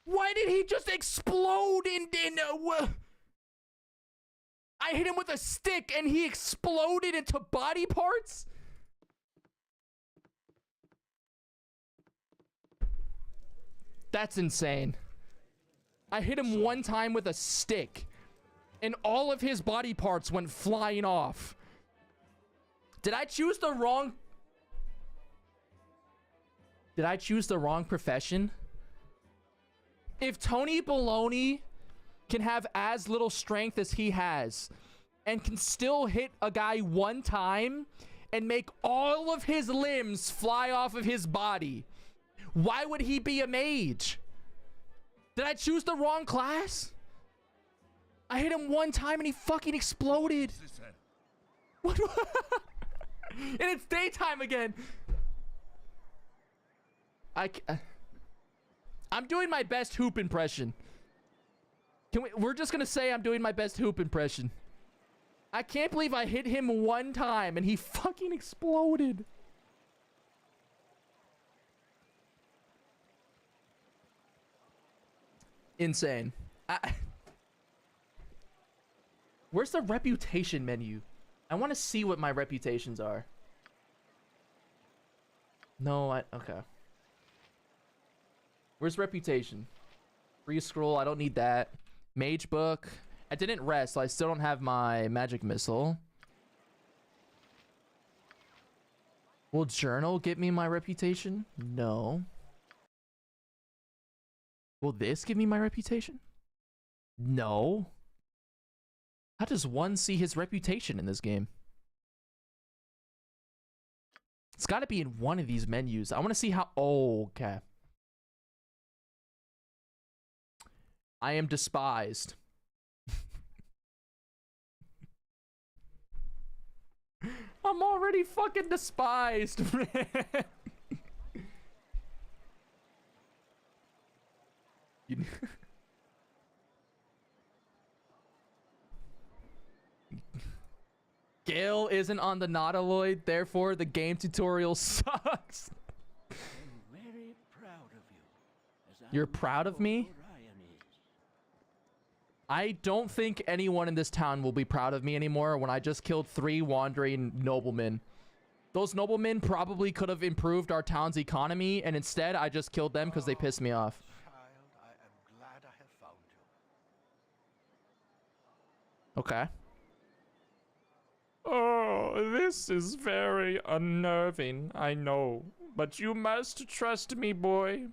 Why did he just explode I hit him with a stick and he exploded into body parts? That's insane. I hit him one time with a stick and all of his body parts went flying off. Did I choose the wrong profession? If Tony Baloney can have as little strength as he has and can still hit a guy one time and make all of his limbs fly off of his body, why would he be a mage? Did I choose the wrong class? I hit him one time and he fucking exploded. What? And it's daytime again. I'm doing my best Hoop impression. We're just gonna say I'm doing my best Hoop impression. I can't believe I hit him one time and he fucking exploded. Insane. Where's the reputation menu? I want to see what my reputations are. No, okay. Where's reputation? Free scroll, I don't need that. Mage book. I didn't rest, so I still don't have my magic missile. Will journal get me my reputation? No. Will this give me my reputation? No. How does one see his reputation in this game? It's got to be in one of these menus. I want to see how... Oh, okay. I am despised. I'm already fucking despised, man. Gale isn't on the Nautiloid, therefore the game tutorial sucks. I'm very proud of you. You're proud of me? I don't think anyone in this town will be proud of me anymore when I just killed 3 wandering noblemen. Those noblemen probably could have improved our town's economy, and instead I just killed them because they pissed me off. Child, I am glad I have found you. Okay. Oh, this is very unnerving, I know. But you must trust me, boy.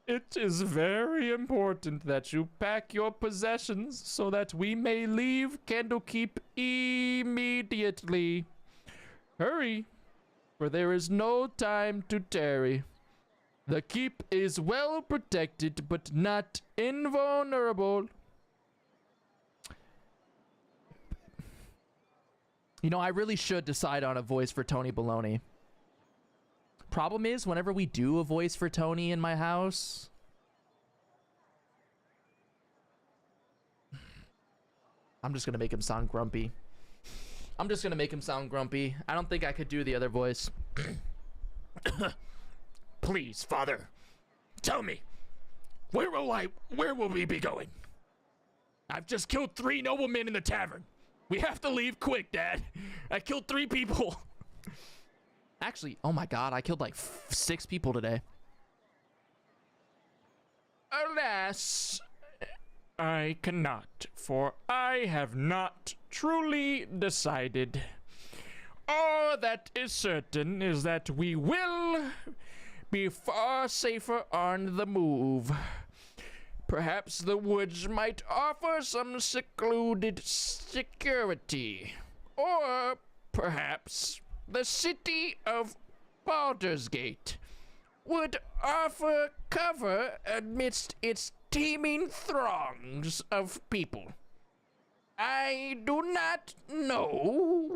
It is very important that you pack your possessions so that we may leave Candlekeep immediately. Hurry, for there is no time to tarry. The keep is well protected, but not invulnerable. You know, I really should decide on a voice for Tony Baloney. Problem is, whenever we do a voice for Tony in my house, I'm just gonna make him sound grumpy. I don't think I could do the other voice. Please, Father, tell me, where will we be going? I've just killed 3 noblemen in the tavern. We have to leave quick, Dad. I killed 3 people. Actually, oh my god, I killed like 6 people today. Alas, I cannot, for I have not truly decided. All that is certain is that we will be far safer on the move. Perhaps the woods might offer some secluded security. Or perhaps the city of Baldur's Gate would offer cover amidst its teeming throngs of people. I do not know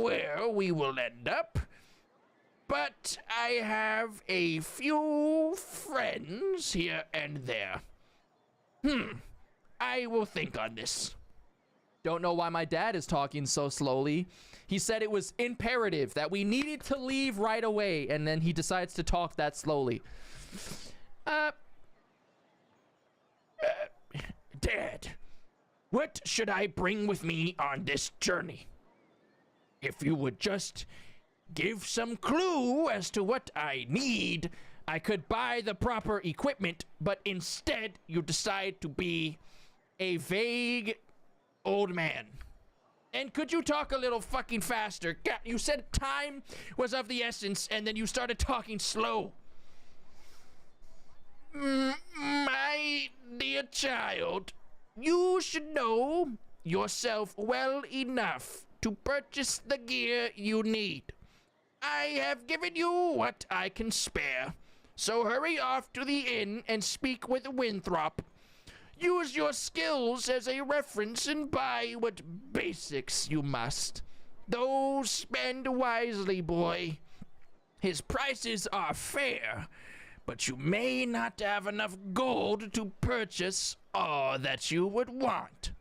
where we will end up, but I have a few friends here and there. I will think on this. Don't know why my dad is talking so slowly. He said it was imperative that we needed to leave right away, and then he decides to talk that slowly. Dad, what should I bring with me on this journey? If you would just give some clue as to what I need, I could buy the proper equipment, but instead you decide to be a vague old man. And could you talk a little fucking faster? God, you said time was of the essence, and then you started talking slow. My dear child, you should know yourself well enough to purchase the gear you need. I have given you what I can spare, so hurry off to the inn and speak with Winthrop. Use your skills as a reference and buy what basics you must. Though spend wisely, boy. His prices are fair, but you may not have enough gold to purchase all that you would want.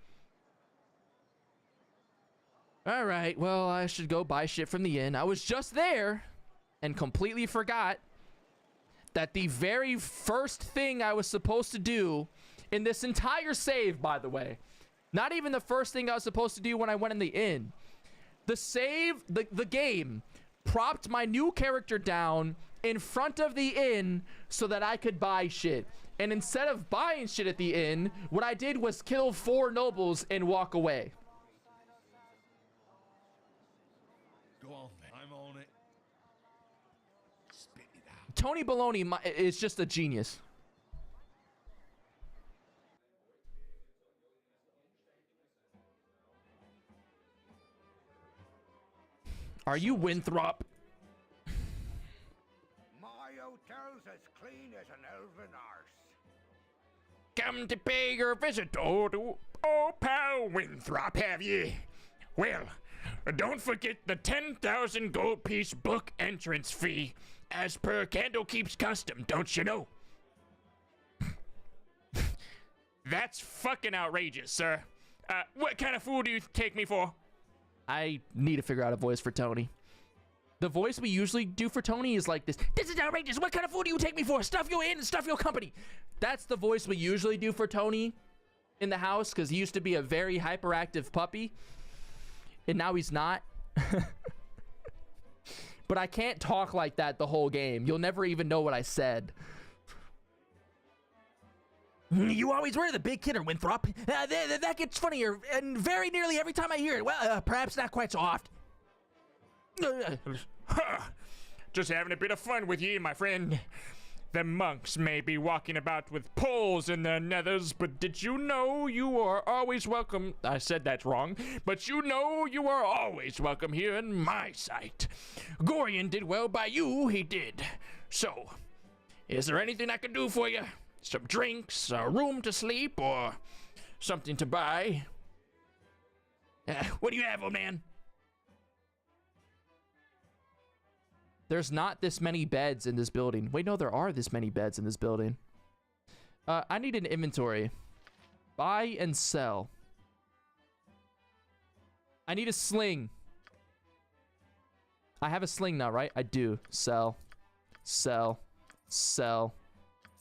Alright, well, I should go buy shit from the inn. I was just there and completely forgot that the very first thing I was supposed to do in this entire save, by the way, not even the first thing I was supposed to do when I went in the inn. The save, the game propped my new character down in front of the inn so that I could buy shit. And instead of buying shit at the inn, what I did was kill 4 nobles and walk away. Go on then. I'm on it. Spit it out. Tony Baloney is just a genius. Are you Winthrop? My hotel's as clean as an elven arse. Come to pay your visit to old pal Winthrop, have ye? Well, don't forget the 10,000 gold piece book entrance fee, as per Candlekeep's custom, don't you know? That's fucking outrageous, sir. What kind of fool do you take me for? I need to figure out a voice for Tony. The voice we usually do for Tony is like this. This is outrageous. What kind of fool do you take me for? Stuff your inn and stuff your company. That's the voice we usually do for Tony in the house, because he used to be a very hyperactive puppy. And now he's not. But I can't talk like that the whole game. You'll never even know what I said. You always were the big kidder, Winthrop. That gets funnier, and very nearly every time I hear it. Well, perhaps not quite so often. Just having a bit of fun with ye, my friend. The monks may be walking about with poles in their nethers, but did you know you are always welcome? I said that wrong, but you know you are always welcome here in my sight. Gorian did well by you, he did. So, is there anything I can do for you? Some drinks, a room to sleep, or something to buy? What do you have, old man? There's not this many beds in this building. Wait, no, there are this many beds in this building. I need an inventory. Buy and sell. I need a sling. I have a sling now, right? I do. Sell. Sell. Sell.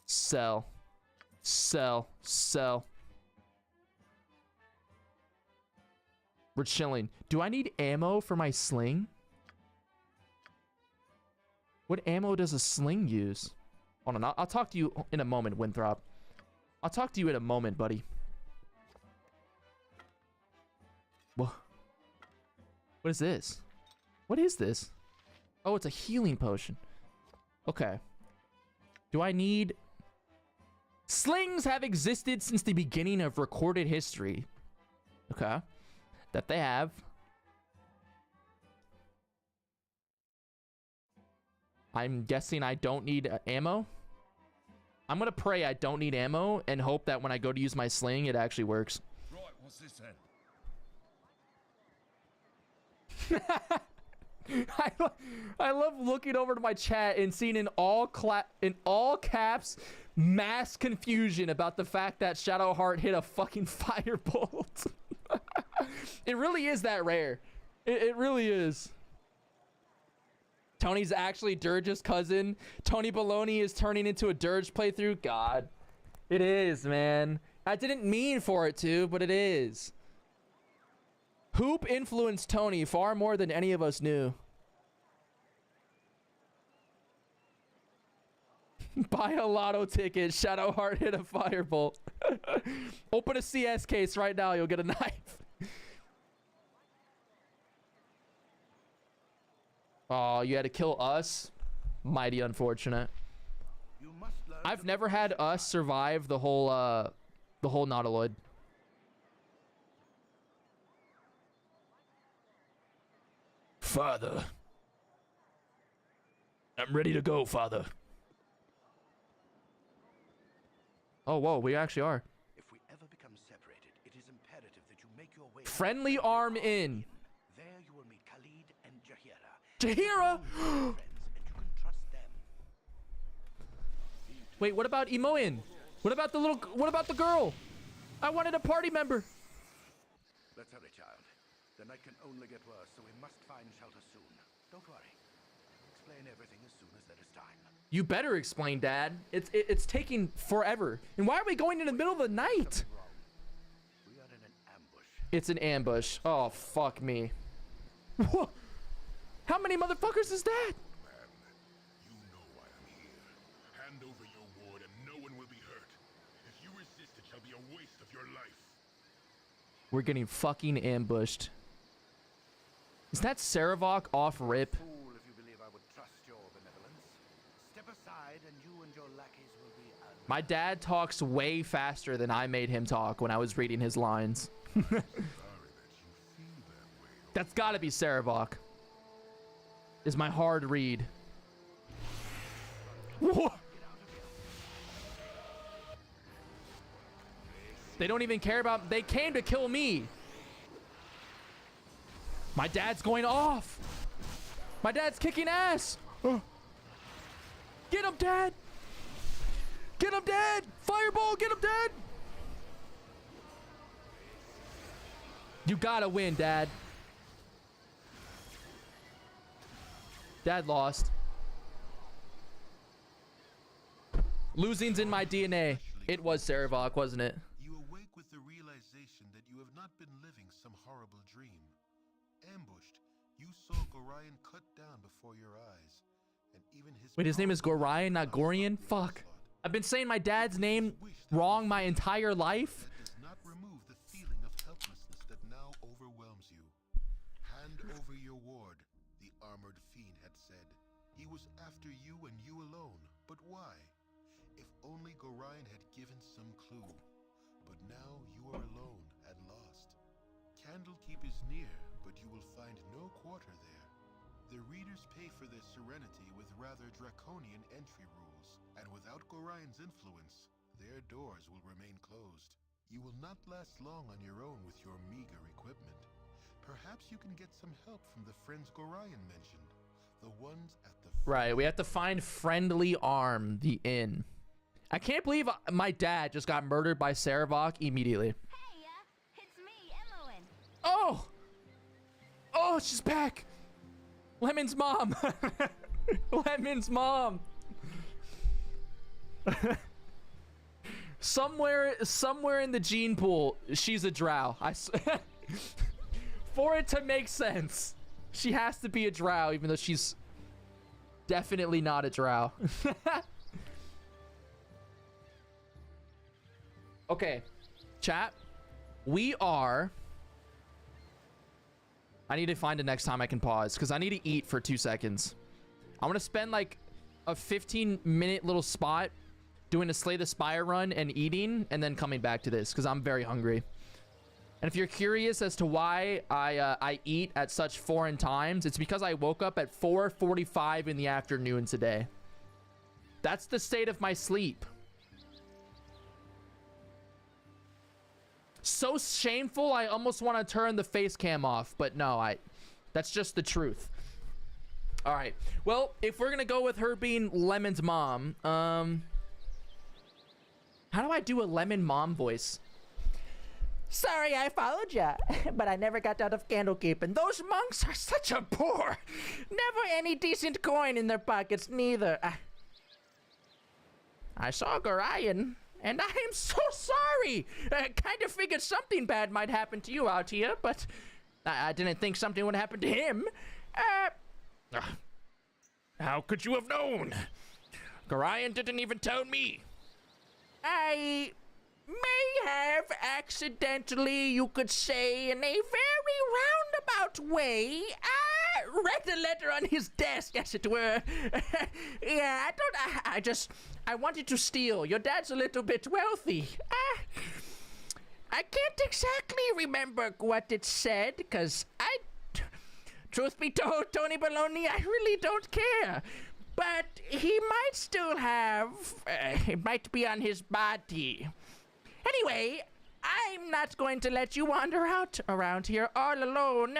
Sell. Sell. Sell. We're chilling. Do I need ammo for my sling? What ammo does a sling use? Hold on, I'll talk to you in a moment, Winthrop. I'll talk to you in a moment, buddy. What is this? What is this? Oh, it's a healing potion. Okay. Do I need... Slings have existed since the beginning of recorded history. Okay. That they have. I'm guessing I don't need ammo. I'm gonna pray I don't need ammo and hope that when I go to use my sling, it actually works. Right, what's this then? I love looking over to my chat and seeing in all caps mass confusion about the fact that Shadowheart hit a fucking firebolt. It really is that rare. It really is. Tony's actually Dirge's cousin. Tony Baloney is turning into a Dirge playthrough. God. It is, man. I didn't mean for it to, but it is. Hoop influenced Tony far more than any of us knew. Buy a lotto ticket. Shadowheart hit a firebolt. Open a CS case right now. You'll get a knife. Oh, you had to kill us? Mighty unfortunate. I've never had us survive the whole Nautiloid. Father. I'm ready to go, Father. Oh, whoa, we actually are. If we ever become separated, it is imperative that you make your way. Friendly arm in. There you will meet Khalid and Jahira. Jahira! Friends, and you can trust them. Wait, what about Imoen? What about the girl? I wanted a party member. Let's hurry, child. The night can only get worse, so we must find shelter soon. Don't worry. I'll explain everything as soon as there is time. You better explain, Dad. It's taking forever. And why are we going in the middle of the night? We are in an ambush. It's an ambush. Oh, fuck me. Whoa. How many motherfuckers is that? Man, you know why I'm here. Hand over your ward and no one will be hurt. If you resist, it shall be a waste of your life. We're getting fucking ambushed. Is that Saravok off rip? Fool, if you believe I would trust your benevolence. Step aside, and you and your lackeys will be alone. My dad talks way faster than I made him talk when I was reading his lines. That's gotta be Saravok. Is my hard read. Whoa. They don't even care about... They came to kill me. My dad's going off. My dad's kicking ass. Get him, Dad. Get him, Dad. Fireball, get him, Dad. You gotta win, Dad. Dad lost. Losing's in my DNA. It was Saravok, wasn't it? You awake with the realization that you have not been living some horrible dream. Ambushed, you saw Gorion cut down before your eyes, and even his... Wait, his name is Gorion, not Gorion? Fuck. I've been saying my dad's name wrong my entire life. That does not remove the feeling of helplessness that now overwhelms you. Hand over your ward, the armored fiend had said. He was after you and you alone. But why? If only Gorion had given some clue. But now you are alone and lost. Candlekeep is near, but you will find no quarter there. The readers pay for their serenity with rather draconian entry rules, and without Gorion's influence, their doors will remain closed. You will not last long on your own with your meager equipment. Perhaps you can get some help from the friends Gorion mentioned. The ones at the... Right, we have to find Friendly Arm, the inn. I can't believe my dad just got murdered by Saravok immediately. Hey, it's me, Imoen. Oh! Oh, she's back! Lemon's mom! Lemon's mom! somewhere in the gene pool, she's a drow. For it to make sense, she has to be a drow, even though she's definitely not a drow. Okay, chat. We are... I need to find the next time I can pause, because I need to eat for 2 seconds. I want to spend like a 15-minute little spot doing a Slay the Spire run and eating, and then coming back to this because I'm very hungry. And if you're curious as to why I eat at such foreign times, it's because I woke up at 4:45 in the afternoon today. That's the state of my sleep. So shameful, I almost want to turn the face cam off, but no, that's just the truth. All right. Well, if we're gonna go with her being Lemon's mom, how do I do a Lemon mom voice? Sorry I followed ya, but I never got out of Candlekeep, and those monks are such a poor. Never any decent coin in their pockets, neither. I saw Gorion, and I'm so sorry. I kind of figured something bad might happen to you out here, but I didn't think something would happen to him. How could you have known? Gorion didn't even tell me. I may have accidentally, you could say, in a very roundabout way, read a letter on his desk, as it were. Yeah, I wanted to steal. Your dad's a little bit wealthy. I can't exactly remember what it said, because truth be told, Tony Baloney, I really don't care. But he might still have, it might be on his body. Anyway, I'm not going to let you wander out around here all alone.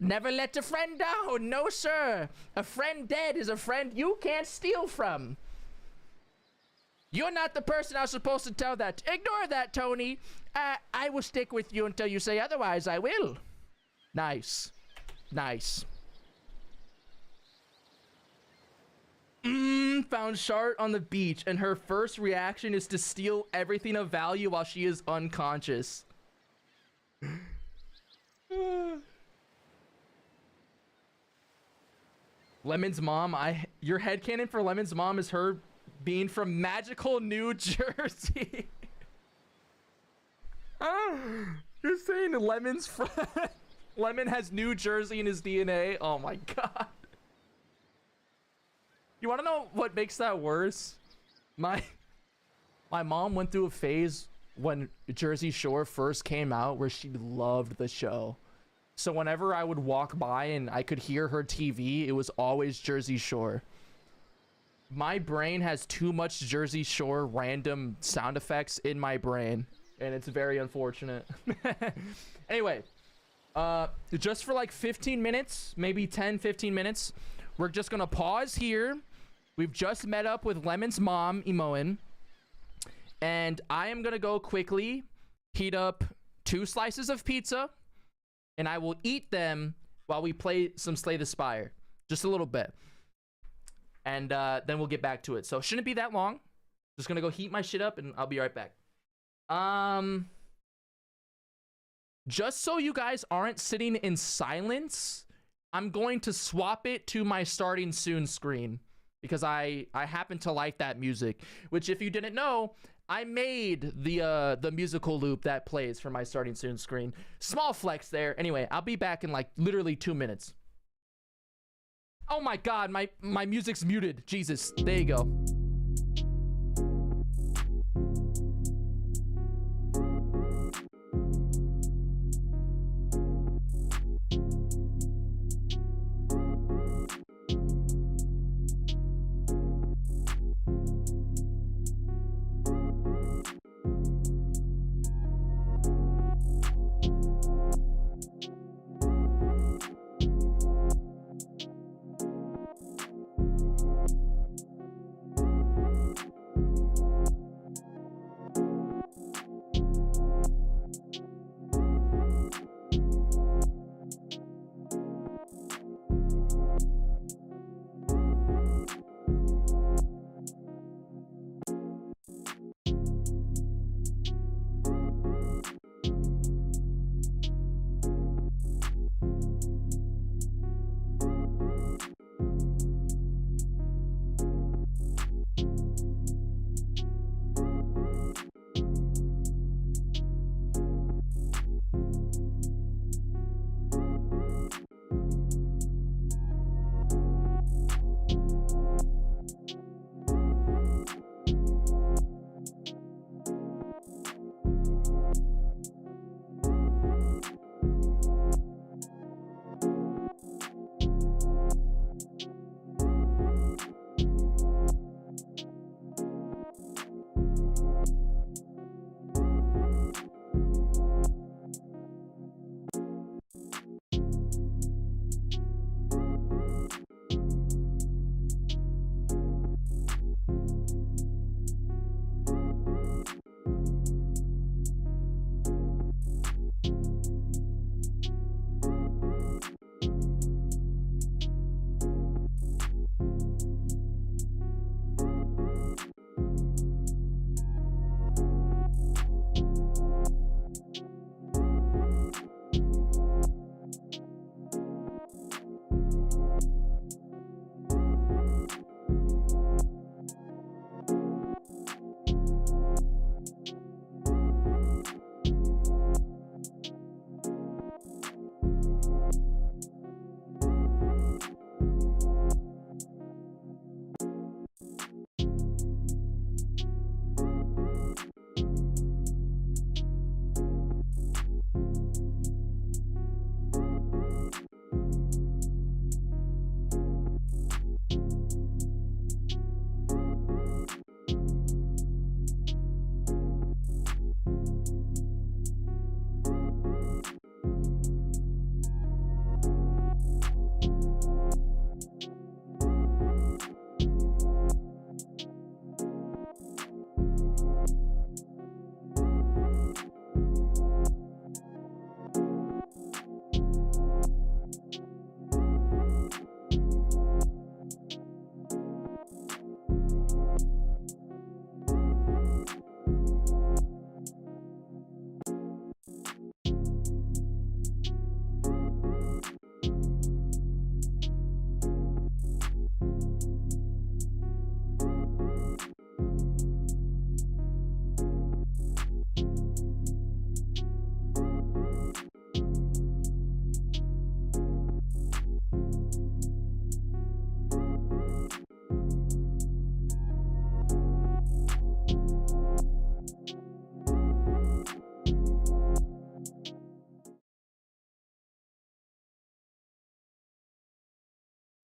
Never let a friend down, no sir. A friend dead is a friend you can't steal from. You're not the person I was supposed to tell that. Ignore that, Tony. I will stick with you until you say otherwise, I will. Nice. Nice. Found Shart on the beach, and her first reaction is to steal everything of value while she is unconscious. Lemon's mom, your headcanon for Lemon's mom is her being from magical New Jersey. You're saying Lemon's from Lemon has New Jersey in his DNA? Oh my god. You want to know what makes that worse? My mom went through a phase when Jersey Shore first came out where she loved the show. So whenever I would walk by and I could hear her TV, it was always Jersey Shore. My brain has too much Jersey Shore random sound effects in my brain, and it's very unfortunate. Anyway, just for like 15 minutes, maybe 10-15 minutes, we're just gonna pause here. We've just met up with Lemon's mom, Imoen, and I am gonna go quickly heat up 2 slices of pizza, and I will eat them while we play some Slay the Spire, just a little bit, and then we'll get back to it. So it shouldn't be that long. Just gonna go heat my shit up, and I'll be right back. Just so you guys aren't sitting in silence, I'm going to swap it to my starting soon screen because I happen to like that music, which if you didn't know, I made the musical loop that plays for my starting soon screen. Small flex there. Anyway, I'll be back in like literally 2 minutes. Oh my god, my music's muted. Jesus, there you go.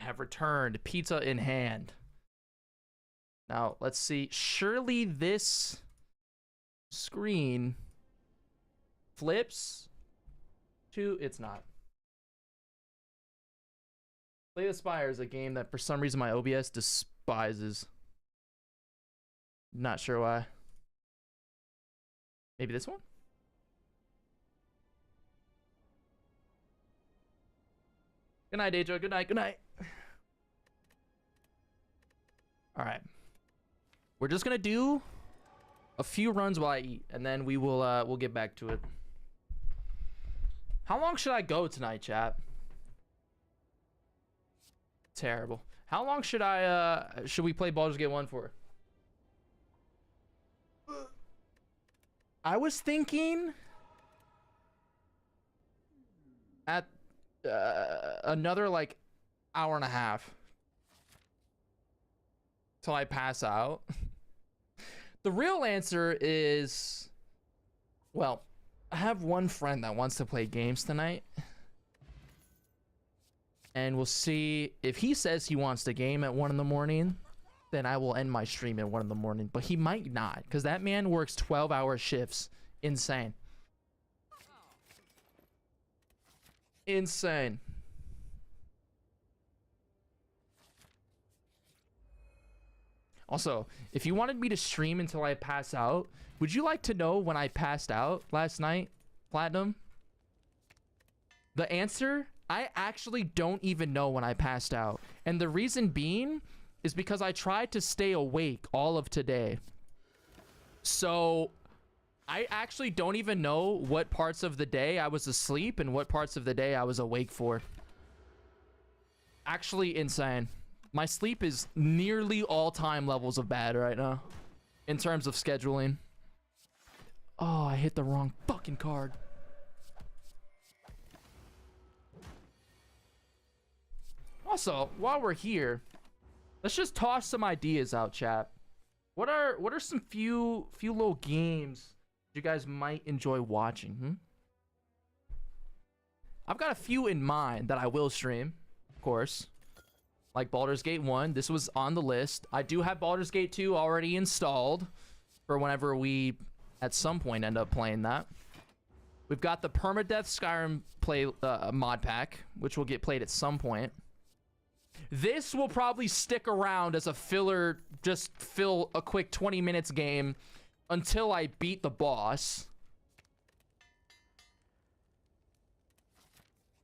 have returned, pizza in hand. Now, let's see. Surely this screen flips to... It's not. Slay the Spire is a game that for some reason my OBS despises. Not sure why. Maybe this one? Good night, Deja. Good night. Good night. All right. We're just gonna do a few runs while I eat, and then we will we'll get back to it. How long should I go tonight, chat? Terrible. How long should we play Baldur's Gate 1 for? I was thinking at another like hour and a half till I pass out. The real answer is, well, I have one friend that wants to play games tonight, and we'll see if he says he wants to game at 1 in the morning, then I will end my stream at 1 in the morning. But he might not, because that man works 12-hour shifts. Insane. Insane. Also, if you wanted me to stream until I pass out, would you like to know when I passed out last night, Platinum? The answer, I actually don't even know when I passed out. And the reason being is because I tried to stay awake all of today. So I actually don't even know what parts of the day I was asleep and what parts of the day I was awake for. Actually insane. My sleep is nearly all-time levels of bad right now in terms of scheduling. Oh, I hit the wrong fucking card. Also, while we're here, let's just toss some ideas out, chat. What are some few little games you guys might enjoy watching? I've got a few in mind that I will stream, of course. Like Baldur's Gate 1. This was on the list. I do have Baldur's Gate 2 already installed for whenever we, at some point, end up playing that. We've got the Permadeath Skyrim play mod pack, which will get played at some point. This will probably stick around as a filler, just fill a quick 20 minutes game until I beat the boss.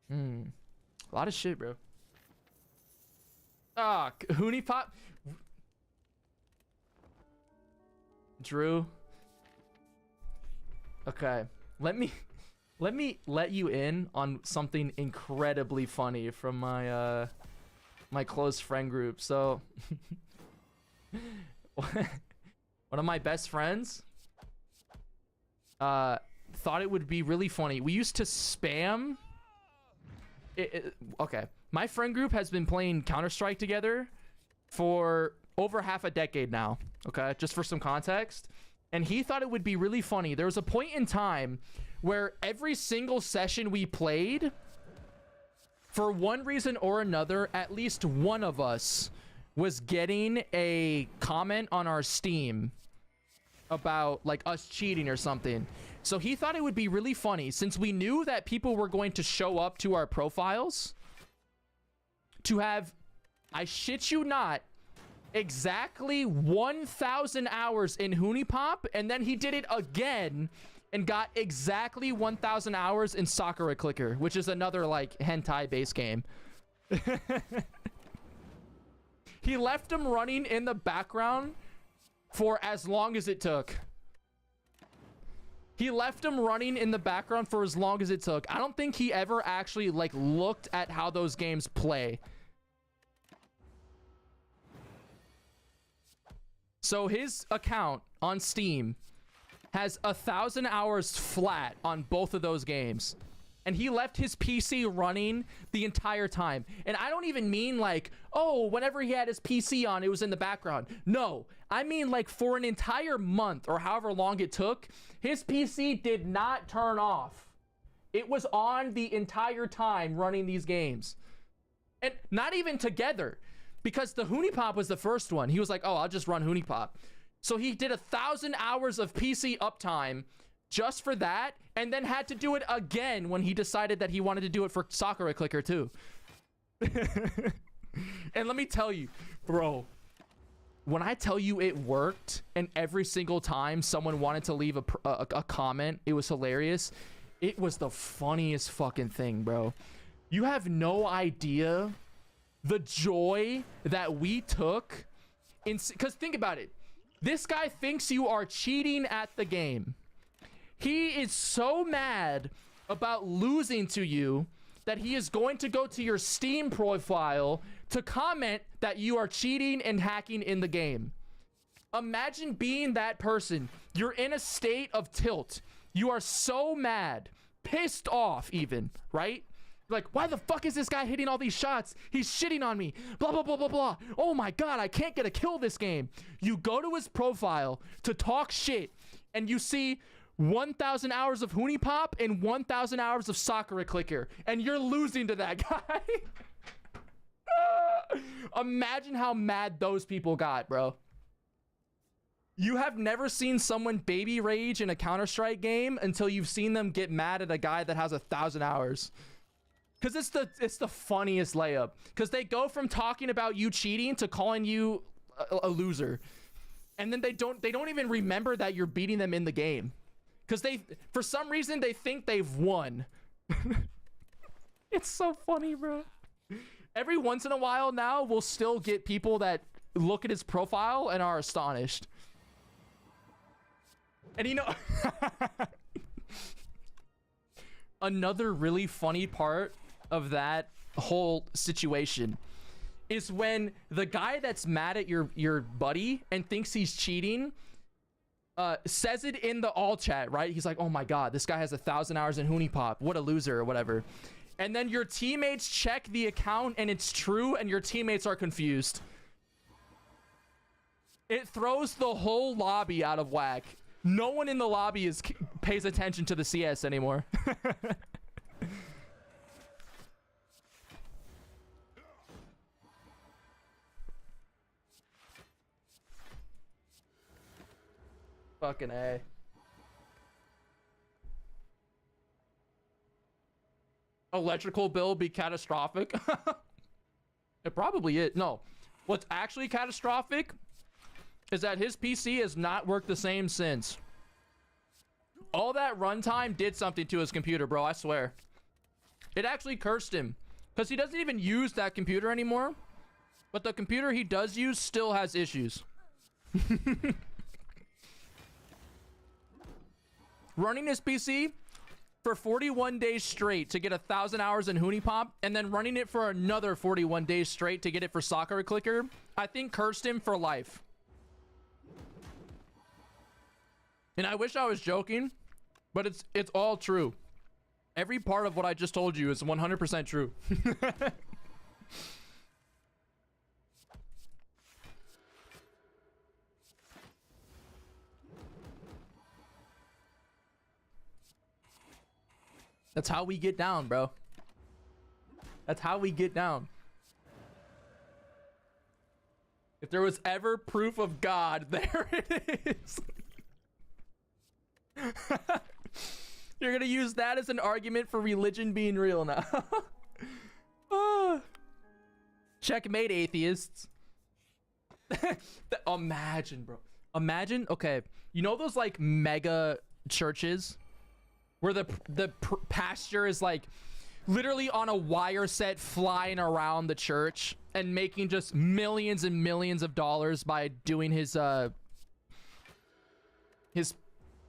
A lot of shit, bro. Ah, Hoonie Pop. Drew. Okay, let me let you in on something incredibly funny from my my close friend group. So one of my best friends thought it would be really funny. We used to spam okay, my friend group has been playing Counter-Strike together for over half a decade now, okay, just for some context. And he thought it would be really funny. There was a point in time where every single session we played, for one reason or another, at least one of us was getting a comment on our Steam about like us cheating or something. So he thought it would be really funny, since we knew that people were going to show up to our profiles, to have, I shit you not, exactly 1,000 hours in Hoonie Pop, and then he did it again and got exactly 1,000 hours in Sakura Clicker, which is another like hentai based game. He left him running in the background for as long as it took. He left him running in the background for as long as it took. I don't think he ever actually like looked at how those games play. So his account on Steam has 1,000 hours flat on both of those games. And he left his PC running the entire time. And I don't even mean like, oh, whenever he had his PC on, it was in the background. No, I mean like for an entire month or however long it took, his PC did not turn off. It was on the entire time running these games. And not even together, because the Hoonie Pop was the first one. He was like, oh, I'll just run Hoonie Pop. So he did 1,000 hours of PC uptime just for that, and then had to do it again when he decided that he wanted to do it for Sakura Clicker too. And let me tell you, bro, when I tell you it worked, and every single time someone wanted to leave a comment, it was hilarious. It was the funniest fucking thing, bro. You have no idea the joy that we took in, because think about it. This guy thinks you are cheating at the game. He is so mad about losing to you that he is going to go to your Steam profile to comment that you are cheating and hacking in the game. Imagine being that person. You're in a state of tilt. You are so mad, pissed off even, right? Like, why the fuck is this guy hitting all these shots? He's shitting on me. Blah, blah, blah, blah, blah. Oh my God, I can't get a kill this game. You go to his profile to talk shit, and you see 1,000 hours of Hoonie Pop and 1,000 hours of Sakura Clicker, and you're losing to that guy. Imagine how mad those people got, bro. You have never seen someone baby rage in a Counter-Strike game until you've seen them get mad at a guy that has 1,000 hours. Because it's the funniest layup. Because they go from talking about you cheating to calling you a loser. And then they don't even remember that you're beating them in the game. Because for some reason, they think they've won. It's so funny, bro. Every once in a while now, we'll still get people that look at his profile and are astonished. And you know, another really funny part of that whole situation is when the guy that's mad at your buddy and thinks he's cheating says it in the all chat, right? He's like, oh my God, this guy has 1,000 hours in Hoonie Pop. What a loser, or whatever. And then your teammates check the account and it's true, and your teammates are confused. It throws the whole lobby out of whack. No one in the lobby pays attention to the CS anymore. Fucking A. Electrical bill be catastrophic? It probably is. No. What's actually catastrophic is that his PC has not worked the same since. All that runtime did something to his computer, bro, I swear. It actually cursed him. Because he doesn't even use that computer anymore. But the computer he does use still has issues. Running his PC for 41 days straight to get 1,000 hours in Hoonie Pop, and then running it for another 41 days straight to get it for Sakura Clicker, I think cursed him for life. And I wish I was joking, but it's all true. Every part of what I just told you is 100% true. That's how we get down, bro. That's how we get down. If there was ever proof of God, there it is. You're gonna use that as an argument for religion being real now. Checkmate, atheists. Imagine, bro. Imagine, okay, you know those like mega churches where the pastor is like literally on a wire set flying around the church and making just millions and millions of dollars by doing his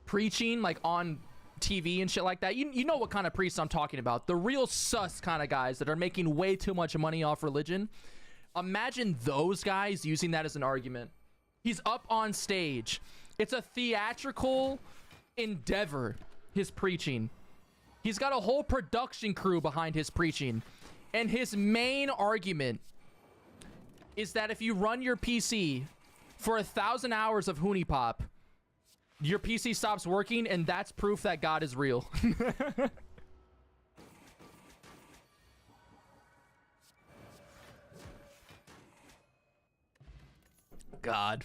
preaching like on TV and shit like that. You know what kind of priests I'm talking about. The real sus kind of guys that are making way too much money off religion. Imagine those guys using that as an argument. He's up on stage. It's a theatrical endeavor, his preaching. He's got a whole production crew behind his preaching. And his main argument is that if you run your PC for 1,000 hours of Hoonie Pop, your PC stops working, and that's proof that God is real. God.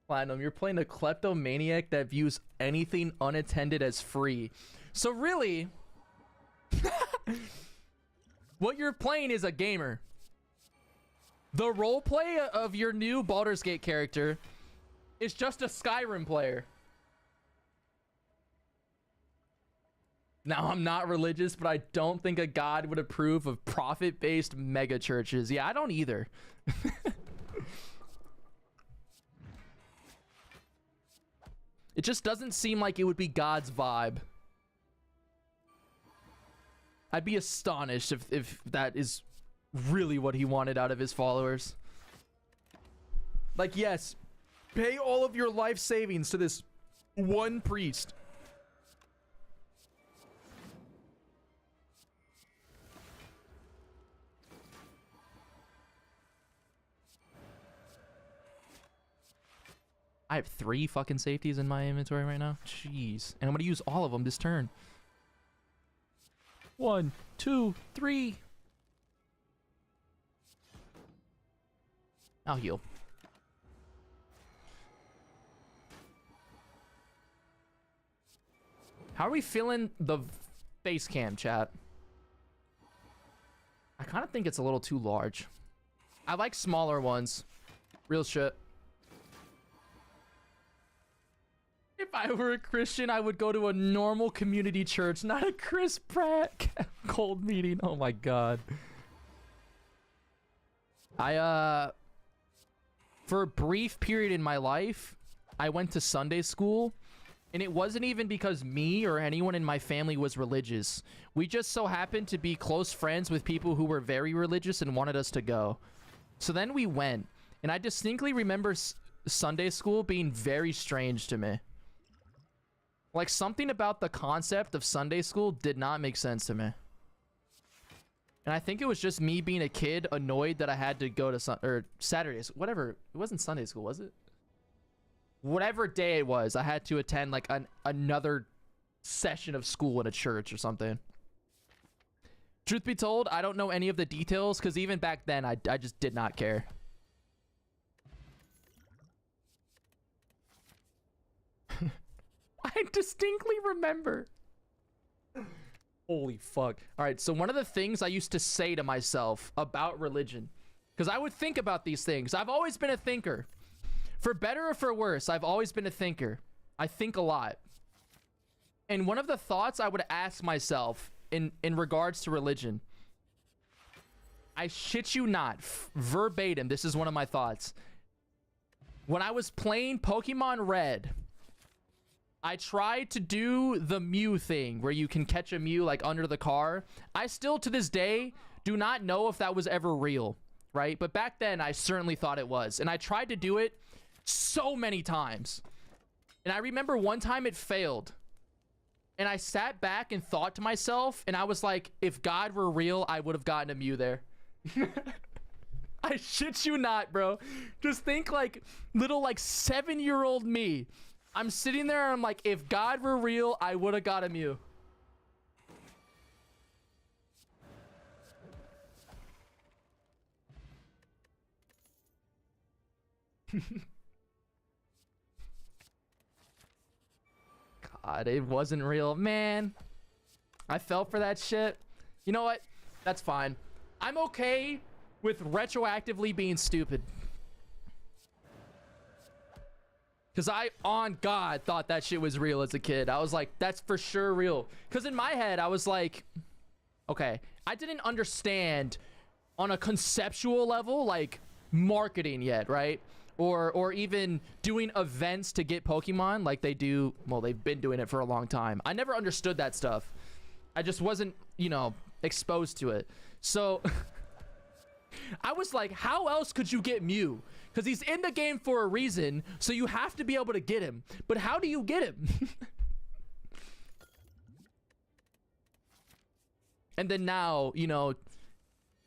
Platinum, you're playing a kleptomaniac that views anything unattended as free. So really, what you're playing is a gamer. The roleplay of your new Baldur's Gate character is just a Skyrim player. Now, I'm not religious, but I don't think a god would approve of profit-based mega churches. Yeah, I don't either. It just doesn't seem like it would be God's vibe. I'd be astonished if that is really what he wanted out of his followers. Like, yes, pay all of your life savings to this one priest. I have 3 fucking safeties in my inventory right now. Jeez. And I'm gonna use all of them this turn. 1, 2, 3. I'll heal. How are we feeling the face cam, chat? I kind of think it's a little too large. I like smaller ones. Real shit. If I were a Christian, I would go to a normal community church, not a Chris Pratt cold meeting. Oh my god. For a brief period in my life, I went to Sunday school, and it wasn't even because me or anyone in my family was religious. We just so happened to be close friends with people who were very religious and wanted us to go. So then we went, and I distinctly remember Sunday school being very strange to me. Like, something about the concept of Sunday school did not make sense to me. And I think it was just me being a kid annoyed that I had to go to Saturdays, whatever. It wasn't Sunday school, was it? Whatever day it was, I had to attend like another session of school in a church or something. Truth be told, I don't know any of the details because even back then, I just did not care. I distinctly remember. Holy fuck. All right, so one of the things I used to say to myself about religion, because I would think about these things. I've always been a thinker. For better or for worse, I've always been a thinker. I think a lot. And one of the thoughts I would ask myself in regards to religion, I shit you not, verbatim, this is one of my thoughts. When I was playing Pokemon Red, I tried to do the Mew thing where you can catch a Mew like under the car. I still to this day do not know if that was ever real, right? But back then I certainly thought it was. And I tried to do it so many times. And I remember one time it failed. And I sat back and thought to myself, and I was like, if God were real, I would have gotten a Mew there. I shit you not, bro. Just think like little like 7-year-old me. I'm sitting there and I'm like, if God were real, I would have got a Mew. God, it wasn't real. Man, I fell for that shit. You know what? That's fine. I'm okay with retroactively being stupid. Because I, on God, thought that shit was real as a kid. I was like, that's for sure real. Because in my head, I was like, okay, I didn't understand on a conceptual level, like, marketing yet, right? Or even doing events to get Pokemon like they do. Well, they've been doing it for a long time. I never understood that stuff. I just wasn't, you know, exposed to it. So I was like, how else could you get Mew? Because he's in the game for a reason, so you have to be able to get him. But how do you get him? And then now, you know,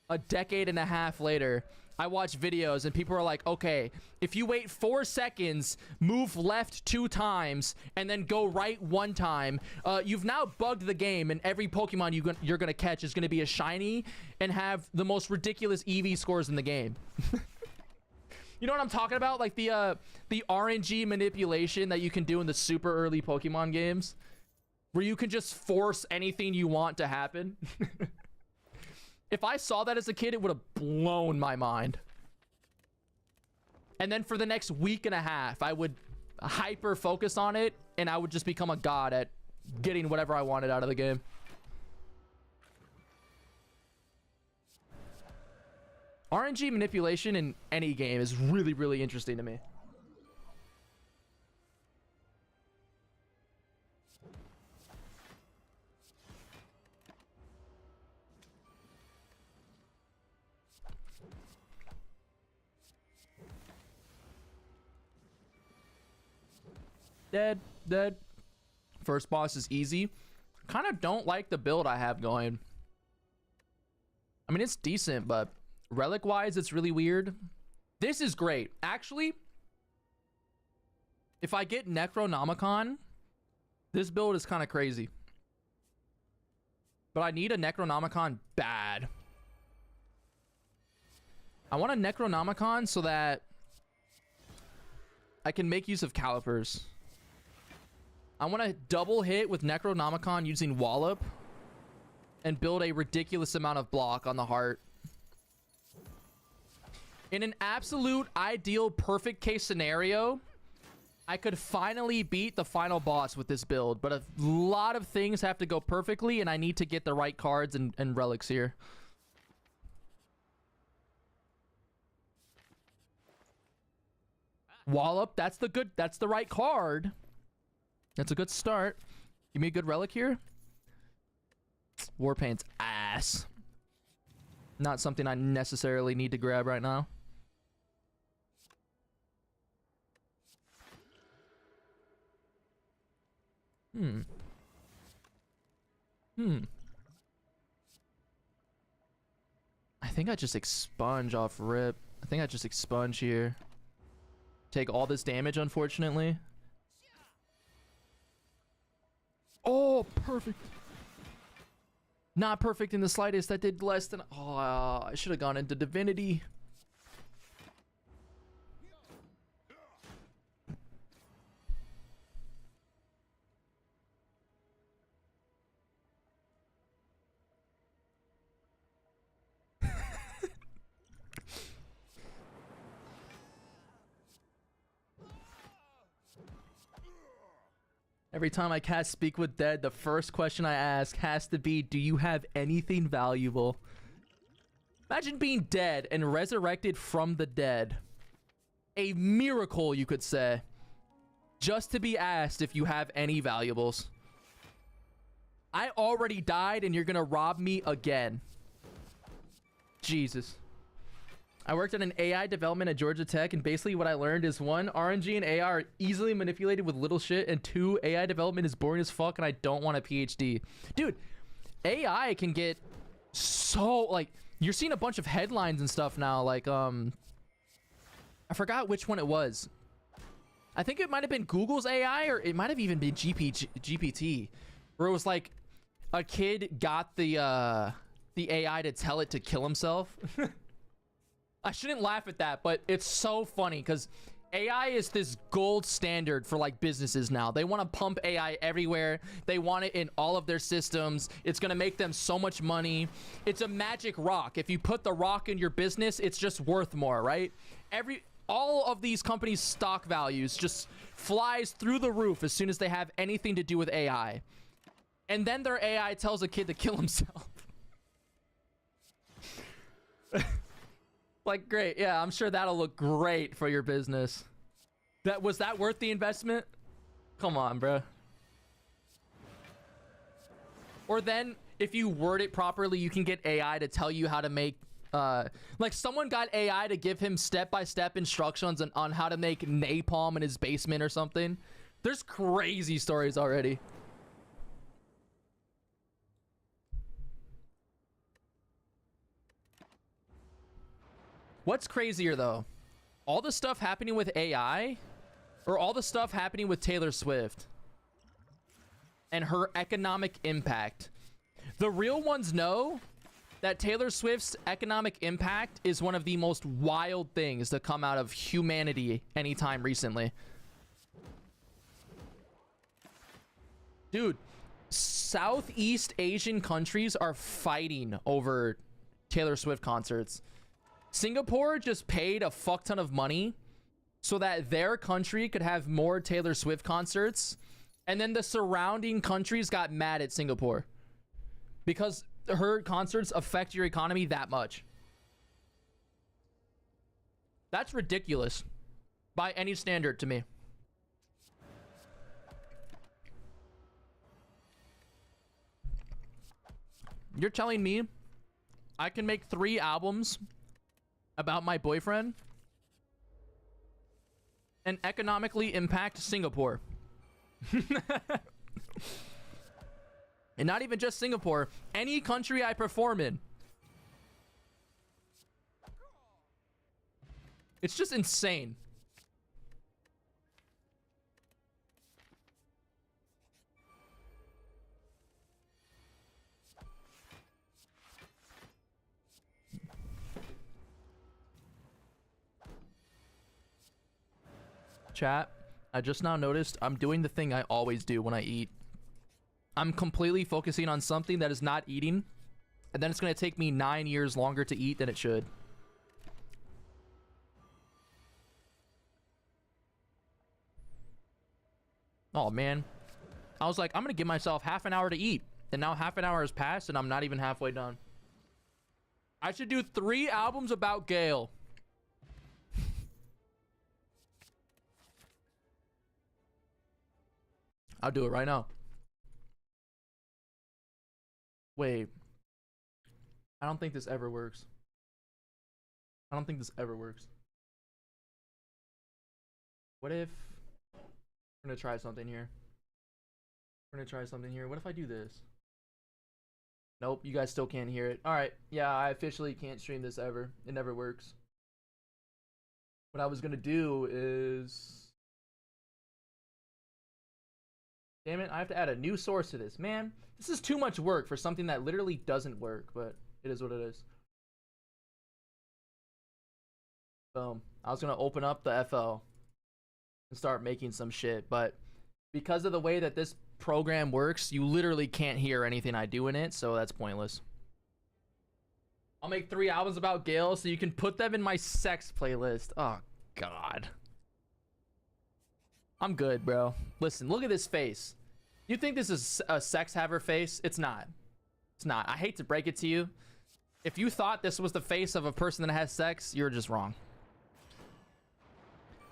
a decade and a half later, I watch videos and people are like, okay, if you wait 4 seconds, move left 2 times, and then go right 1 time, you've now bugged the game, and every Pokemon you're gonna catch is gonna be a shiny and have the most ridiculous EV scores in the game. You know what I'm talking about? Like the RNG manipulation that you can do in the super early Pokemon games, where you can just force anything you want to happen. If I saw that as a kid, it would have blown my mind. And then for the next week and a half, I would hyper focus on it, and I would just become a god at getting whatever I wanted out of the game. RNG manipulation in any game is really, really interesting to me. Dead. First boss is easy. Kind of don't like the build I have going. I mean, it's decent, but relic wise, it's really weird. This is great. Actually, if I get Necronomicon, this build is kind of crazy. But I need a Necronomicon bad. I want a Necronomicon so that I can make use of calipers. I want to double hit with Necronomicon using Wallop and build a ridiculous amount of block on the heart. In an absolute ideal perfect case scenario, I could finally beat the final boss with this build, but a lot of things have to go perfectly, and I need to get the right cards and relics here. Wallop, that's the right card. That's a good start. Give me a good relic here. Warpaint's ass. Not something I necessarily need to grab right now. I think I just expunge off rip. I think I just expunge here. Take all this damage, unfortunately. Oh, perfect. Not perfect in the slightest. That did less than... Oh, I should have gone into Divinity. Every time I cast Speak with Dead, the first question I ask has to be, do you have anything valuable? Imagine being dead and resurrected from the dead. A miracle, you could say. Just to be asked if you have any valuables. I already died and you're gonna rob me again. Jesus. I worked on an AI development at Georgia Tech, and basically what I learned is 1, RNG and AI are easily manipulated with little shit, and 2, AI development is boring as fuck, and I don't want a PhD. Dude, AI can get so, like, you're seeing a bunch of headlines and stuff now, like, I forgot which one it was. I think it might have been Google's AI, or it might have even been GPT, where it was like, a kid got the AI to tell it to kill himself. I shouldn't laugh at that, but it's so funny because AI is this gold standard for like businesses now. They want to pump AI everywhere. They want it in all of their systems. It's going to make them so much money. It's a magic rock. If you put the rock in your business, it's just worth more, right? All of these companies' stock values just flies through the roof as soon as they have anything to do with AI. And then their AI tells a kid to kill himself. Like, great. Yeah, I'm sure that'll look great for your business. Was that worth the investment? Come on, bro. Or then, if you word it properly, you can get AI to tell you how to make... like, someone got AI to give him step-by-step instructions on how to make napalm in his basement or something. There's crazy stories already. What's crazier though? All the stuff happening with AI or all the stuff happening with Taylor Swift and her economic impact? The real ones know that Taylor Swift's economic impact is one of the most wild things to come out of humanity anytime recently. Dude, Southeast Asian countries are fighting over Taylor Swift concerts. Singapore just paid a fuck ton of money so that their country could have more Taylor Swift concerts. And then the surrounding countries got mad at Singapore because her concerts affect your economy that much. That's ridiculous by any standard to me. You're telling me I can make 3 albums about my boyfriend and economically impact Singapore? And not even just Singapore, any country I perform in. It's just insane. Chat, I just now noticed I'm doing the thing I always do when I eat. I'm completely focusing on something that is not eating, and then it's going to take me 9 years longer to eat than it should. Oh man, I was like, I'm going to give myself half an hour to eat, and now half an hour has passed and I'm not even halfway done. I should do 3 albums about Gale. I'll do it right now. Wait. I don't think this ever works. I don't think this ever works. What if... We're gonna try something here. We're gonna try something here. What if I do this? Nope, you guys still can't hear it. Alright, yeah, I officially can't stream this ever. It never works. What I was gonna do is... Damn it, I have to add a new source to this. Man, this is too much work for something that literally doesn't work, but it is what it is. Boom. I was gonna open up the FL and start making some shit, but because of the way that this program works, you literally can't hear anything I do in it, so that's pointless. I'll make 3 albums about Gale so you can put them in my sex playlist. Oh, God. I'm good, bro. Listen, look at this face. You think this is a sex haver face? It's not. It's not. I hate to break it to you. If you thought this was the face of a person that has sex, you're just wrong.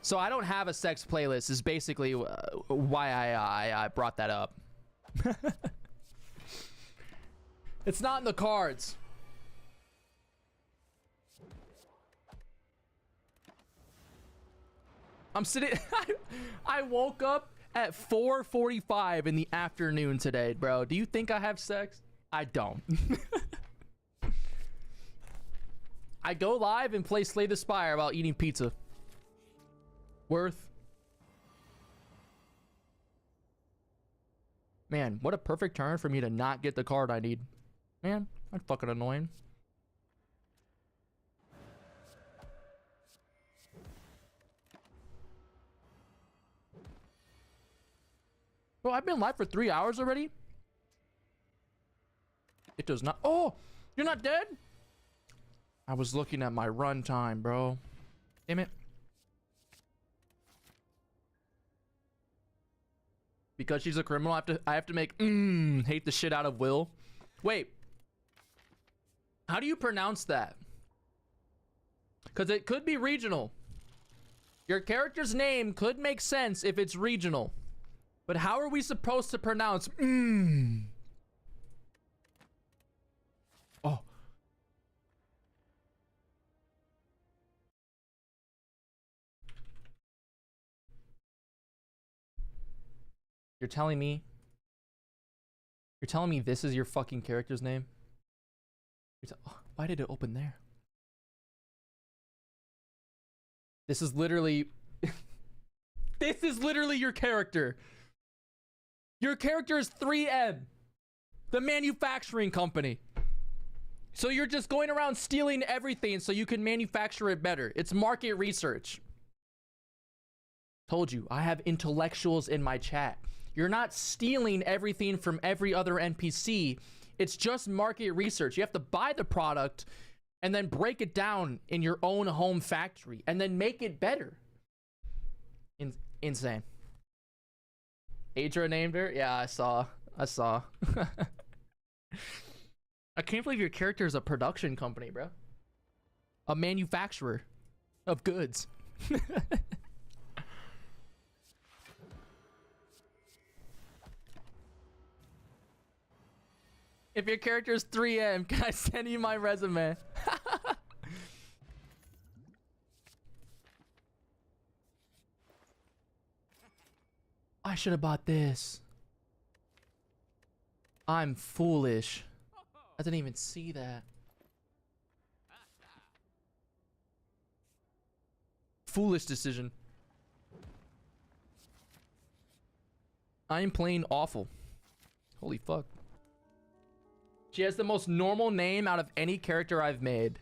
So I don't have a sex playlist is basically why I brought that up. It's not in the cards. I'm sitting... I woke up at 4:45 in the afternoon today, bro. Do you think I have sex? I don't. I go live and play Slay the Spire while eating pizza. Worth. Man, what a perfect turn for me to not get the card I need. Man, that's fucking annoying. Bro, I've been live for 3 hours already? It does not... Oh! You're not dead? I was looking at my run time, bro. Damn it. Because she's a criminal, I have to make hate the shit out of Will. Wait. How do you pronounce that? Because it could be regional. Your character's name could make sense if it's regional. But how are we supposed to pronounce Oh. You're telling me this is your fucking character's name? Why did it open there? This is literally this is literally your character. Your character is 3M, the manufacturing company. So you're just going around stealing everything so you can manufacture it better. It's market research. Told you, I have intellectuals in my chat. You're not stealing everything from every other NPC. It's just market research. You have to buy the product and then break it down in your own home factory and then make it better. Insane. Adra named her? Yeah, I saw. I can't believe your character is a production company, bro. A manufacturer of goods. If your character is 3M, can I send you my resume? I should have bought this. I'm foolish. I didn't even see that. Foolish decision. I am playing awful. Holy fuck. She has the most normal name out of any character I've made.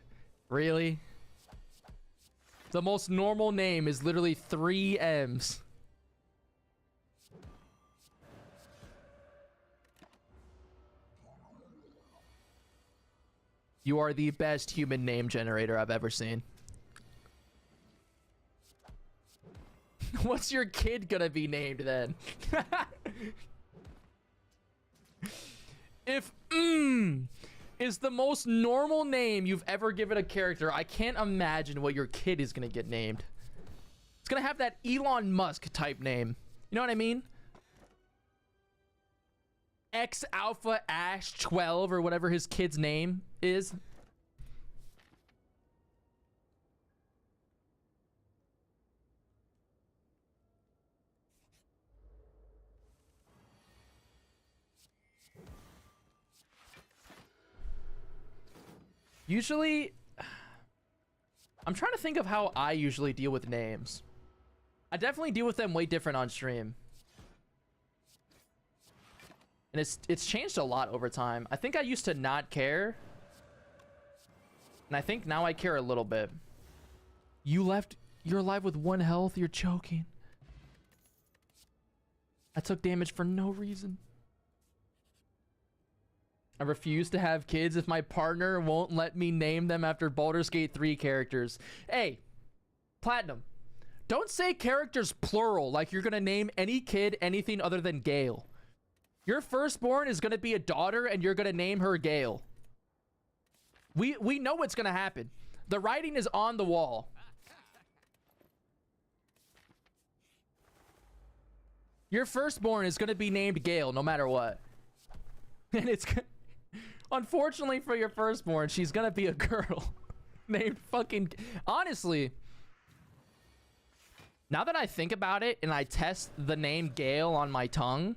Really? The most normal name is literally 3 M's. You are the best human name generator I've ever seen. What's your kid gonna be named then? If is the most normal name you've ever given a character, I can't imagine what your kid is gonna get named. It's gonna have that Elon Musk type name. You know what I mean? X Alpha Ash 12 or whatever his kid's name is. Usually, I'm trying to think of how I usually deal with names. I definitely deal with them way different on stream. And it's changed a lot over time. I think I used to not care. And I think now I care a little bit. You're alive with 1 health, you're choking. I took damage for no reason. I refuse to have kids if my partner won't let me name them after Baldur's Gate 3 characters. Hey, Platinum, don't say characters plural like you're gonna name any kid anything other than Gale. Your firstborn is gonna be a daughter and you're gonna name her Gale. We know what's gonna happen. The writing is on the wall. Your firstborn is gonna be named Gale no matter what. And it's unfortunately for your firstborn, she's gonna be a girl named fucking... Honestly, now that I think about it and I test the name Gale on my tongue,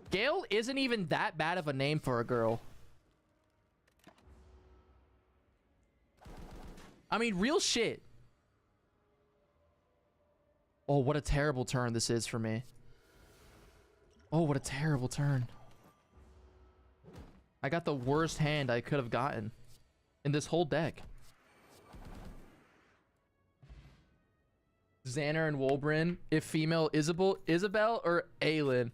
Gale isn't even that bad of a name for a girl. I mean, real shit. Oh, what a terrible turn this is for me. Oh, what a terrible turn. I got the worst hand I could have gotten in this whole deck. Xander and Wolbrin, if female, Isabel or Aelin.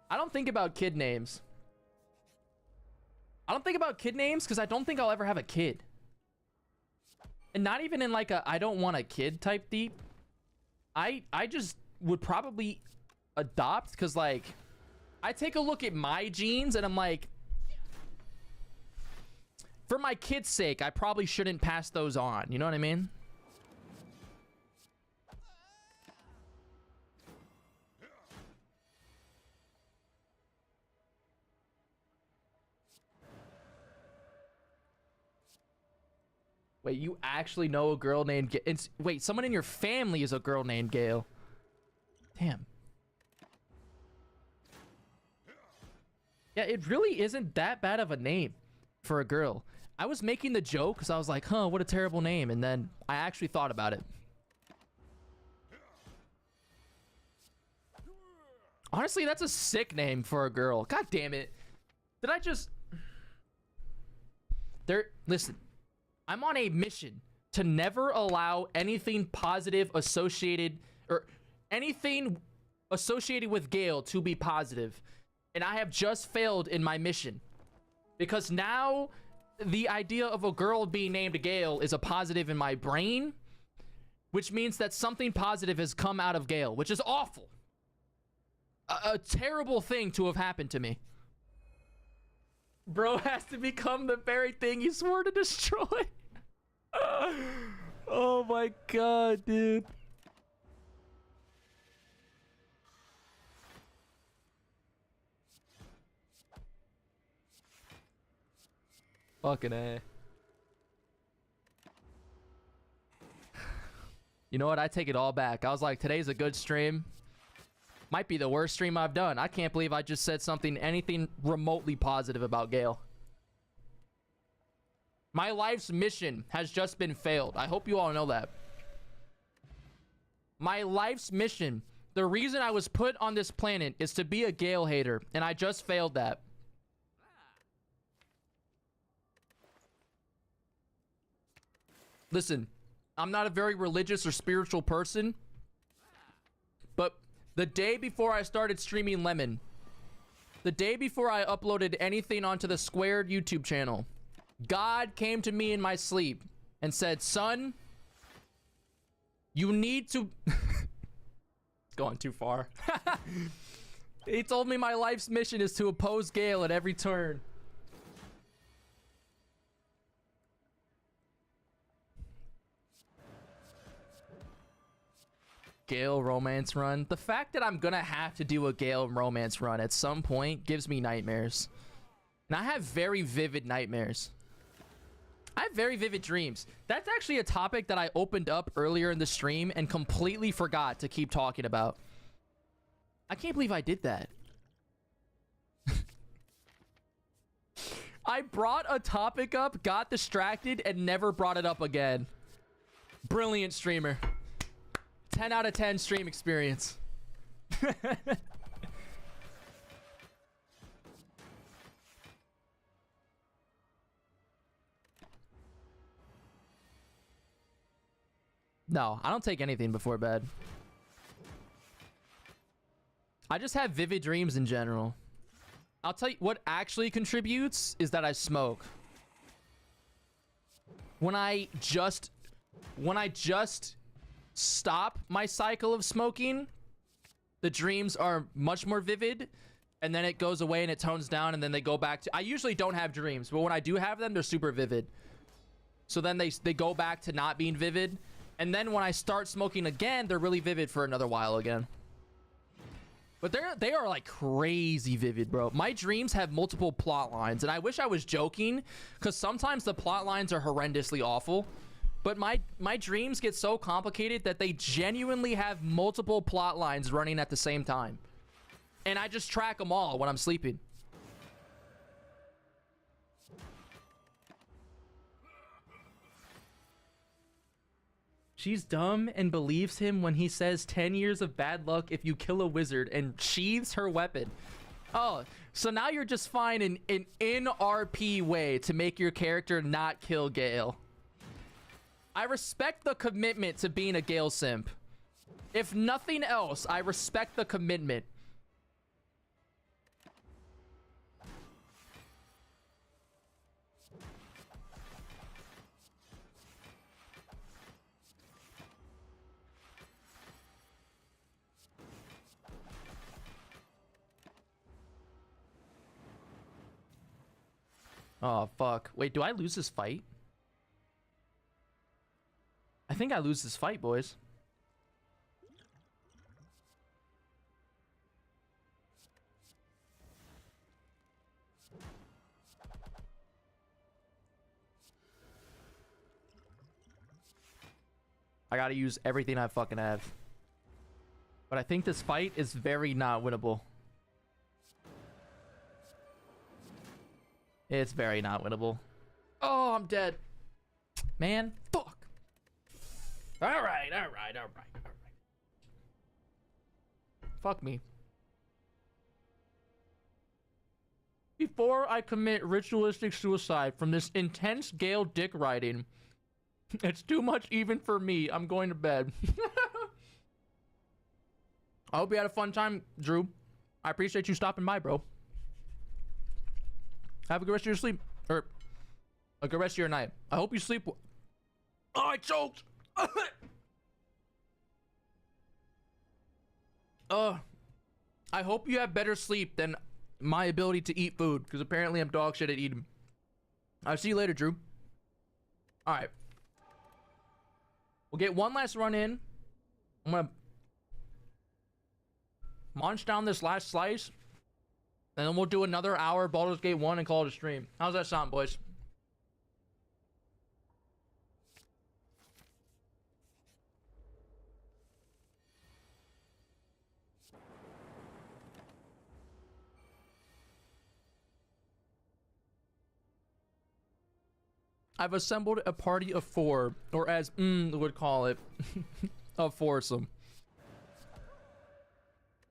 I don't think about kid names. I don't think about kid names because I don't think I'll ever have a kid. And not even in like a I don't want a kid type deep. I just would probably adopt because like I take a look at my genes and I'm like, for my kid's sake, I probably shouldn't pass those on. You know what I mean? Wait, you actually know a girl named wait, someone in your family is a girl named Gale. Damn. Yeah, it really isn't that bad of a name for a girl. I was making the joke because I was like, huh, what a terrible name. And then I actually thought about it. Honestly, that's a sick name for a girl. God damn it. Did I just... Listen, I'm on a mission to never allow anything positive associated... or anything associated with Gale to be positive. And I have just failed in my mission. Because now the idea of a girl being named Gale is a positive in my brain. Which means that something positive has come out of Gale, which is awful. A terrible thing to have happened to me. Bro has to become the very thing he swore to destroy. Oh my god, dude. Fucking A. You know what? I take it all back. I was like, today's a good stream. Might be the worst stream I've done. I can't believe I just said anything remotely positive about Gale. My life's mission has just been failed. I hope you all know that. My life's mission, the reason I was put on this planet is to be a Gale hater, and I just failed that. Listen, I'm not a very religious or spiritual person, but the day before I started streaming Lemon, the day before I uploaded anything onto the Squared YouTube channel, God came to me in my sleep and said, son, you need to... It's going too far. He told me my life's mission is to oppose Gale at every turn. Gale romance run. The fact that I'm gonna have to do a Gale romance run at some point gives me nightmares. And I have very vivid nightmares. I have very vivid dreams. That's actually a topic that I opened up earlier in the stream and completely forgot to keep talking about. I can't believe I did that. I brought a topic up, got distracted, and never brought it up again. Brilliant streamer. 10 out of 10 stream experience. No, I don't take anything before bed. I just have vivid dreams in general. I'll tell you what actually contributes is that I smoke. When I just stop my cycle of smoking, the dreams are much more vivid, and then it goes away and it tones down, and then they go back to... I usually don't have dreams, but when I do have them, they're super vivid. So then they go back to not being vivid, and then when I start smoking again, they're really vivid for another while again. But they are like crazy vivid, bro. My dreams have multiple plot lines, and I wish I was joking, because sometimes the plot lines are horrendously awful. But my dreams get so complicated that they genuinely have multiple plot lines running at the same time. And I just track them all when I'm sleeping. She's dumb and believes him when he says 10 years of bad luck if you kill a wizard and sheathes her weapon. Oh, so now you're just finding an NRP way to make your character not kill Gale. I respect the commitment to being a Gale simp. If nothing else, I respect the commitment. Oh, fuck. Wait, do I lose this fight? I think I lose this fight, boys. I gotta use everything I fucking have. But I think this fight is very not winnable. It's very not winnable. Oh, I'm dead. Man, fuck. All right. Fuck me. Before I commit ritualistic suicide from this intense Gale dick riding, it's too much even for me. I'm going to bed. I hope you had a fun time, Drew. I appreciate you stopping by, bro. Have a good rest of your sleep. Or a good rest of your night. I hope you sleep. Oh, I choked. I hope you have better sleep than my ability to eat food, because apparently I'm dog shit at eating. I'll see you later, Drew. All right. We'll get one last run in. I'm gonna munch down this last slice, and then we'll do another hour Baldur's Gate 1 and call it a stream. How's that sound, boys? I've assembled a party of 4, or as would call it, a foursome.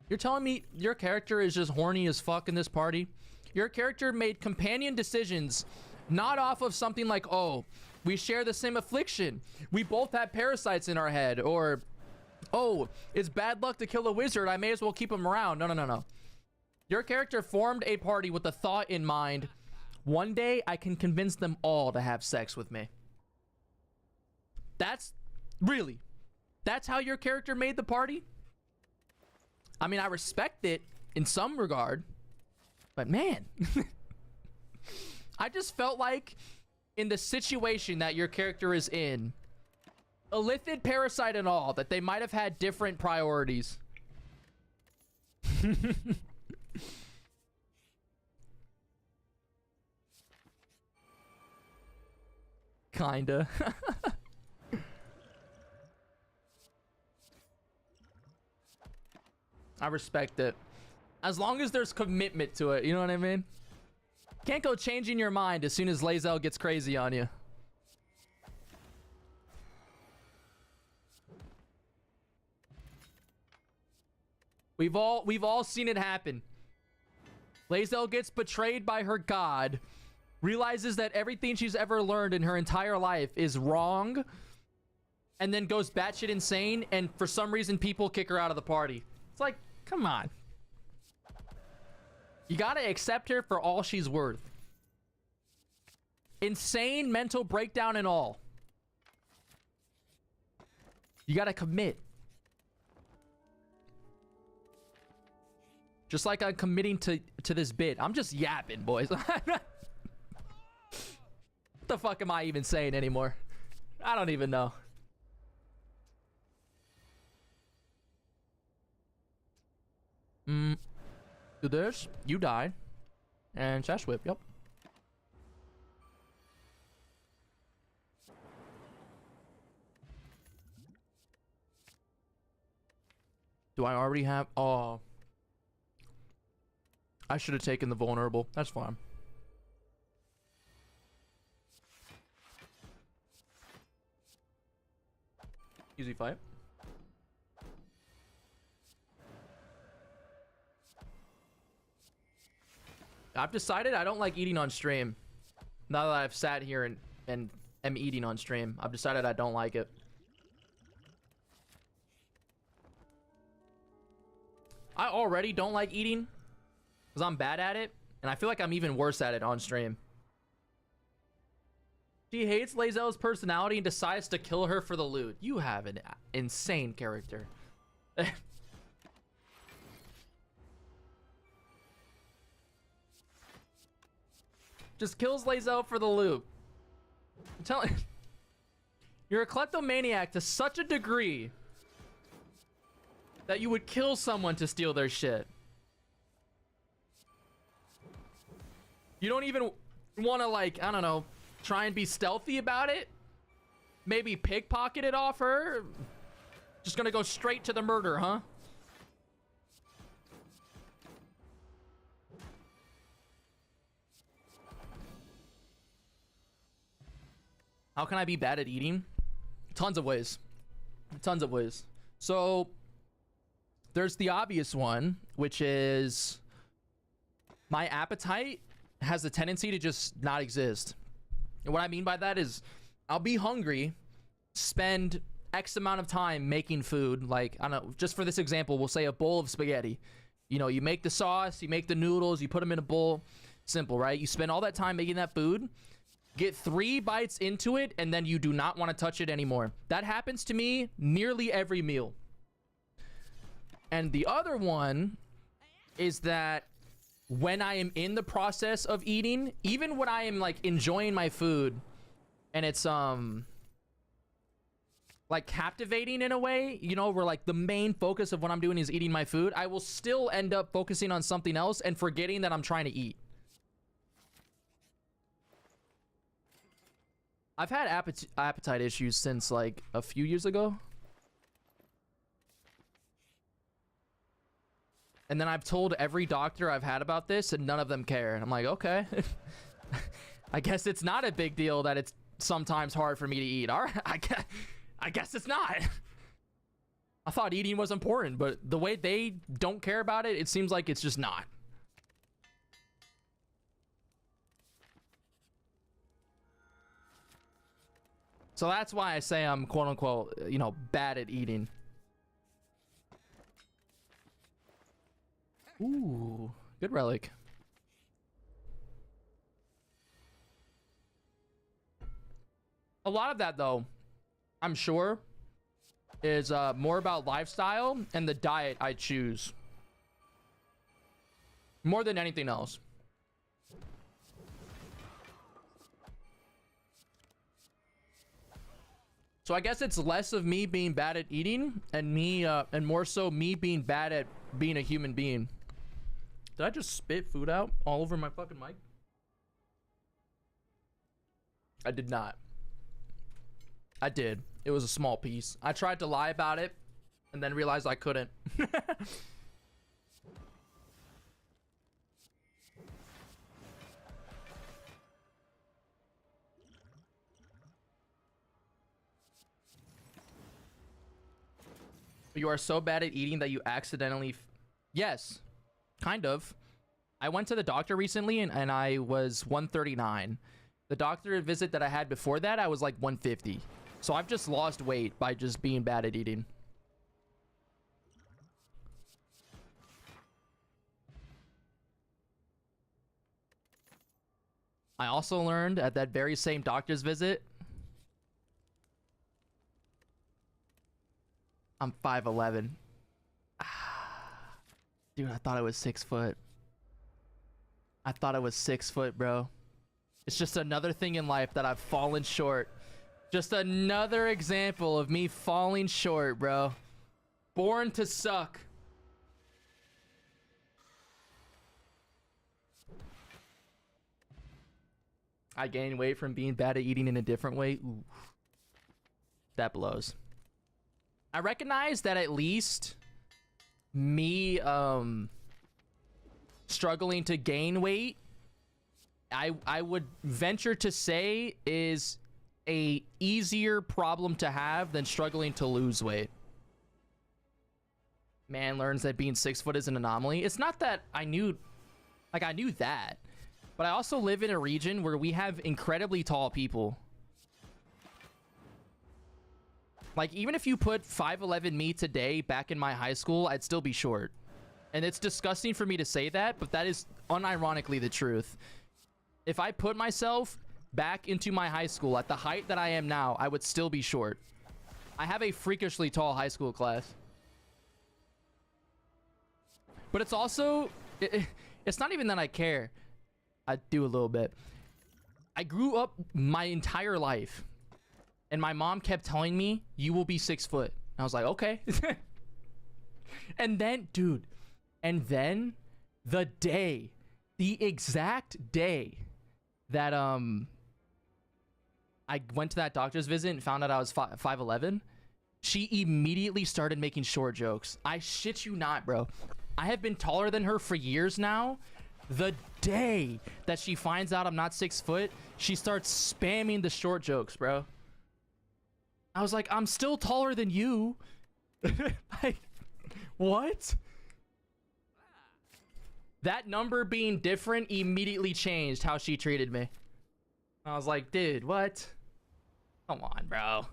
You're telling me your character is just horny as fuck in this party? Your character made companion decisions not off of something like, oh, we share the same affliction, we both have parasites in our head, or, oh, it's bad luck to kill a wizard, I may as well keep him around. No. Your character formed a party with the thought in mind, one day I can convince them all to have sex with me. That's how your character made the party? I mean, I respect it in some regard, but man, I just felt like in the situation that your character is in, illithid, parasite and all, that they might have had different priorities. Kinda. I respect it. As long as there's commitment to it, you know what I mean? Can't go changing your mind as soon as Lae'zel gets crazy on you. We've all seen it happen. Lae'zel gets betrayed by her god, realizes that everything she's ever learned in her entire life is wrong, and then goes batshit insane, and for some reason people kick her out of the party. It's like, come on. You gotta accept her for all she's worth. Insane mental breakdown and all. You gotta commit. Just like I'm committing to this bit. I'm just yapping, boys. What the fuck am I even saying anymore? I don't even know. Do this, you die, and Sash Whip, yep. Do I already have, oh. I should have taken the vulnerable, that's fine. Easy fight. I've decided I don't like eating on stream. Now that I've sat here and am eating on stream, I've decided I don't like it. I already don't like eating because I'm bad at it, and I feel like I'm even worse at it on stream. She hates Lae'zel's personality and decides to kill her for the loot. You have an insane character. Just kills Lae'zel for the loot. I'm telling you, you're a kleptomaniac to such a degree that you would kill someone to steal their shit. You don't even want to, like, I don't know, try and be stealthy about it? Maybe pickpocket it off her? Just gonna go straight to the murder, huh? How can I be bad at eating? Tons of ways. Tons of ways. So there's the obvious one, which is my appetite has a tendency to just not exist. And what I mean by that is I'll be hungry, spend X amount of time making food. Like, I don't know, just for this example, we'll say a bowl of spaghetti. You know, you make the sauce, you make the noodles, you put them in a bowl. Simple, right? You spend all that time making that food, get 3 bites into it, and then you do not want to touch it anymore. That happens to me nearly every meal. And the other one is that when I am in the process of eating, even when I am like enjoying my food and it's like captivating in a way, you know, where like the main focus of what I'm doing is eating my food, I will still end up focusing on something else and forgetting that I'm trying to eat. I've had appetite issues since like a few years ago. And then I've told every doctor I've had about this and none of them care. And I'm like, okay. I guess it's not a big deal that it's sometimes hard for me to eat. All right, I guess it's not. I thought eating was important, but the way they don't care about it, it seems like it's just not. So that's why I say I'm quote unquote, you know, bad at eating. Ooh, good relic. A lot of that, though, I'm sure, is more about lifestyle and the diet I choose. More than anything else. So I guess it's less of me being bad at eating and and more so me being bad at being a human being. Did I just spit food out all over my fucking mic? I did not. I did. It was a small piece. I tried to lie about it and then realized I couldn't. You are so bad at eating that you accidentally... Yes, kind of. I went to the doctor recently and I was 139. The doctor visit that I had before that, I was like 150. So I've just lost weight by just being bad at eating. I also learned at that very same doctor's visit, I'm 5'11". Dude, I thought I was 6 foot. I thought I was 6 foot, bro. It's just another thing in life that I've fallen short. Just another example of me falling short, bro. Born to suck. I gained weight from being bad at eating in a different way. Ooh. That blows. I recognize that at least me struggling to gain weight, I would venture to say is a easier problem to have than struggling to lose weight. Man learns that being 6 foot is an anomaly. It's not that I knew that, but I also live in a region where we have incredibly tall people. Like, even if you put 5'11" me today back in my high school, I'd still be short. And it's disgusting for me to say that, but that is unironically the truth. If I put myself back into my high school at the height that I am now, I would still be short. I have a freakishly tall high school class. But it's also... it's not even that I care. I do a little bit. I grew up my entire life. And my mom kept telling me, you will be 6 foot. I was like, okay. And then, dude, and then the exact day that I went to that doctor's visit and found out I was 5'11", she immediately started making short jokes. I shit you not, bro. I have been taller than her for years now. The day that she finds out I'm not 6 foot, she starts spamming the short jokes, bro. I was like, I'm still taller than you. Like, what? That number being different immediately changed how she treated me. I was like, dude, what? Come on, bro.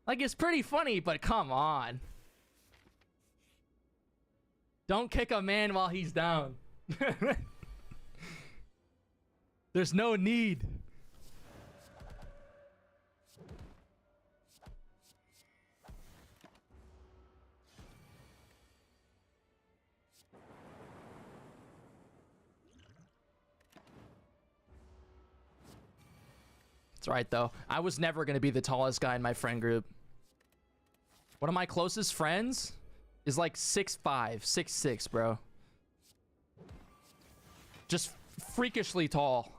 Like, it's pretty funny, but come on. Don't kick a man while he's down. There's no need. That's right, though. I was never going to be the tallest guy in my friend group. One of my closest friends is like 6'5", 6'6", bro. Just freakishly tall.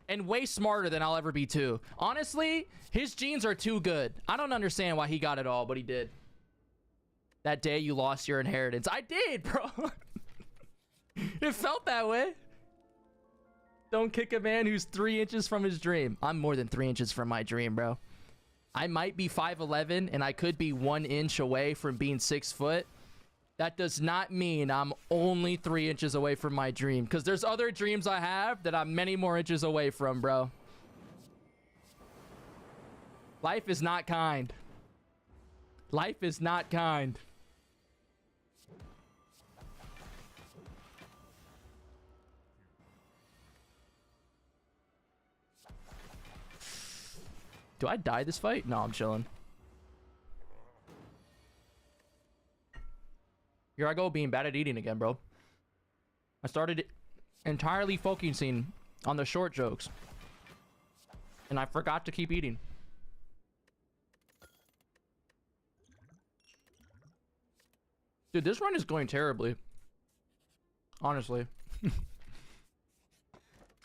And way smarter than I'll ever be, too. Honestly, his genes are too good. I don't understand why he got it all, but he did. That day you lost your inheritance. I did, bro. It felt that way. Don't kick a man who's 3 inches from his dream. I'm more than 3 inches from my dream, bro. I might be 5'11", and I could be 1 inch away from being 6 foot. That does not mean I'm only 3 inches away from my dream. Because there's other dreams I have that I'm many more inches away from, bro. Life is not kind. Life is not kind. Do I die this fight? No, I'm chilling. Here I go being bad at eating again, bro. I started entirely focusing on the short jokes. And I forgot to keep eating. Dude, this run is going terribly. Honestly.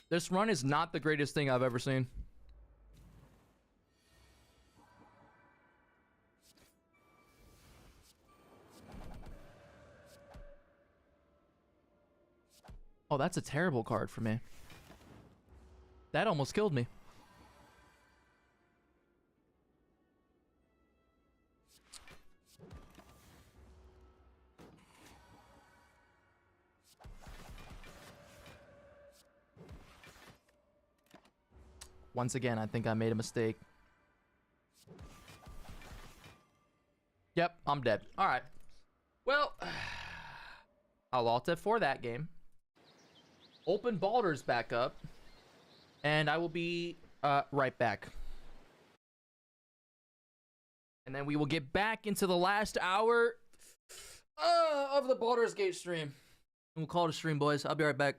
This run is not the greatest thing I've ever seen. Oh, that's a terrible card for me. That almost killed me. Once again, I think I made a mistake. Yep, I'm dead. All right. Well, I'll alt F4 that game. Open Baldur's back up. And I will be right back. And then we will get back into the last hour of the Baldur's Gate stream. And we'll call it a stream, boys. I'll be right back.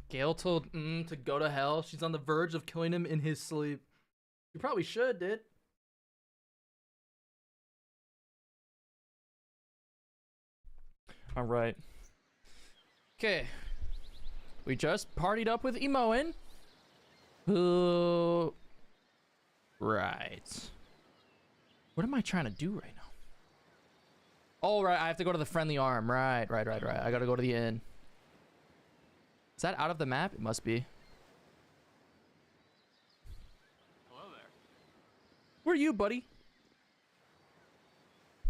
Gale told to go to hell. She's on the verge of killing him in his sleep. You probably should, dude. All right. Okay. We just partied up with Emoin. Who... Right. What am I trying to do right now? Oh, right. I have to go to the friendly arm. Right. I gotta go to the inn. Is that out of the map? It must be. Hello there. Where are you, buddy?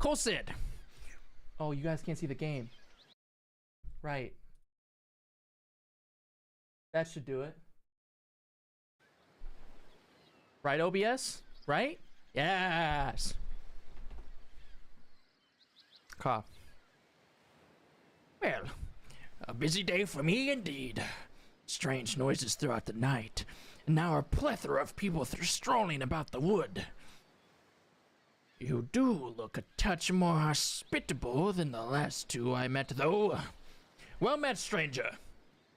Colsid. Oh, you guys can't see the game. Right. That should do it. Right, OBS? Right? Yes. Cough. Well, a busy day for me indeed. Strange noises throughout the night, and now a plethora of people strolling about the wood. You do look a touch more hospitable than the last two I met, though. Well met, stranger.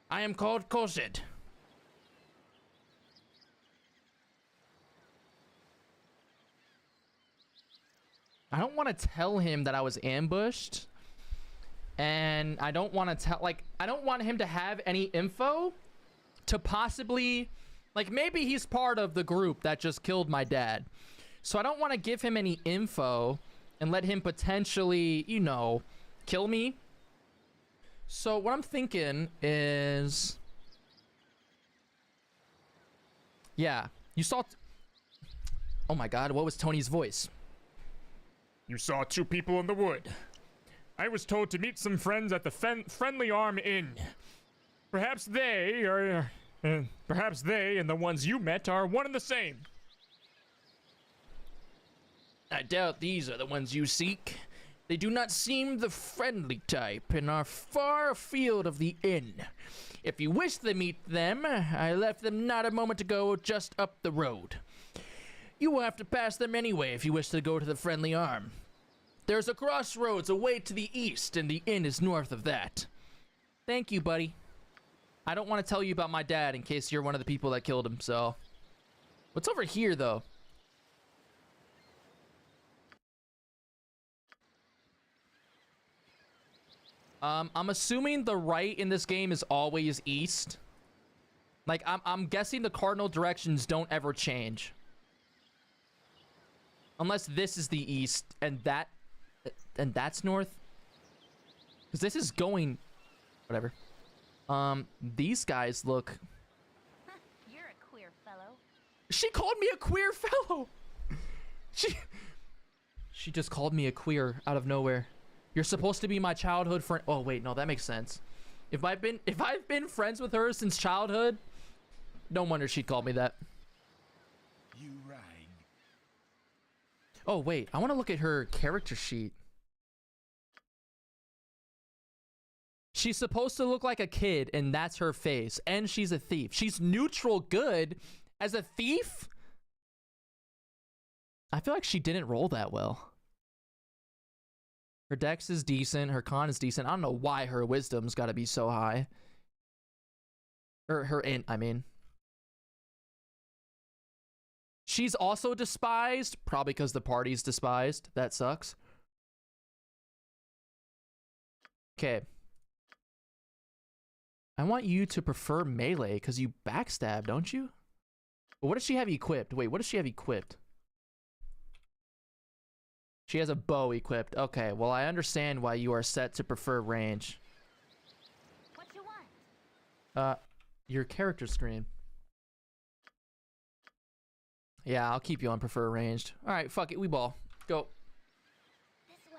I am called Colsid. I don't want to tell him that I was ambushed. And I don't want to tell, like, I don't want him to have any info to possibly, like, maybe he's part of the group that just killed my dad. So I don't want to give him any info and let him potentially, you know, kill me. So what I'm thinking is, yeah, you saw, oh my God, what was Tony's voice? You saw two people in the wood. I was told to meet some friends at the Friendly Arm Inn. Perhaps they and the ones you met are one and the same. I doubt these are the ones you seek. They do not seem the friendly type and are far afield of the inn. If you wish to meet them, I left them not a moment ago just up the road. You will have to pass them anyway if you wish to go to the Friendly Arm. There's a crossroads away to the east, and the inn is north of that. Thank you, buddy. I don't want to tell you about my dad in case you're one of the people that killed him, so. What's over here, though? I'm assuming the right in this game is always east. Like, I'm guessing the cardinal directions don't ever change. Unless this is the east, and that's north. Because this is going... Whatever. These guys look... You're a queer fellow. She called me a queer fellow! She just called me a queer out of nowhere. You're supposed to be my childhood friend. Oh, wait, no, that makes sense. If I've been friends with her since childhood, no wonder she'd call me that. You rang. Oh, wait, I want to look at her character sheet. She's supposed to look like a kid, and that's her face. And she's a thief. She's neutral good. As a thief? I feel like she didn't roll that well. Her dex is decent. Her con is decent. I don't know why her wisdom's got to be so high. Or her int, I mean. She's also despised. Probably because the party's despised. That sucks. Okay. I want you to prefer melee because you backstab, don't you? But what does she have equipped? Wait, what does she have equipped? She has a bow equipped. Okay, well, I understand why you are set to prefer range. What you want? Your character screen. Yeah, I'll keep you on prefer ranged. All right, fuck it, we ball. Go. This way.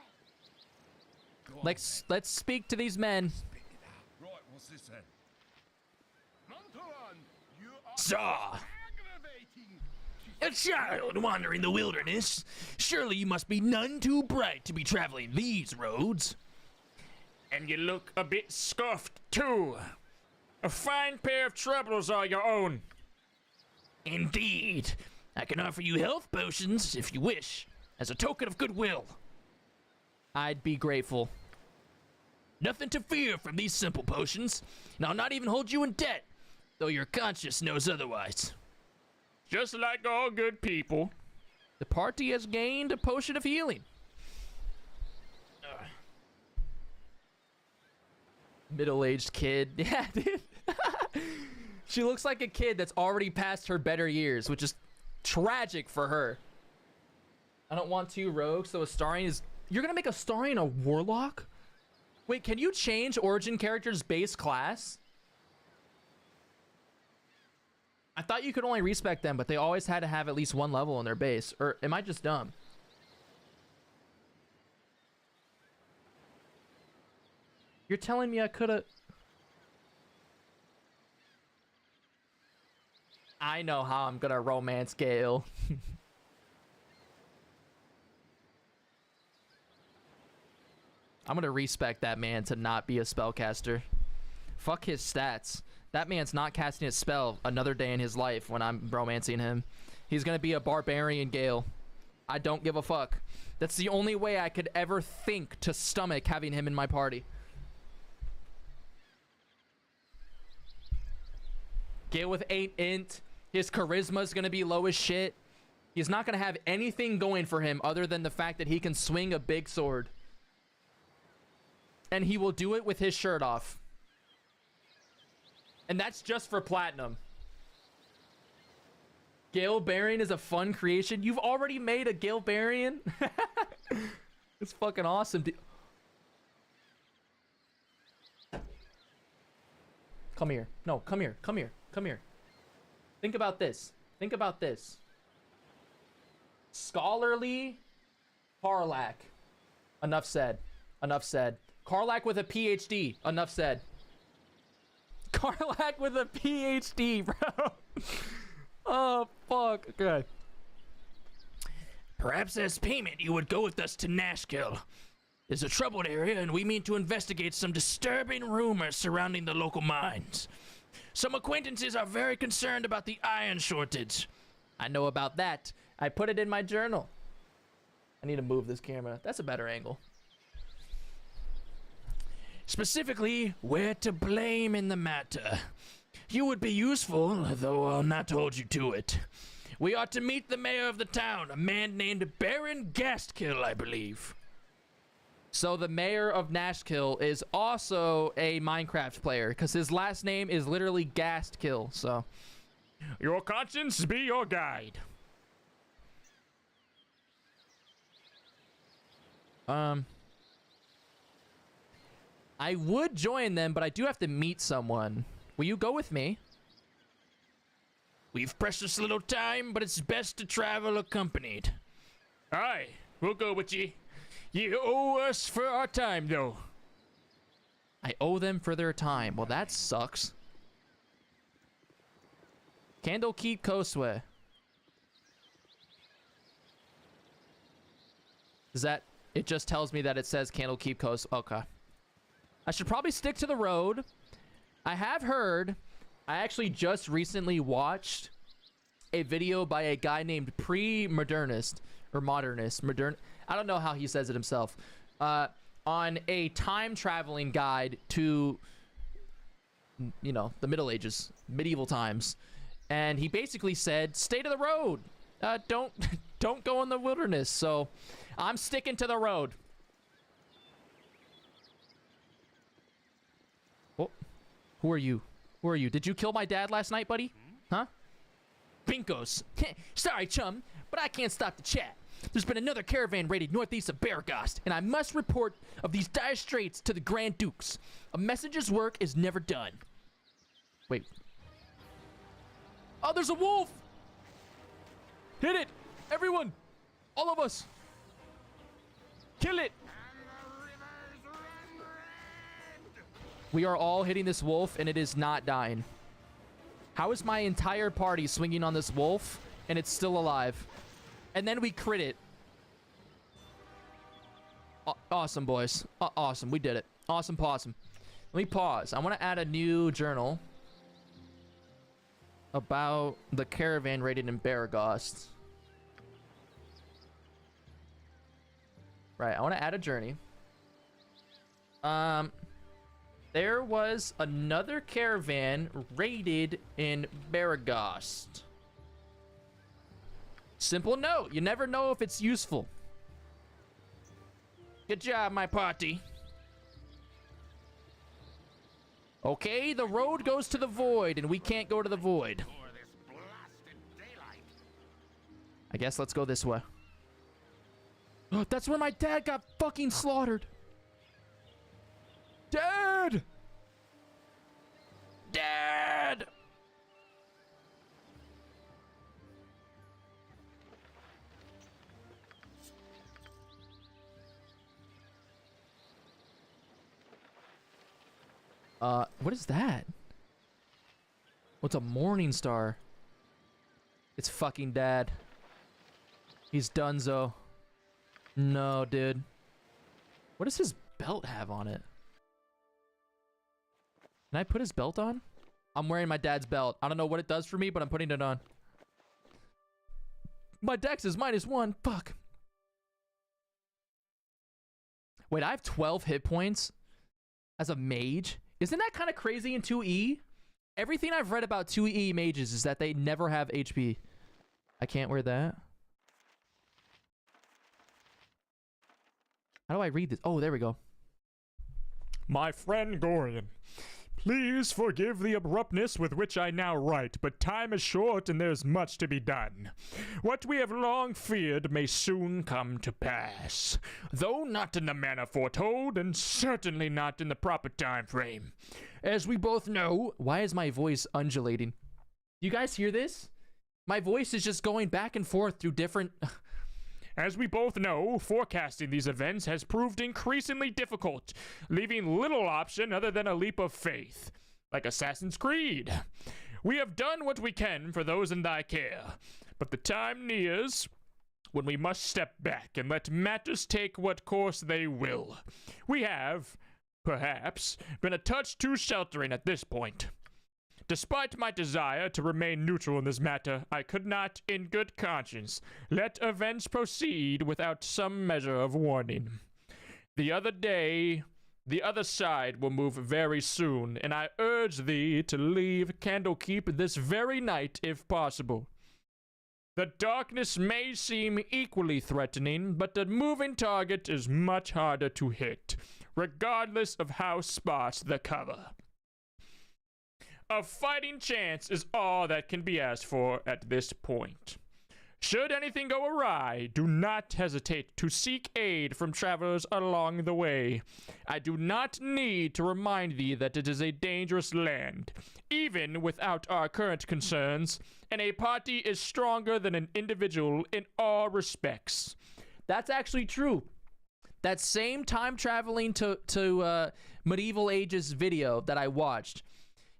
Go on, Let's speak to these men. right, what's this then? Saw! A child wandering the wilderness. Surely you must be none too bright to be traveling these roads. And you look a bit scuffed, too. A fine pair of troubles are your own. Indeed. I can offer you health potions, if you wish, as a token of goodwill. I'd be grateful. Nothing to fear from these simple potions, and I'll not even hold you in debt though your conscience knows otherwise. Just like all good people. The party has gained a potion of healing. Middle-aged kid. Yeah, dude. She looks like a kid that's already past her better years, which is tragic for her. I don't want 2 rogues, so Astarion is... You're gonna make Astarion a warlock? Wait, can you change origin characters' base class? I thought you could only respec them, but they always had to have at least 1 level in their base. Or am I just dumb? You're telling me I could've... I know how I'm gonna romance Gale. I'm gonna respec that man to not be a spellcaster. Fuck his stats. That man's not casting a spell another day in his life when I'm romancing him. He's gonna be a barbarian Gale. I don't give a fuck. That's the only way I could ever think to stomach having him in my party. Gale with 8 int. His charisma's gonna be low as shit. He's not gonna have anything going for him other than the fact that he can swing a big sword. And he will do it with his shirt off. And that's just for platinum. Gale Barian is a fun creation. You've already made a Gale Barian? It's fucking awesome. Come here. No, come here. Come here. Come here. Think about this. Think about this. Scholarly Karlach. Enough said. Enough said. Karlach with a PhD. Enough said. Karlach with a PhD, bro. Oh, fuck. Okay. Perhaps as payment, you would go with us to Nashkill. It's a troubled area, and we mean to investigate some disturbing rumors surrounding the local mines. Some acquaintances are very concerned about the iron shortage. I know about that. I put it in my journal. I need to move this camera. That's a better angle. Specifically, where to blame in the matter. You would be useful, though I'll not hold you to it. We ought to meet the mayor of the town, a man named Baron Gastkill, I believe. So the mayor of Nashkill is also a Minecraft player, because his last name is literally Gastkill, so... Your conscience be your guide. I would join them, but I do have to meet someone. Will you go with me? We've precious little time, but it's best to travel accompanied. Aye, we'll go with ye. You owe us for our time, though. I owe them for their time. Well, that sucks. Candlekeep Coastway. Is that... It just tells me that it says Candlekeep Coast. Okay. I should probably stick to the road. I have heard... I actually just recently watched a video by a guy named Pre-Modernist. Or Modernist. I don't know how he says it himself. On a time-traveling guide to... You know, the Middle Ages. Medieval times. And he basically said, stay to the road. Don't go in the wilderness. So, I'm sticking to the road. Oh, who are you? Who are you? Did you kill my dad last night, buddy? Huh? Binkos. Sorry, chum, but I can't stop the chat. There's been another caravan raided northeast of Beargost, and I must report of these dire straits to the Grand Dukes. A messenger's work is never done. Wait. Oh, there's a wolf! Hit it! Everyone! All of us! Kill it! We are all hitting this wolf, and it is not dying. How is my entire party swinging on this wolf, and it's still alive? And then we crit it. Awesome, boys. Awesome. We did it. Awesome possum. Let me pause. I want to add a new journal about the caravan raided in Beargost. Right, I want to add a journey. There was another caravan raided in Baragast. Simple note. You never know if it's useful. Good job, my party. Okay, the road goes to the void, and we can't go to the void. I guess let's go this way. Oh, that's where my dad got fucking slaughtered. Dad! Dad! What is that? What's a morning star? It's fucking dad. He's donezo. No, dude. What does his belt have on it? Can I put his belt on? I'm wearing my dad's belt. I don't know what it does for me, but I'm putting it on. My dex is -1. Fuck. Wait, I have 12 hit points as a mage? Isn't that kind of crazy in 2E? Everything I've read about 2E mages is that they never have HP. I can't wear that. How do I read this? Oh, there we go. My friend Gorian, please forgive the abruptness with which I now write, but time is short and there's much to be done. What we have long feared may soon come to pass, though not in the manner foretold, and certainly not in the proper time frame. As we both know... Why is my voice undulating? You guys hear this? My voice is just going back and forth through different... As we both know, forecasting these events has proved increasingly difficult, leaving little option other than a leap of faith, like Assassin's Creed. We have done what we can for those in thy care, but the time nears when we must step back and let matters take what course they will. We have, perhaps, been a touch too sheltering at this point. Despite my desire to remain neutral in this matter, I could not, in good conscience, let events proceed without some measure of warning. The other day, the other side will move very soon, and I urge thee to leave Candlekeep this very night if possible. The darkness may seem equally threatening, but the moving target is much harder to hit, regardless of how sparse the cover. A fighting chance is all that can be asked for at this point. Should anything go awry, do not hesitate to seek aid from travelers along the way. I do not need to remind thee that it is a dangerous land, even without our current concerns, and a party is stronger than an individual in all respects. That's actually true. That same time traveling to Medieval Ages video that I watched,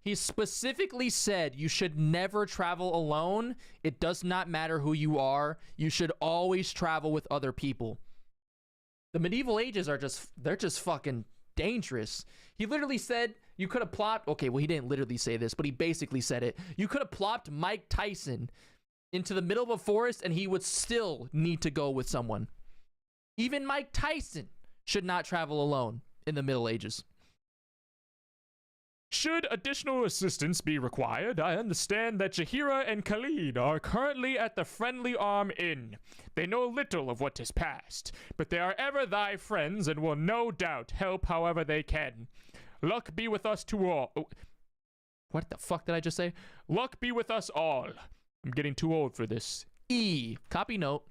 he specifically said you should never travel alone. It does not matter who you are. You should always travel with other people. The Medieval Ages are they're just fucking dangerous. He literally said you could have plopped, okay, well, he didn't literally say this, but he basically said it. You could have plopped Mike Tyson into the middle of a forest and he would still need to go with someone. Even Mike Tyson should not travel alone in the Middle Ages. Should additional assistance be required, I understand that Jahira and Khalid are currently at the Friendly Arm Inn. They know little of what has passed, but they are ever thy friends and will no doubt help however they can. Luck be with us to all. Oh, what the fuck did I just say? Luck be with us all. I'm getting too old for this. E. Copy note.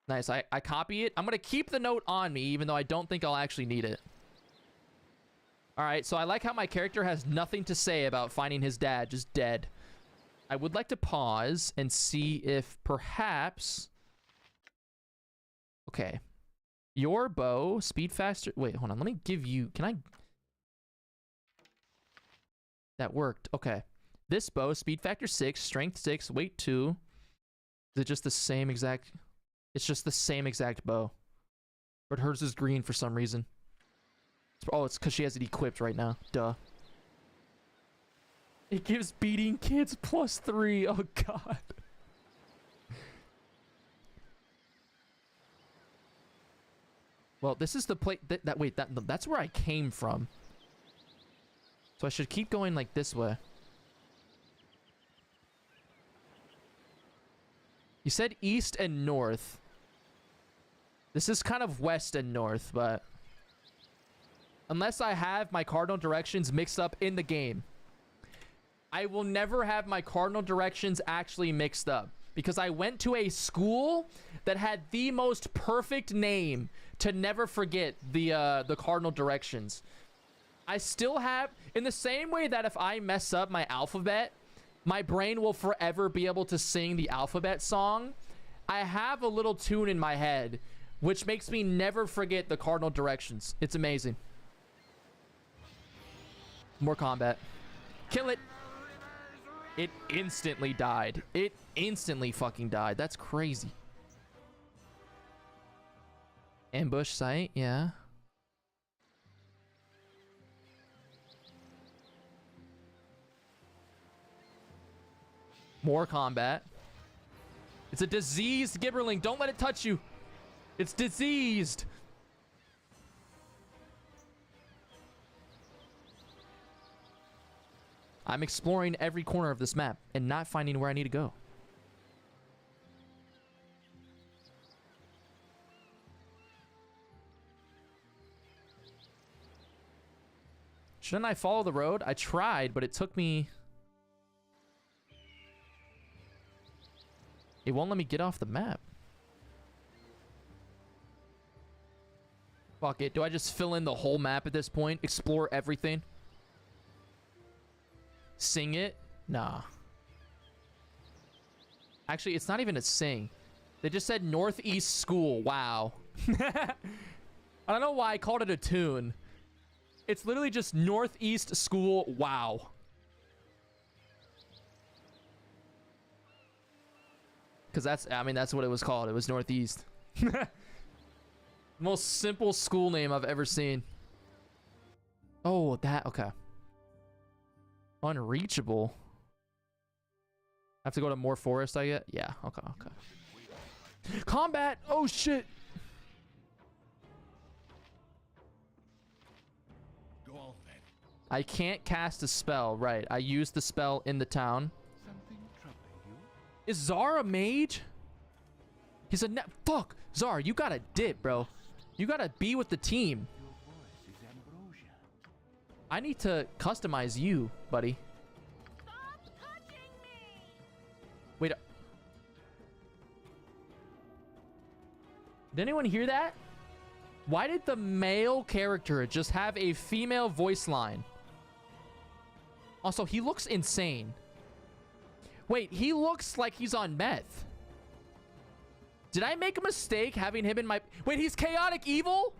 Nice, I copy it. I'm gonna keep the note on me, even though I don't think I'll actually need it. Alright, so I like how my character has nothing to say about finding his dad just dead. I would like to pause and see if perhaps... Okay. Your bow, speed faster... Wait, hold on. Let me give you... Can I... That worked. Okay. This bow, speed factor 6, strength 6, weight 2. Is it just the same exact... It's just the same exact bow. But hers is green for some reason. Oh, it's because she has it equipped right now. Duh. It gives beating kids +3. Oh, God. Well, this is the place... Wait, that's where I came from. So I should keep going like this way. You said east and north. This is kind of west and north, but unless I have my cardinal directions mixed up in the game, I will never have my cardinal directions actually mixed up, because I went to a school that had the most perfect name to never forget the cardinal directions. I still have, in the same way that if I mess up my alphabet, my brain will forever be able to sing the alphabet song. I have a little tune in my head which makes me never forget the cardinal directions. It's amazing. More combat. Kill it. It instantly died. It instantly fucking died. That's crazy. Ambush site, yeah. More combat. It's a diseased gibberling. Don't let it touch you. It's diseased. I'm exploring every corner of this map and not finding where I need to go. Shouldn't I follow the road? I tried, but it took me... It won't let me get off the map. Fuck it. Do I just fill in the whole map at this point? Explore everything? Sing it? Nah. Actually, it's not even a sing. They just said Northeast School. Wow. I don't know why I called it a tune. It's literally just Northeast School. Wow. Because that's, I mean, that's what it was called. It was Northeast. Most simple school name I've ever seen. Oh, that, okay. Unreachable. I have to go to more forest, I get? Yeah, okay, okay. Combat! Oh, shit! Go on, then. I can't cast a spell, right. I used the spell in the town. Something troubling you? Is Zar a mage? He's a fuck! Zar, you gotta dip, bro. You gotta be with the team. Your voice is ambrosia. I need to customize you, buddy. Stop touching me! Wait. Did anyone hear that? Why did the male character just have a female voice line? Also, he looks insane. Wait, he looks like he's on meth. Did I make a mistake having him in my... Wait, he's chaotic evil?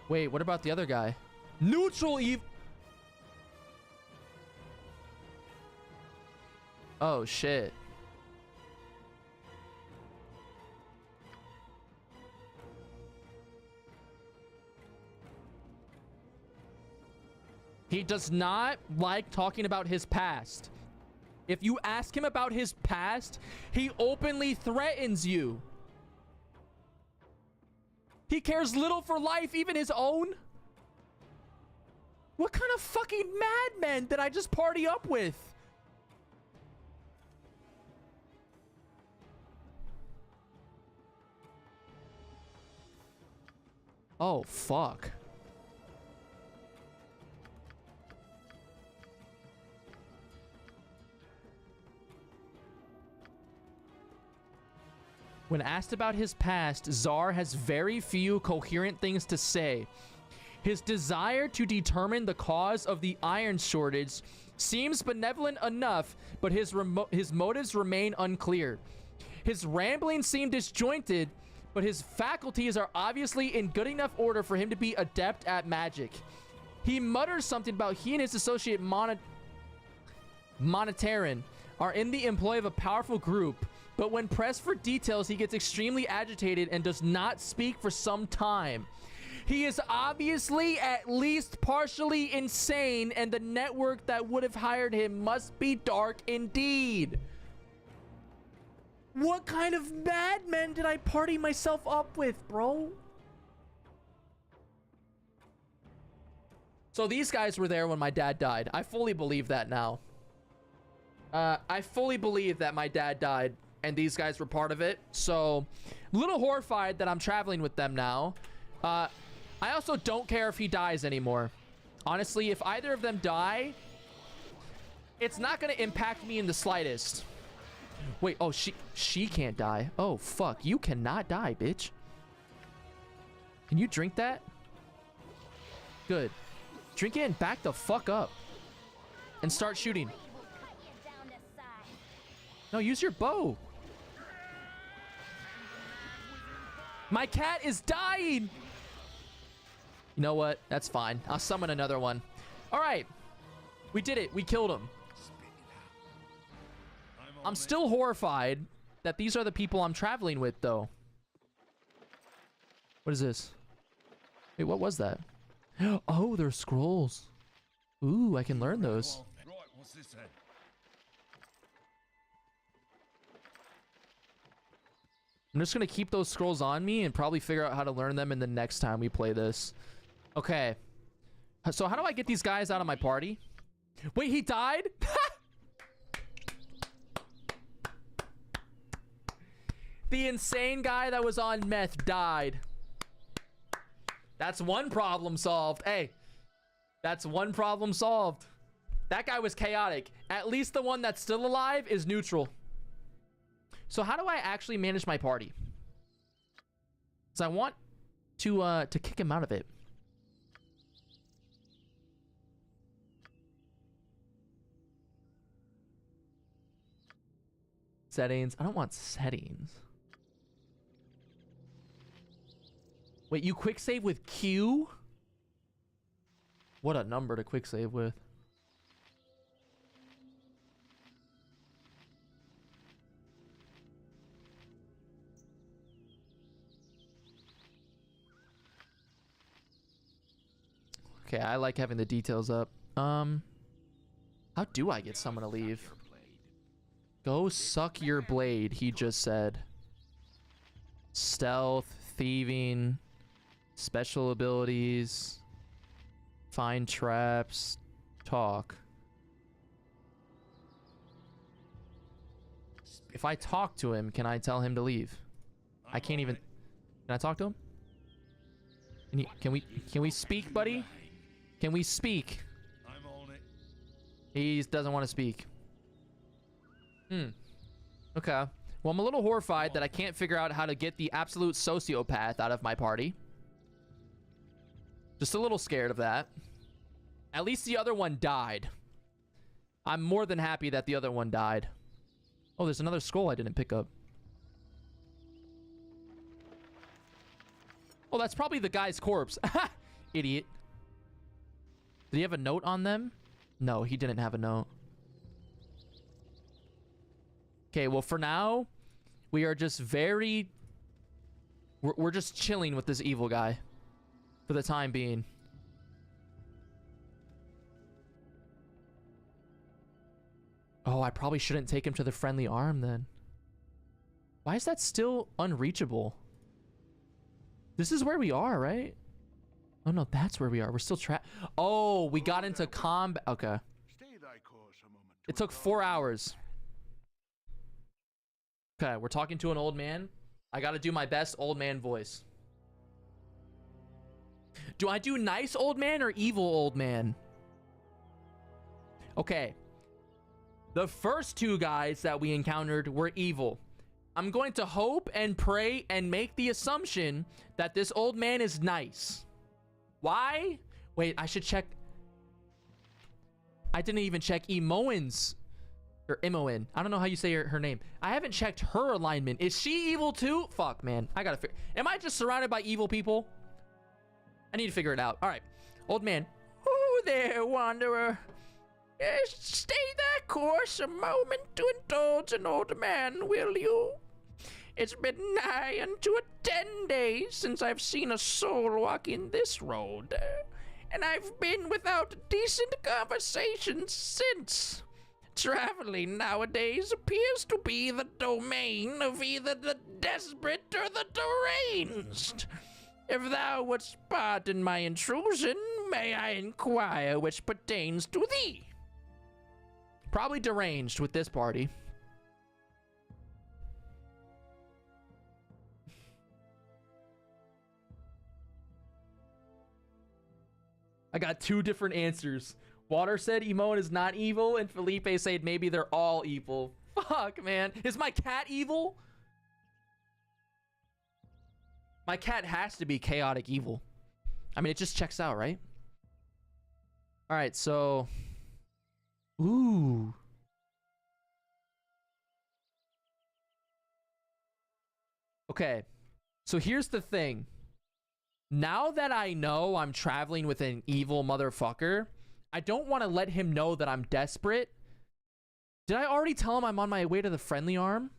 Wait, what about the other guy? Neutral evil... Oh, shit. He does not like talking about his past. If you ask him about his past, he openly threatens you. He cares little for life, even his own. What kind of fucking madman did I just party up with? Oh, fuck. When asked about his past, Zar has very few coherent things to say. His desire to determine the cause of the iron shortage seems benevolent enough, but his motives remain unclear. His ramblings seem disjointed, but his faculties are obviously in good enough order for him to be adept at magic. He mutters something about he and his associate Monetarin are in the employ of a powerful group, but when pressed for details, he gets extremely agitated and does not speak for some time. He is obviously at least partially insane, and the network that would have hired him must be dark indeed. What kind of madman did I party myself up with, bro? So these guys were there when my dad died. I fully believe that now. I fully believe that my dad died and these guys were part of it. So, a little horrified that I'm traveling with them now. I also don't care if he dies anymore. Honestly, if either of them die, it's not going to impact me in the slightest. Wait, oh, she can't die. Oh, fuck. You cannot die, bitch. Can you drink that? Good. Drink it and back the fuck up. And start shooting. No, use your bow. My cat is dying. You know what? That's fine. I'll summon another one. All right. We did it. We killed him. I'm still horrified that these are the people I'm traveling with, though. What is this? Wait, what was that? Oh, they're scrolls. Ooh, I can learn those. Right, what's this then? I'm just gonna keep those scrolls on me and probably figure out how to learn them in the next time we play this. Okay. So how do I get these guys out of my party? Wait, he died? The insane guy that was on meth died. That's one problem solved. Hey, that's one problem solved. That guy was chaotic. At least the one that's still alive is neutral. So how do I actually manage my party? Because I want to kick him out of it. Settings. I don't want settings. Wait, you quick save with Q? What a number to quick save with. Okay, I like having the details up. How do I get someone to leave? Go suck your blade, he just said. Stealth, thieving, special abilities, find traps, talk. If I talk to him, can I tell him to leave? I can't even. Can I talk to him? Can we speak, buddy? Can we speak? I'm on it. He doesn't want to speak. Okay. Well, I'm a little horrified that I can't figure out how to get the absolute sociopath out of my party. Just a little scared of that. At least the other one died. I'm more than happy that the other one died. Oh, there's another scroll I didn't pick up. Oh, that's probably the guy's corpse. Idiot. Did he have a note on them? No, he didn't have a note. Okay, well, for now, we are just very... We're just chilling with this evil guy. For the time being. Oh, I probably shouldn't take him to the friendly arm, then. Why is that still unreachable? This is where we are, right? Oh, no, that's where we are. We're still trapped. Oh, we got into combat. Okay. It took 4 hours. Okay, we're talking to an old man. I gotta do my best old man voice. Do I do nice old man or evil old man? Okay. The first two guys that we encountered were evil. I'm going to hope and pray and make the assumption that this old man is nice. Why? Wait, I should check. I didn't even check Emoen's. Or Imoen. I don't know how you say her name. I haven't checked her alignment. Is she evil too? Fuck, man. I gotta figure. Am I just surrounded by evil people? I need to figure it out. All right. Old man. Oh there, wanderer. Stay that course a moment to indulge an old man, will you? It's been nigh unto 10 days since I've seen a soul walking this road, and I've been without decent conversation since. Traveling nowadays appears to be the domain of either the desperate or the deranged. If thou wouldst pardon my intrusion, may I inquire which pertains to thee? Probably deranged with this party. I got two different answers. Water said Emone is not evil, and Felipe said maybe they're all evil. Fuck, man. Is my cat evil? My cat has to be chaotic evil. I mean, it just checks out, right? All right, so... Ooh. Okay, so here's the thing. Now that I know I'm traveling with an evil motherfucker, I don't want to let him know that I'm desperate. Did I already tell him I'm on my way to the friendly arm?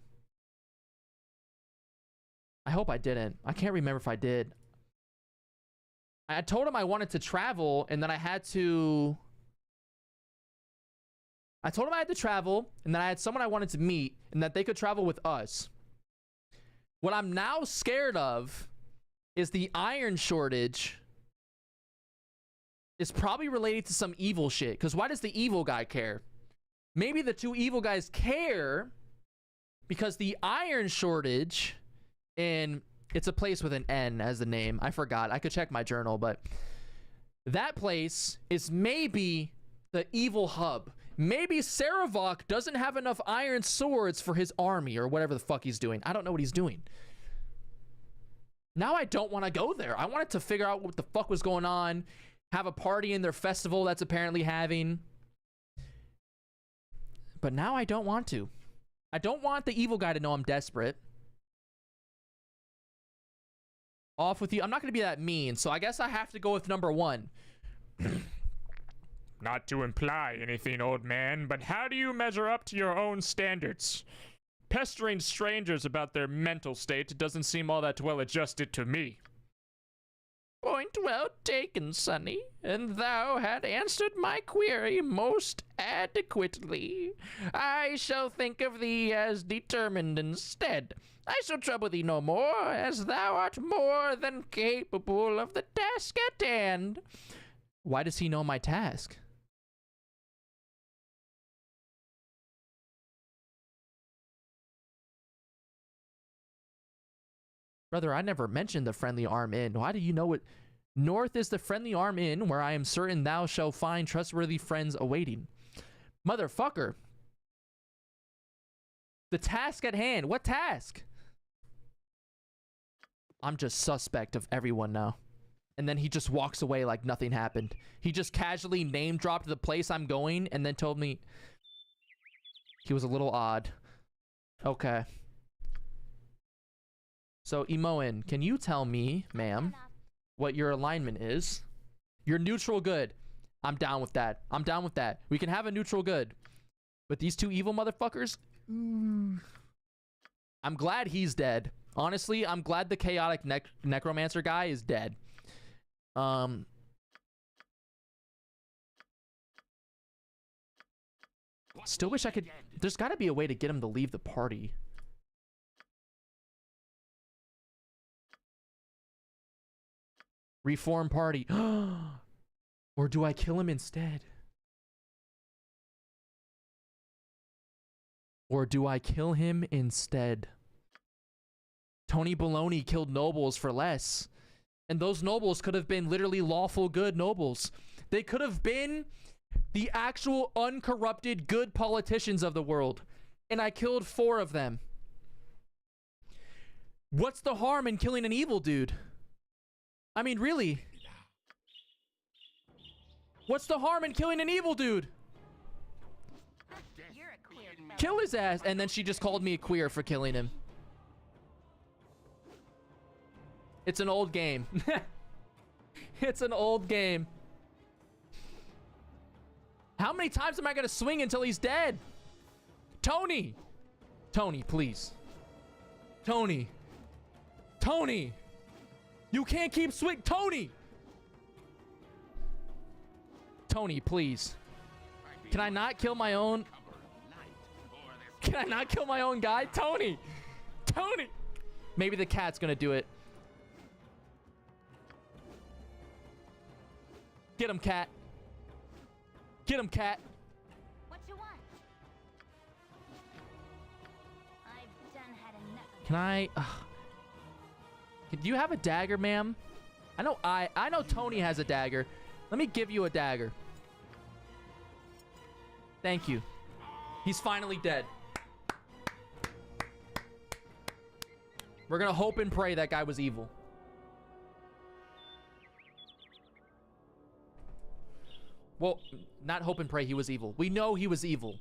I hope I didn't. I can't remember if I did. I told him I wanted to travel, and then I had to... I told him I had to travel, and then I had someone I wanted to meet, and that they could travel with us. What I'm now scared of is the iron shortage is probably related to some evil shit. Because why does the evil guy care? Maybe the two evil guys care because the iron shortage, and it's a place with an N as the name. I forgot. I could check my journal, but that place is maybe the evil hub. Maybe Saravok doesn't have enough iron swords for his army or whatever the fuck he's doing. I don't know what he's doing. Now I don't want to go there. I wanted to figure out what the fuck was going on, have a party in their festival that's apparently having. But now I don't want to. I don't want the evil guy to know I'm desperate. Off with you. I'm not going to be that mean, so I guess I have to go with number one. Not to imply anything, old man, but how do you measure up to your own standards? Pestering strangers about their mental state doesn't seem all that well adjusted to me. Point well taken, Sonny, and thou had answered my query most adequately. I shall think of thee as determined instead. I shall trouble thee no more, as thou art more than capable of the task at hand. Why does he know my task? Brother, I never mentioned the Friendly Arm Inn. Why do you know it? North is the Friendly Arm Inn, where I am certain thou shalt find trustworthy friends awaiting. Motherfucker. The task at hand. What task? I'm just suspect of everyone now. And then he just walks away like nothing happened. He just casually name dropped the place I'm going and then told me he was a little odd. Okay. So, Emoen, can you tell me, ma'am, what your alignment is? You're neutral good. I'm down with that. I'm down with that. We can have a neutral good. But these two evil motherfuckers? I'm glad he's dead. Honestly, I'm glad the chaotic necromancer guy is dead. Still wish I could... There's got to be a way to get him to leave the party. Reform party. Or do I kill him instead? Or do I kill him instead? Tony Baloney killed nobles for less. And those nobles could have been literally lawful good nobles. They could have been the actual uncorrupted good politicians of the world. And I killed 4 of them. What's the harm in killing an evil dude? I mean, really? What's the harm in killing an evil dude? You're a queer fellow. Kill his ass. And then she just called me a queer for killing him. It's an old game. It's an old game. How many times am I gonna swing until he's dead? Tony! Tony, please. Tony. Tony! You can't keep swing. Tony! Tony, please. Can I not kill my own? Can I not kill my own guy? Tony! Tony! Maybe the cat's gonna do it. Get him, cat. Get him, cat. What you want? I've done had enough of Can I... do you have a dagger, ma'am? I know Tony has a dagger. Let me give you a dagger. Thank you. He's finally dead. We're gonna hope and pray that guy was evil. Well, not hope and pray he was evil. We know he was evil.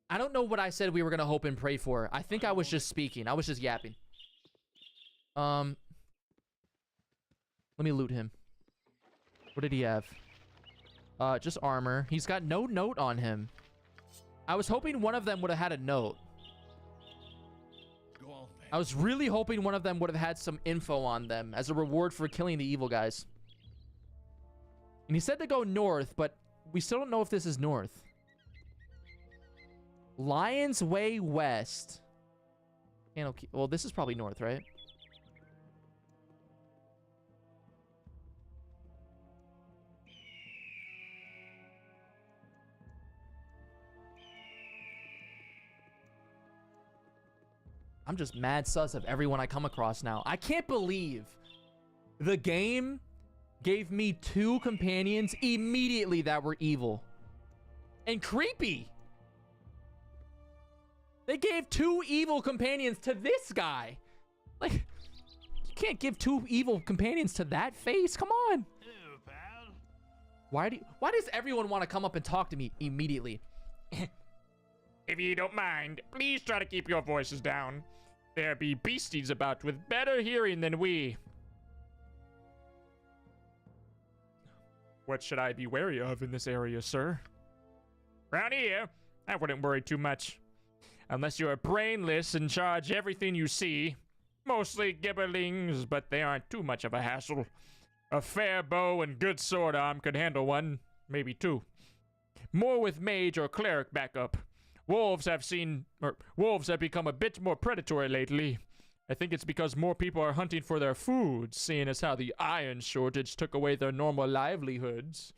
I don't know what I said we were gonna hope and pray for. I think I was just speaking. I was just yapping. Let me loot him. What did he have? Just armor. He's got no note on him. I was hoping one of them would have had a note. Go on, then. I was really hoping one of them would have had some info on them as a reward for killing the evil guys. And he said to go north, but we still don't know if this is north. Lion's Way West. Well, this is probably north, right? I'm just mad sus of everyone I come across now. I can't believe the game gave me 2 companions immediately that were evil. And creepy. They gave 2 evil companions to this guy. Like, you can't give 2 evil companions to that face. Come on. Ew, pal. Why does everyone want to come up and talk to me immediately? If you don't mind, please try to keep your voices down. There be beasties about with better hearing than we. What should I be wary of in this area, sir? Round here, I wouldn't worry too much. Unless you're brainless and charge everything you see. Mostly gibberlings, but they aren't too much of a hassle. A fair bow and good sword arm could handle 1, maybe 2. More with mage or cleric backup. Wolves have become a bit more predatory lately. I think it's because more people are hunting for their food, seeing as how the iron shortage took away their normal livelihoods.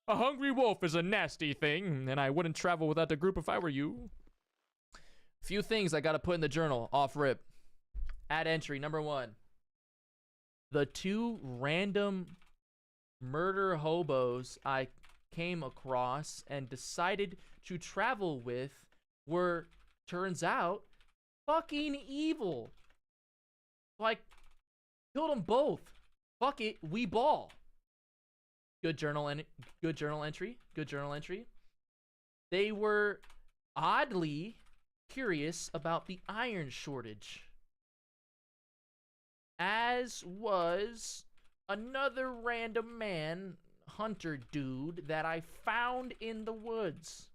A hungry wolf is a nasty thing, and I wouldn't travel without a group if I were you. Few things I gotta put in the journal, off rip. Add entry, number 1. The 2 random murder hobos I came across and decided to travel with were, turns out, fucking evil. Like, killed them both. Fuck it, we ball. Good journal entry. Good journal entry. They were oddly curious about the iron shortage, as was another random hunter dude that I found in the woods.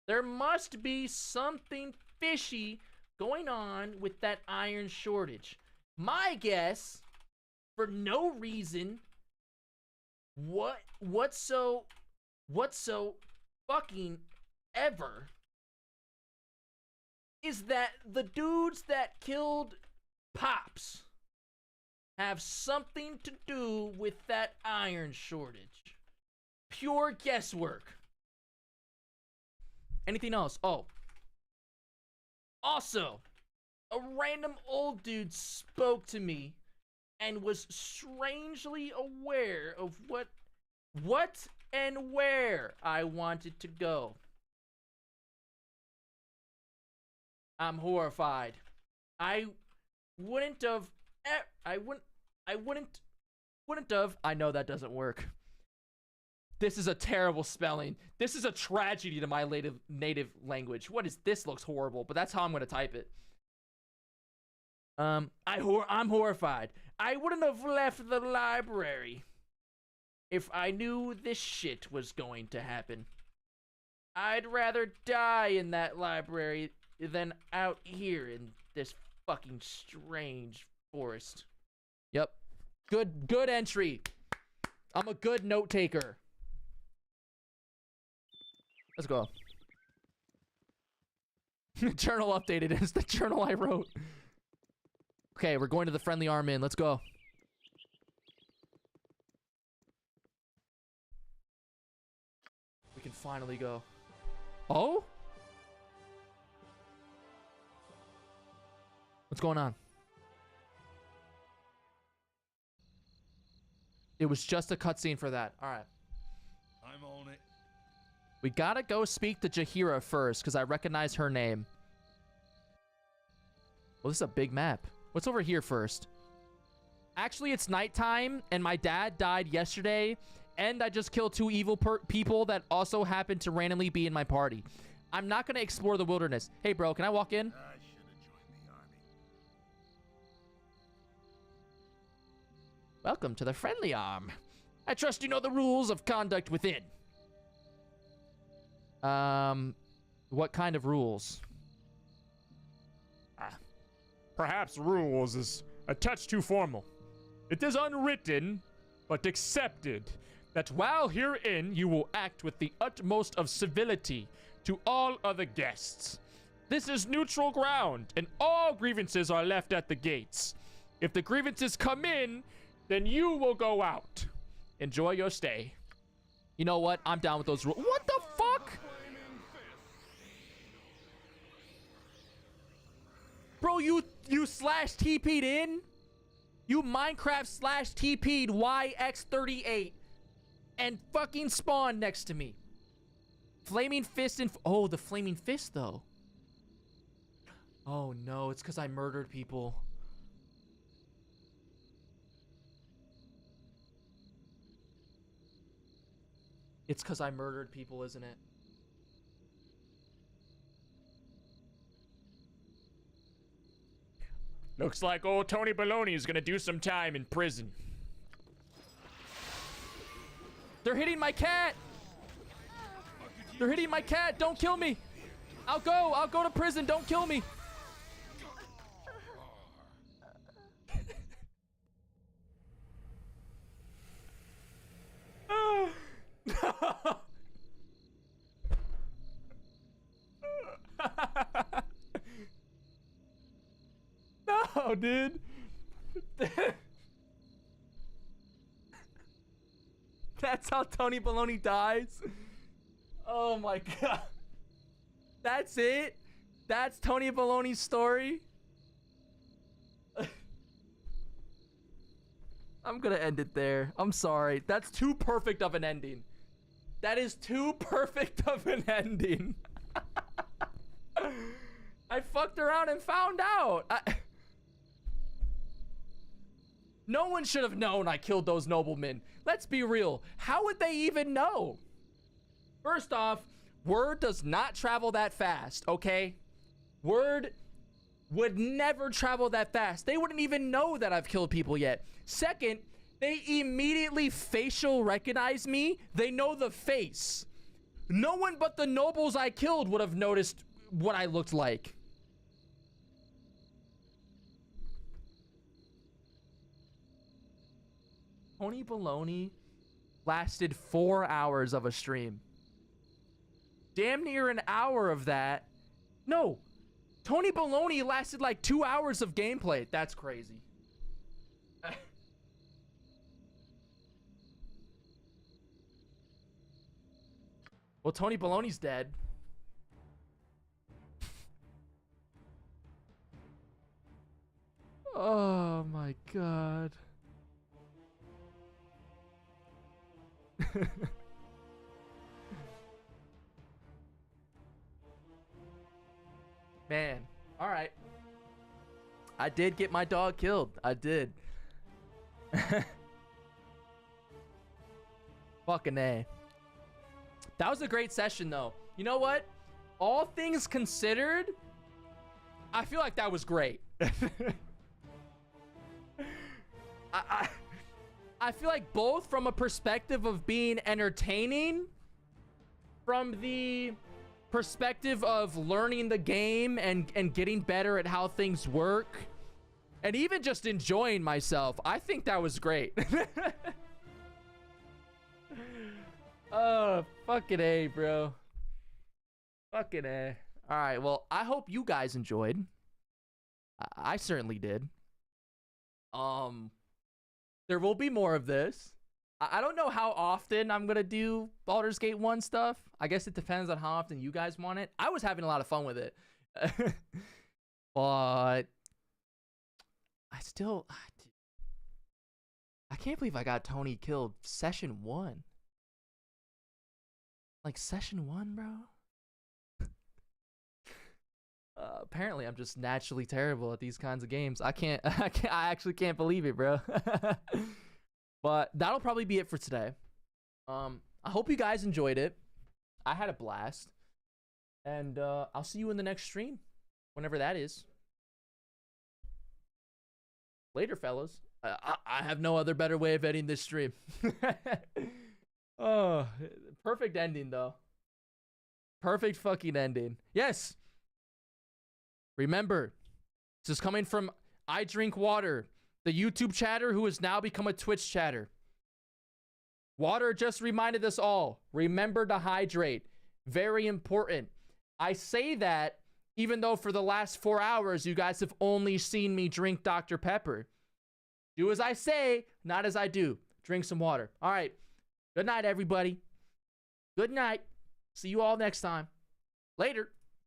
There must be something fishy going on with that iron shortage. My guess, for no reason, what so fucking ever, is that the dudes that killed Pops have something to do with that iron shortage. Pure guesswork. Anything else? Oh. Also, a random old dude spoke to me and was strangely aware of what and where I wanted to go. I'm horrified. I wouldn't have. I know that doesn't work. This is a terrible spelling. This is a tragedy to my native language. What is this? Looks horrible, but that's how I'm gonna type it. I'm horrified. I wouldn't have left the library if I knew this shit was going to happen. I'd rather die in that library than out here in this fucking strange forest. Yep. Good entry. I'm a good note taker. Let's go. Journal updated. It's the journal I wrote. Okay, we're going to the friendly arm inn. Let's go. finally go. Oh? What's going on? It was just a cutscene for that. All right. I'm on it. We gotta go speak to Jahira first, because I recognize her name. Well, this is a big map. What's over here first? Actually, it's nighttime, and my dad died yesterday, and I just killed two evil people that also happened to randomly be in my party. I'm not gonna explore the wilderness. Hey, bro, can I walk in? I should have joined the army. Welcome to the friendly arm. I trust you know the rules of conduct within. What kind of rules? Perhaps rules is a touch too formal. It is unwritten, but accepted, that while herein you will act with the utmost of civility to all other guests. This is neutral ground, and all grievances are left at the gates. If the grievances come in, then you will go out. Enjoy your stay. You know what? I'm down with those rules. What the fuck? Bro, you slash TP'd in? You Minecraft slash TP'd YX38 and fucking spawned next to me. Flaming fist and... Oh, the flaming fist, though. Oh, no. It's because I murdered people. It's because I murdered people, isn't it? Looks like old Tony Baloney is gonna do some time in prison. They're hitting my cat! They're hitting my cat! Don't kill me! I'll go to prison, don't kill me! No, dude. That's how Tony Baloney dies. Oh my god. That's it? That's Tony Baloney's story? I'm gonna end it there. I'm sorry. That's too perfect of an ending. That is too perfect of an ending. I fucked around and found out. No one should have known I killed those noblemen. Let's be real. How would they even know? First off, word does not travel that fast, okay? Word would never travel that fast. They wouldn't even know that I've killed people yet. Second, they immediately facial recognize me. They know the face. No one but the nobles I killed would have noticed what I looked like. Tony Baloney lasted 4 hours of a stream. Damn near an hour of that. No, Tony Baloney lasted like 2 hours of gameplay. That's crazy. Well, Tony Baloney's dead. Oh my god. Man, all right. I did get my dog killed. I did. Fucking A. That was a great session, though. You know what? All things considered, I feel like that was great. I feel like both from a perspective of being entertaining, from the perspective of learning the game and getting better at how things work, and even just enjoying myself. I think that was great. Oh, fucking A, bro. Fucking A. All right, well, I hope you guys enjoyed. I certainly did. There will be more of this. I don't know how often I'm gonna do Baldur's Gate 1 stuff. I guess it depends on how often you guys want it. I was having a lot of fun with it. But I can't believe I got Tony killed session 1. Like session 1, bro. Apparently I'm just naturally terrible at these kinds of games. I actually can't believe it, bro. But that'll probably be it for today. I hope you guys enjoyed it. I had a blast. And I'll see you in the next stream, whenever that is. Later, fellas. I have no other better way of ending this stream. Oh, perfect ending, though. Perfect fucking ending. Yes. Remember, this is coming from I Drink Water, the YouTube chatter who has now become a Twitch chatter. Water just reminded us all, remember to hydrate. Very important. I say that even though for the last 4 hours, you guys have only seen me drink Dr. Pepper. Do as I say, not as I do. Drink some water. All right. Good night, everybody. Good night. See you all next time. Later.